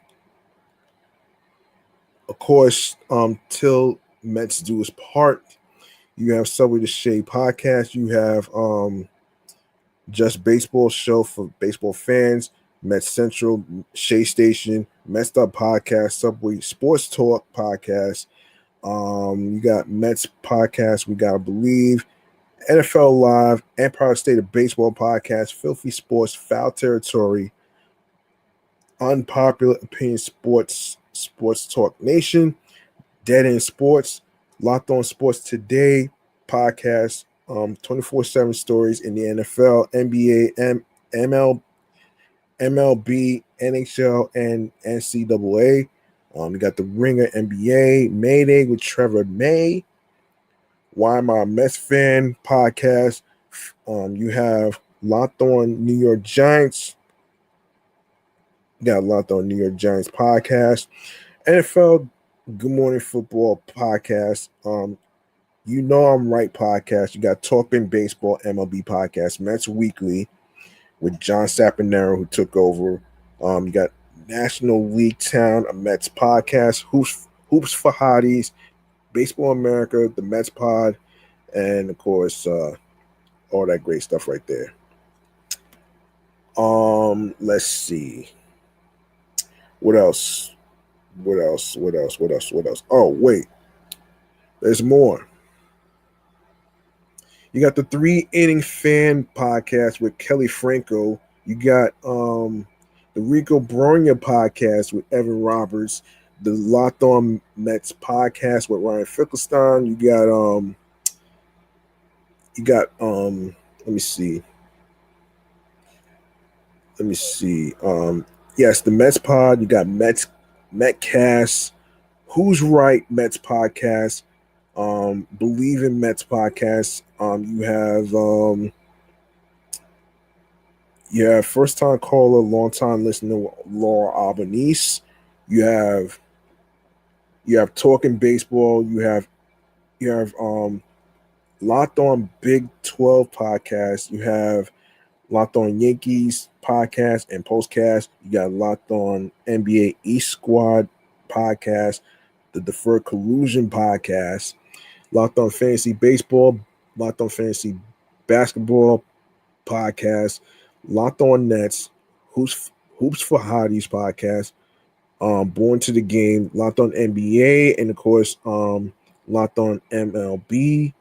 Speaker 1: of course, till Mets do his part. You have Subway to Shade podcast. You have Just Baseball show for baseball fans. Mets Central, Shea Station, Mets Up podcast, Subway Sports Talk podcast. You got Mets podcast. We gotta believe. NFL Live, Empire State of Baseball podcast, Filthy Sports, Foul Territory, Unpopular Opinion Sports Talk Nation, Dead End Sports, Locked On Sports Today podcast, 24/7 stories in the NFL, NBA, MLB, NHL, and NCAA. You got the Ringer NBA, Mayday with Trevor May, Why Am I a Mets Fan podcast. You have Locked On New York Giants. You got Locked On New York Giants podcast. NFL Good Morning Football podcast. You Know I'm Right podcast. You got Talking Baseball MLB podcast. Mets Weekly with John Saponaro, who took over. You got National League Town, a Mets podcast. Hoops for Hotties, Baseball America, the Mets pod, and of course all that great stuff right there. Let's see. What else? Oh, wait. There's more. You got the 3 Inning Fan podcast with Kelly Franco. You got the Rico Bronya podcast with Evan Roberts. The Locked On Mets podcast with Ryan Finkelstein. You got You got let me see. Yes, the Mets pod. You got Metcast, Who's Right Mets podcast, Believe in Mets podcast. You have first time caller, long time listener Laura Albanese. You have Talking Baseball. You have Locked On Big 12 podcast. You have Locked On Yankees podcast and postcast. You got Locked On NBA East Squad podcast, the Deferred Collusion podcast, Locked On Fantasy Baseball, Locked On Fantasy Basketball podcast, Locked On Nets, Hoops for Hotties podcast, Born to the Game, Locked On NBA, and of course, Locked On MLB,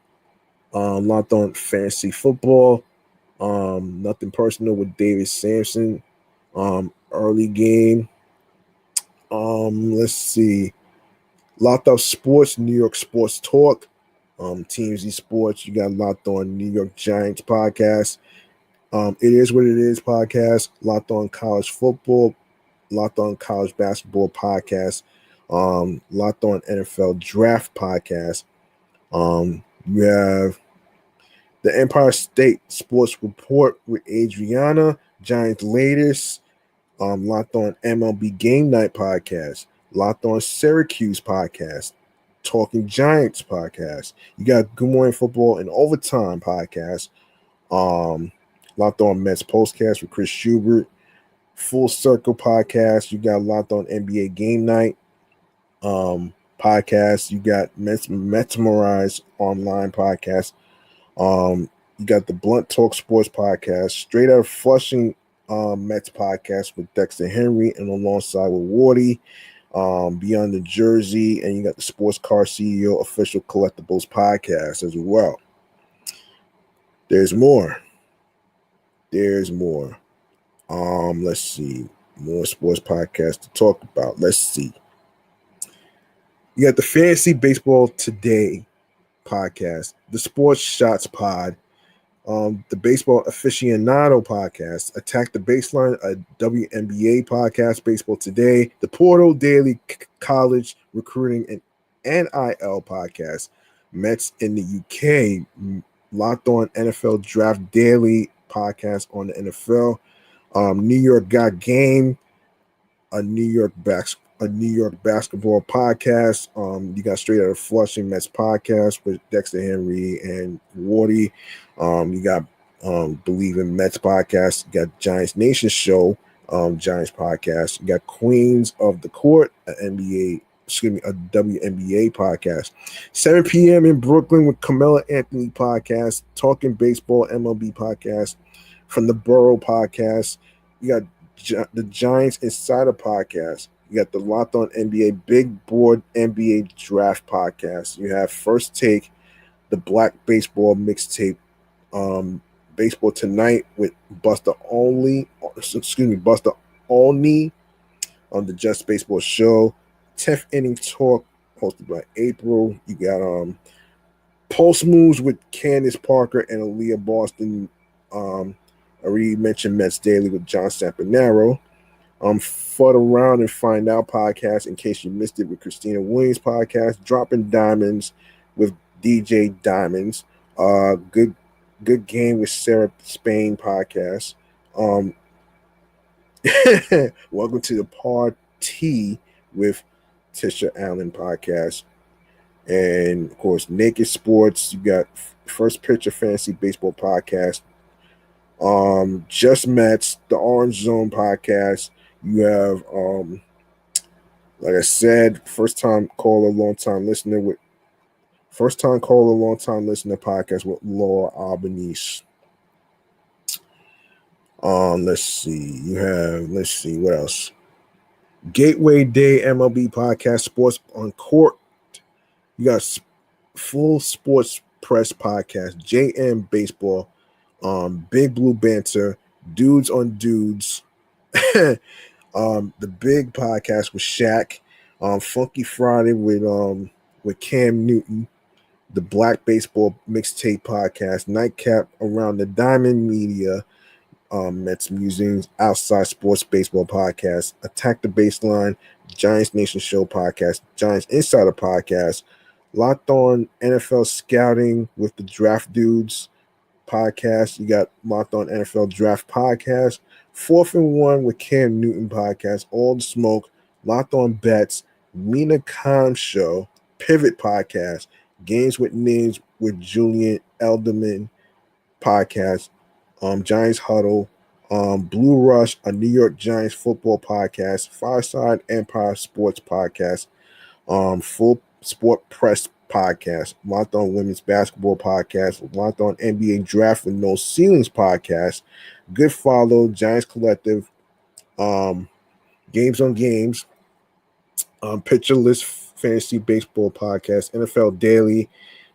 Speaker 1: Locked On Fantasy Football, Nothing Personal with David Sampson, Early Game. Let's see. Locked Up Sports, New York Sports Talk, TMZ Sports. You got Locked On New York Giants podcast. It Is What It Is podcast. Locked On College Football, Locked On College Basketball podcast. Locked On NFL Draft podcast. You have the Empire State Sports Report with Adriana, Giants latest, Locked On MLB Game Night podcast, Locked On Syracuse podcast, Talking Giants podcast. You got Good Morning Football and Overtime podcast, Locked On Mets postcast with Chris Schubert, Full Circle podcast. You got Locked On NBA Game Night podcast. You got Mesmerized online podcast. You got the Blunt Talk Sports podcast, Straight Out of Flushing Mets podcast with Dexter Henry and alongside with Wardy, Beyond the Jersey, and you got the Sports Car CEO Official Collectibles podcast as well. There's more. Let's see. More sports podcasts to talk about. Let's see. You got the Fantasy Baseball Today podcast, the Sports Shots pod, the Baseball Aficionado podcast, Attack the Baseline, a WNBA podcast, Baseball Today, the Portal Daily College Recruiting and NIL podcast, Mets in the UK, Locked On NFL Draft Daily podcast on the NFL, New York Got Game, a New York basketball podcast. You got Straight Out of Flushing Mets podcast with Dexter Henry and Wardy. You got Believe in Mets podcast. You got Giants Nation Show, Giants podcast. You got Queens of the Court, a WNBA podcast. 7 p.m. in Brooklyn with Carmela Anthony podcast. Talking Baseball MLB podcast. From the Borough podcast. You got the Giants Insider podcast. You got the Locked On NBA Big Board NBA Draft podcast. You have First Take, the Black Baseball Mixtape, Baseball Tonight with Buster Olney on the Just Baseball Show. 10th Inning Talk hosted by April. You got Pulse Moves with Candace Parker and Aaliyah Boston. I already mentioned Mets Daily with John Sampanaro. Fud Around and Find Out podcast, in case you missed it, with Christina Williams podcast. Dropping Diamonds with DJ Diamonds. Good Game with Sarah Spain podcast. Welcome to the Party with Tisha Allen podcast. And of course, Naked Sports. You got First Pitcher Fantasy Baseball podcast. Just Mets, the Orange Zone podcast. You have, like I said, first time caller, long time listener podcast with Laura Albanese. Let's see what else. Gateway Day MLB podcast, Sports on Court. You got Full Sports Press podcast, JM Baseball, Big Blue Banter, Dudes on Dudes, the Big Podcast with Shaq, Funky Friday with Cam Newton, the Black Baseball Mixtape Podcast, Nightcap Around the Diamond Media, Mets Musings, Outside Sports Baseball Podcast, Attack the Baseline, Giants Nation Show Podcast, Giants Insider Podcast, Locked On NFL Scouting with the Draft Dudes Podcast. You got Locked On NFL Draft Podcast, 4th and 1 with Cam Newton Podcast, All the Smoke, Locked On Bets, Mina Khan Show, Pivot Podcast, Games with Names with Julian Elderman Podcast, Giants Huddle, Blue Rush, a New York Giants football podcast, Fireside Empire Sports Podcast, Full Sport Press Podcast, Locked On Women's Basketball Podcast, Locked On NBA Draft with No Ceilings Podcast, Good Follow, Giants Collective, Games on Games, Picture List Fantasy Baseball Podcast, NFL Daily,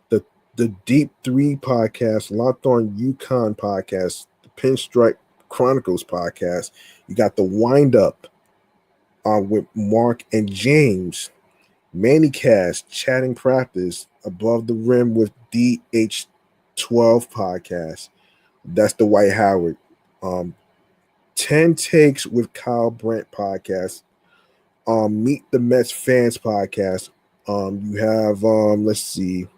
Speaker 1: the Deep 3 Podcast, Locked On Yukon Podcast, the Pinstripe Chronicles Podcast. You got the Wind Up with Mark and James, Manicast, Chatting Practice, Above the Rim with DH12 Podcast. That's the White Howard. 10 Takes with Kyle Brandt Podcast. Meet the Mets Fans Podcast. You have, let's see,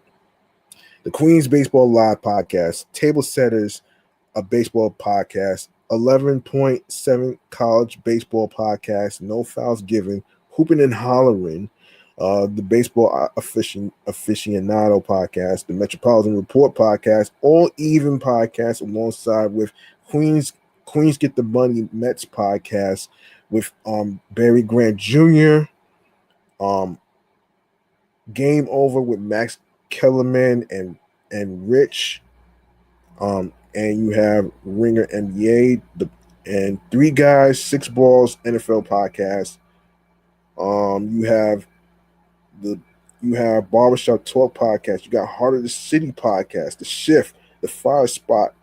Speaker 1: the Queens Baseball Live Podcast, Table Setters, a baseball podcast, 11.7 College Baseball Podcast, No Fouls Given, Hooping and Hollering, the Baseball Aficionado Podcast, the Metropolitan Report Podcast, All Even Podcast, alongside with Queens Get the Money Mets Podcast with Barry Grant Jr., Game Over with Max Kellerman and Rich, and you have Ringer NBA, and Three Guys, Six Balls NFL Podcast. You have Barbershop Talk Podcast. You got Heart of the City Podcast, The Shift, the Fire Sports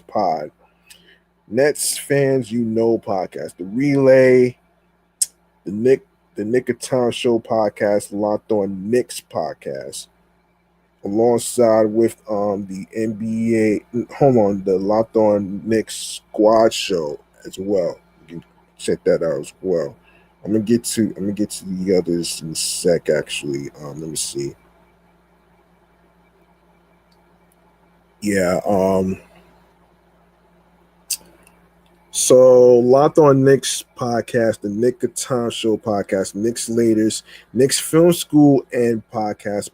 Speaker 1: Pod, Nets Fans Podcast, The Relay, the Nick of Time Show Podcast, Locked On Knicks Podcast, alongside with the NBA. The Locked On Knicks Squad Show as well. You can check that out as well. I'm gonna get to the others in a sec. Actually, let me see. Yeah. So Locked On Knicks Podcast, the Nick of Time Show Podcast, Knicks Laters, Knicks Film School and Podcast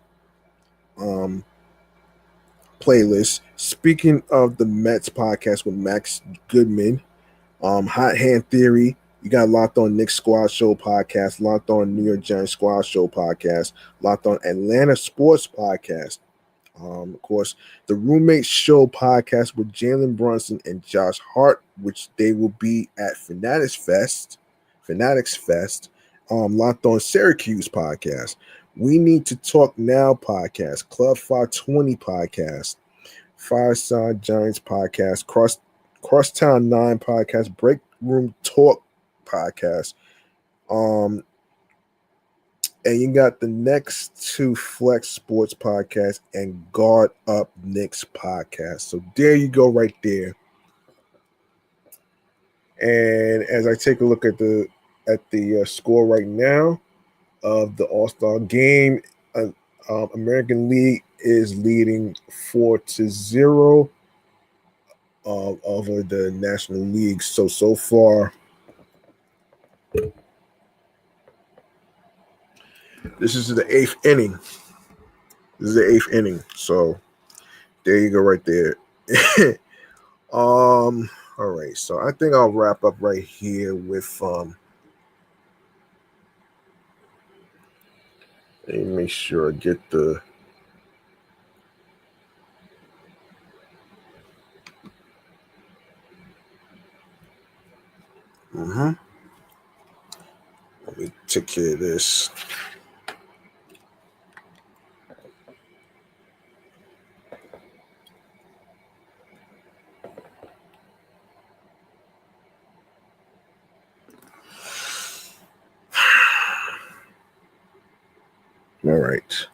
Speaker 1: playlist. Speaking of the Mets Podcast with Max Goodman, Hot Hand Theory. You got Locked On Knicks Squad Show Podcast, Locked On New York Giants Squad Show Podcast, Locked On Atlanta Sports Podcast. Of course, the Roommate Show Podcast with Jalen Brunson and Josh Hart, which they will be at Fanatics Fest. Locked On Syracuse Podcast, We Need to Talk Now Podcast, Club 520 Podcast, Fireside Giants Podcast, Crosstown 9 Podcast, Break Room Talk Podcast. And you got the next two Flex Sports Podcast and Guard Up Knicks Podcast. So there you go right there. And as I take a look at the score right now of the All-Star game, American League is leading 4-0 over the National League. So far, this is the 8th inning. So there you go right there. All right. So I think I'll wrap up right here with let me make sure I get the let me take care of this. All right.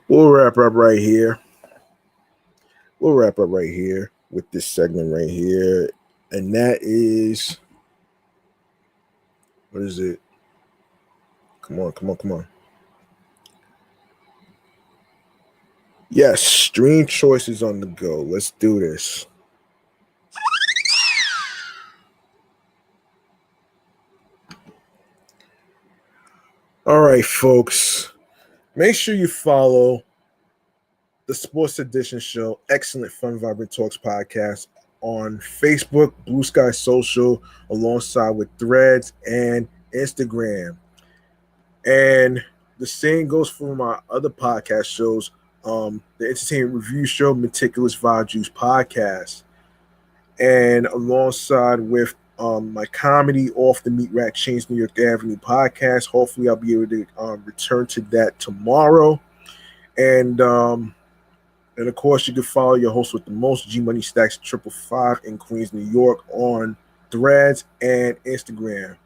Speaker 1: We'll wrap up right here. We'll wrap up right here with this segment right here. And that is, what is it? Come on. Yes, stream choices on the go. Let's do this. All right, folks. Make sure you follow the Sports Edition Show, Excellent Fun Vibrant Talks podcast on Facebook, Bluesky Social, alongside with Threads and Instagram. And the same goes for my other podcast shows, the Entertainment Review Show, Meticulous Vibe Juice podcast, and alongside with my comedy Off the Meat Rack Chains New York Avenue podcast. Hopefully, I'll be able to return to that tomorrow. And of course, you can follow your host with the most, G Money Stacks 555 in Queens, New York, on Threads and Instagram.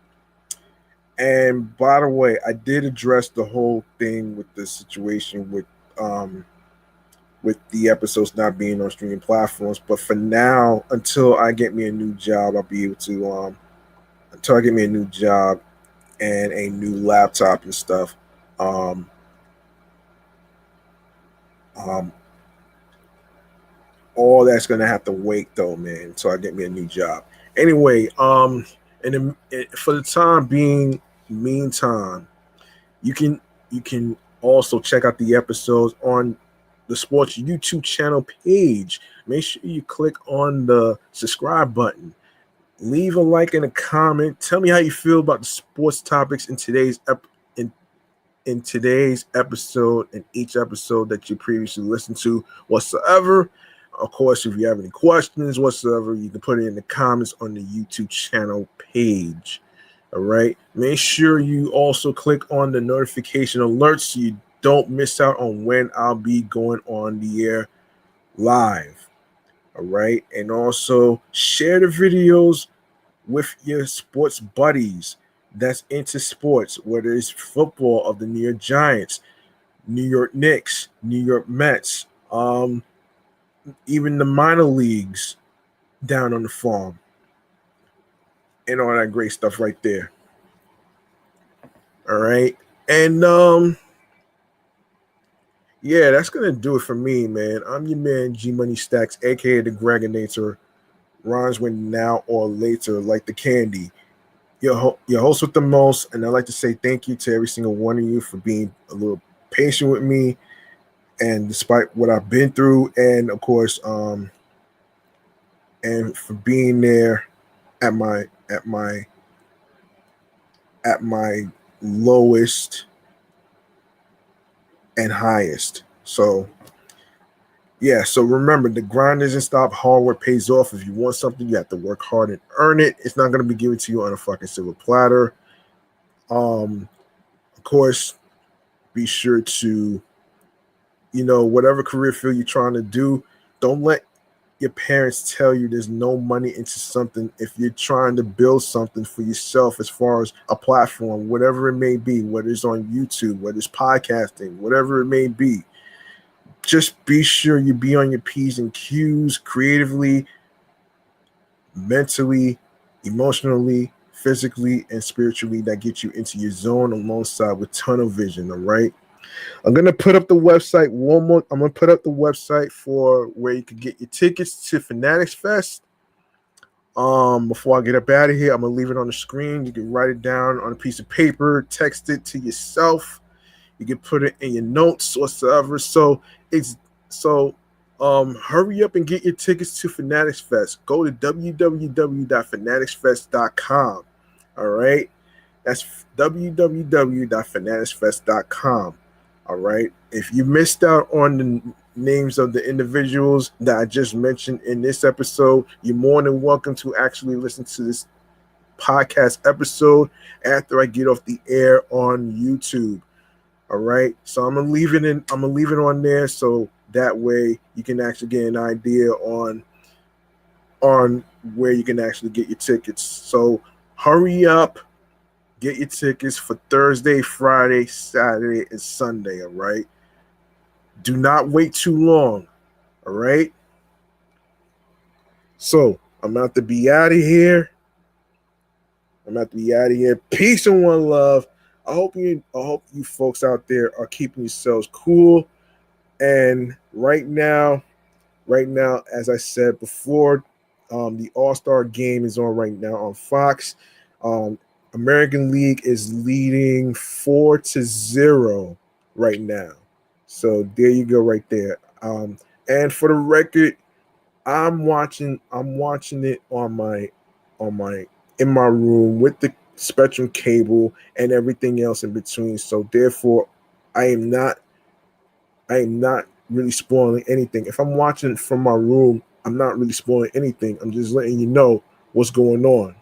Speaker 1: And by the way, I did address the whole thing with the situation with the episodes not being on streaming platforms. But for now, until I get me a new job, I'll be able to until I get me a new job and a new laptop and stuff. All that's gonna have to wait though, man, until I get me a new job. Anyway, for the time being, meantime, you can also check out the episodes on the sports YouTube channel page. Make sure you click on the subscribe button. Leave a like and a comment. Tell me how you feel about the sports topics in today's in today's episode and each episode that you previously listened to whatsoever. Of course, if you have any questions whatsoever, you can put it in the comments on the YouTube channel page. All right. Make sure you also click on the notification alerts so you don't miss out on when I'll be going on the air live. All right. And also share the videos with your sports buddies that's into sports, whether it's football of the New York Giants, New York Knicks, New York Mets, even the minor leagues down on the farm, and all that great stuff right there. All right. And yeah, that's gonna do it for me, man. I'm your man, G Money Stacks, aka the Gregonator. Rhymes with now or later, like the candy. Your host with the most, and I'd like to say thank you to every single one of you for being a little patient with me, and despite what I've been through, and of course, and for being there at my lowest and highest. So yeah, so remember, the grind doesn't stop. Hard work pays off. If you want something, you have to work hard and earn it. It's not going to be given to you on a fucking silver platter. Of course, be sure to, whatever career field you're trying to do, don't let your parents tell you there's no money into something. If you're trying to build something for yourself, as far as a platform, whatever it may be, whether it's on YouTube, whether it's podcasting, whatever it may be, just be sure you be on your P's and Q's creatively, mentally, emotionally, physically, and spiritually, that gets you into your zone alongside with tunnel vision. All right. I'm going to put up the website one more. I'm going to put up the website for where you can get your tickets to Fanatics Fest. Before I get up out of here, I'm going to leave it on the screen. You can write it down on a piece of paper, text it to yourself. You can put it in your notes whatsoever. Hurry up and get your tickets to Fanatics Fest. Go to www.fanaticsfest.com. All right. That's www.fanaticsfest.com. All right. If you missed out on the names of the individuals that I just mentioned in this episode, you're more than welcome to actually listen to this podcast episode after I get off the air on YouTube. All right. So I'm gonna leave it on there, so that way you can actually get an idea on where you can actually get your tickets. So Hurry up. Get your tickets for Thursday, Friday, Saturday, and Sunday, all right? Do not wait too long, all right? So, I'm about to be out of here. Peace and one love. I hope you folks out there are keeping yourselves cool. And right now, as I said before, the All-Star game is on right now on Fox. Um, American League is leading 4-0 right now. So there you go, right there. And for the record, I'm watching it on my in my room with the Spectrum cable and everything else in between. So therefore, I am not I am not really spoiling anything. If I'm watching from my room, I'm not really spoiling anything. I'm just letting you know what's going on.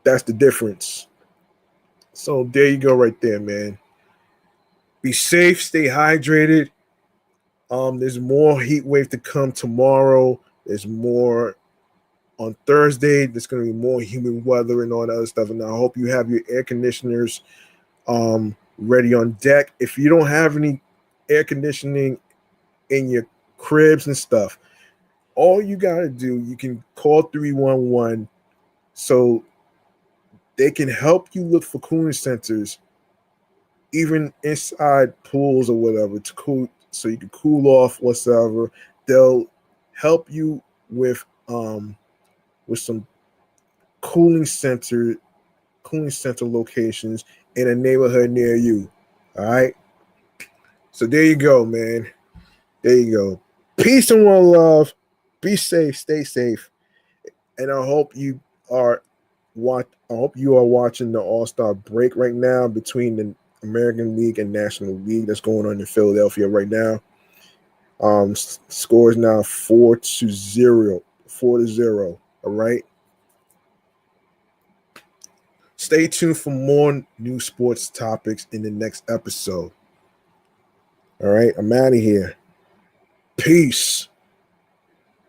Speaker 1: That's the difference. So there you go, right there, man. Be safe, stay hydrated. There's more heat wave to come tomorrow. There's more on Thursday. There's going to be more humid weather and all that other stuff. And I hope you have your air conditioners ready on deck. If you don't have any air conditioning in your cribs and stuff, all you got to do, you can call 311 so they can help you look for cooling centers, even inside pools or whatever, to cool so you can cool off whatsoever. They'll help you with some cooling center locations in a neighborhood near you. All right. So there you go, man. There you go. Peace and one love. Be safe. Stay safe. And I hope you are watching the All-Star break right now between the American League and National League that's going on in Philadelphia right now. Score is now 4-0. 4-0. All right. Stay tuned for more new sports topics in the next episode. All right. I'm out of here. Peace.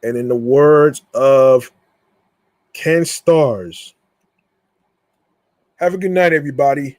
Speaker 1: And in the words of Ken Stars, have a good night, everybody.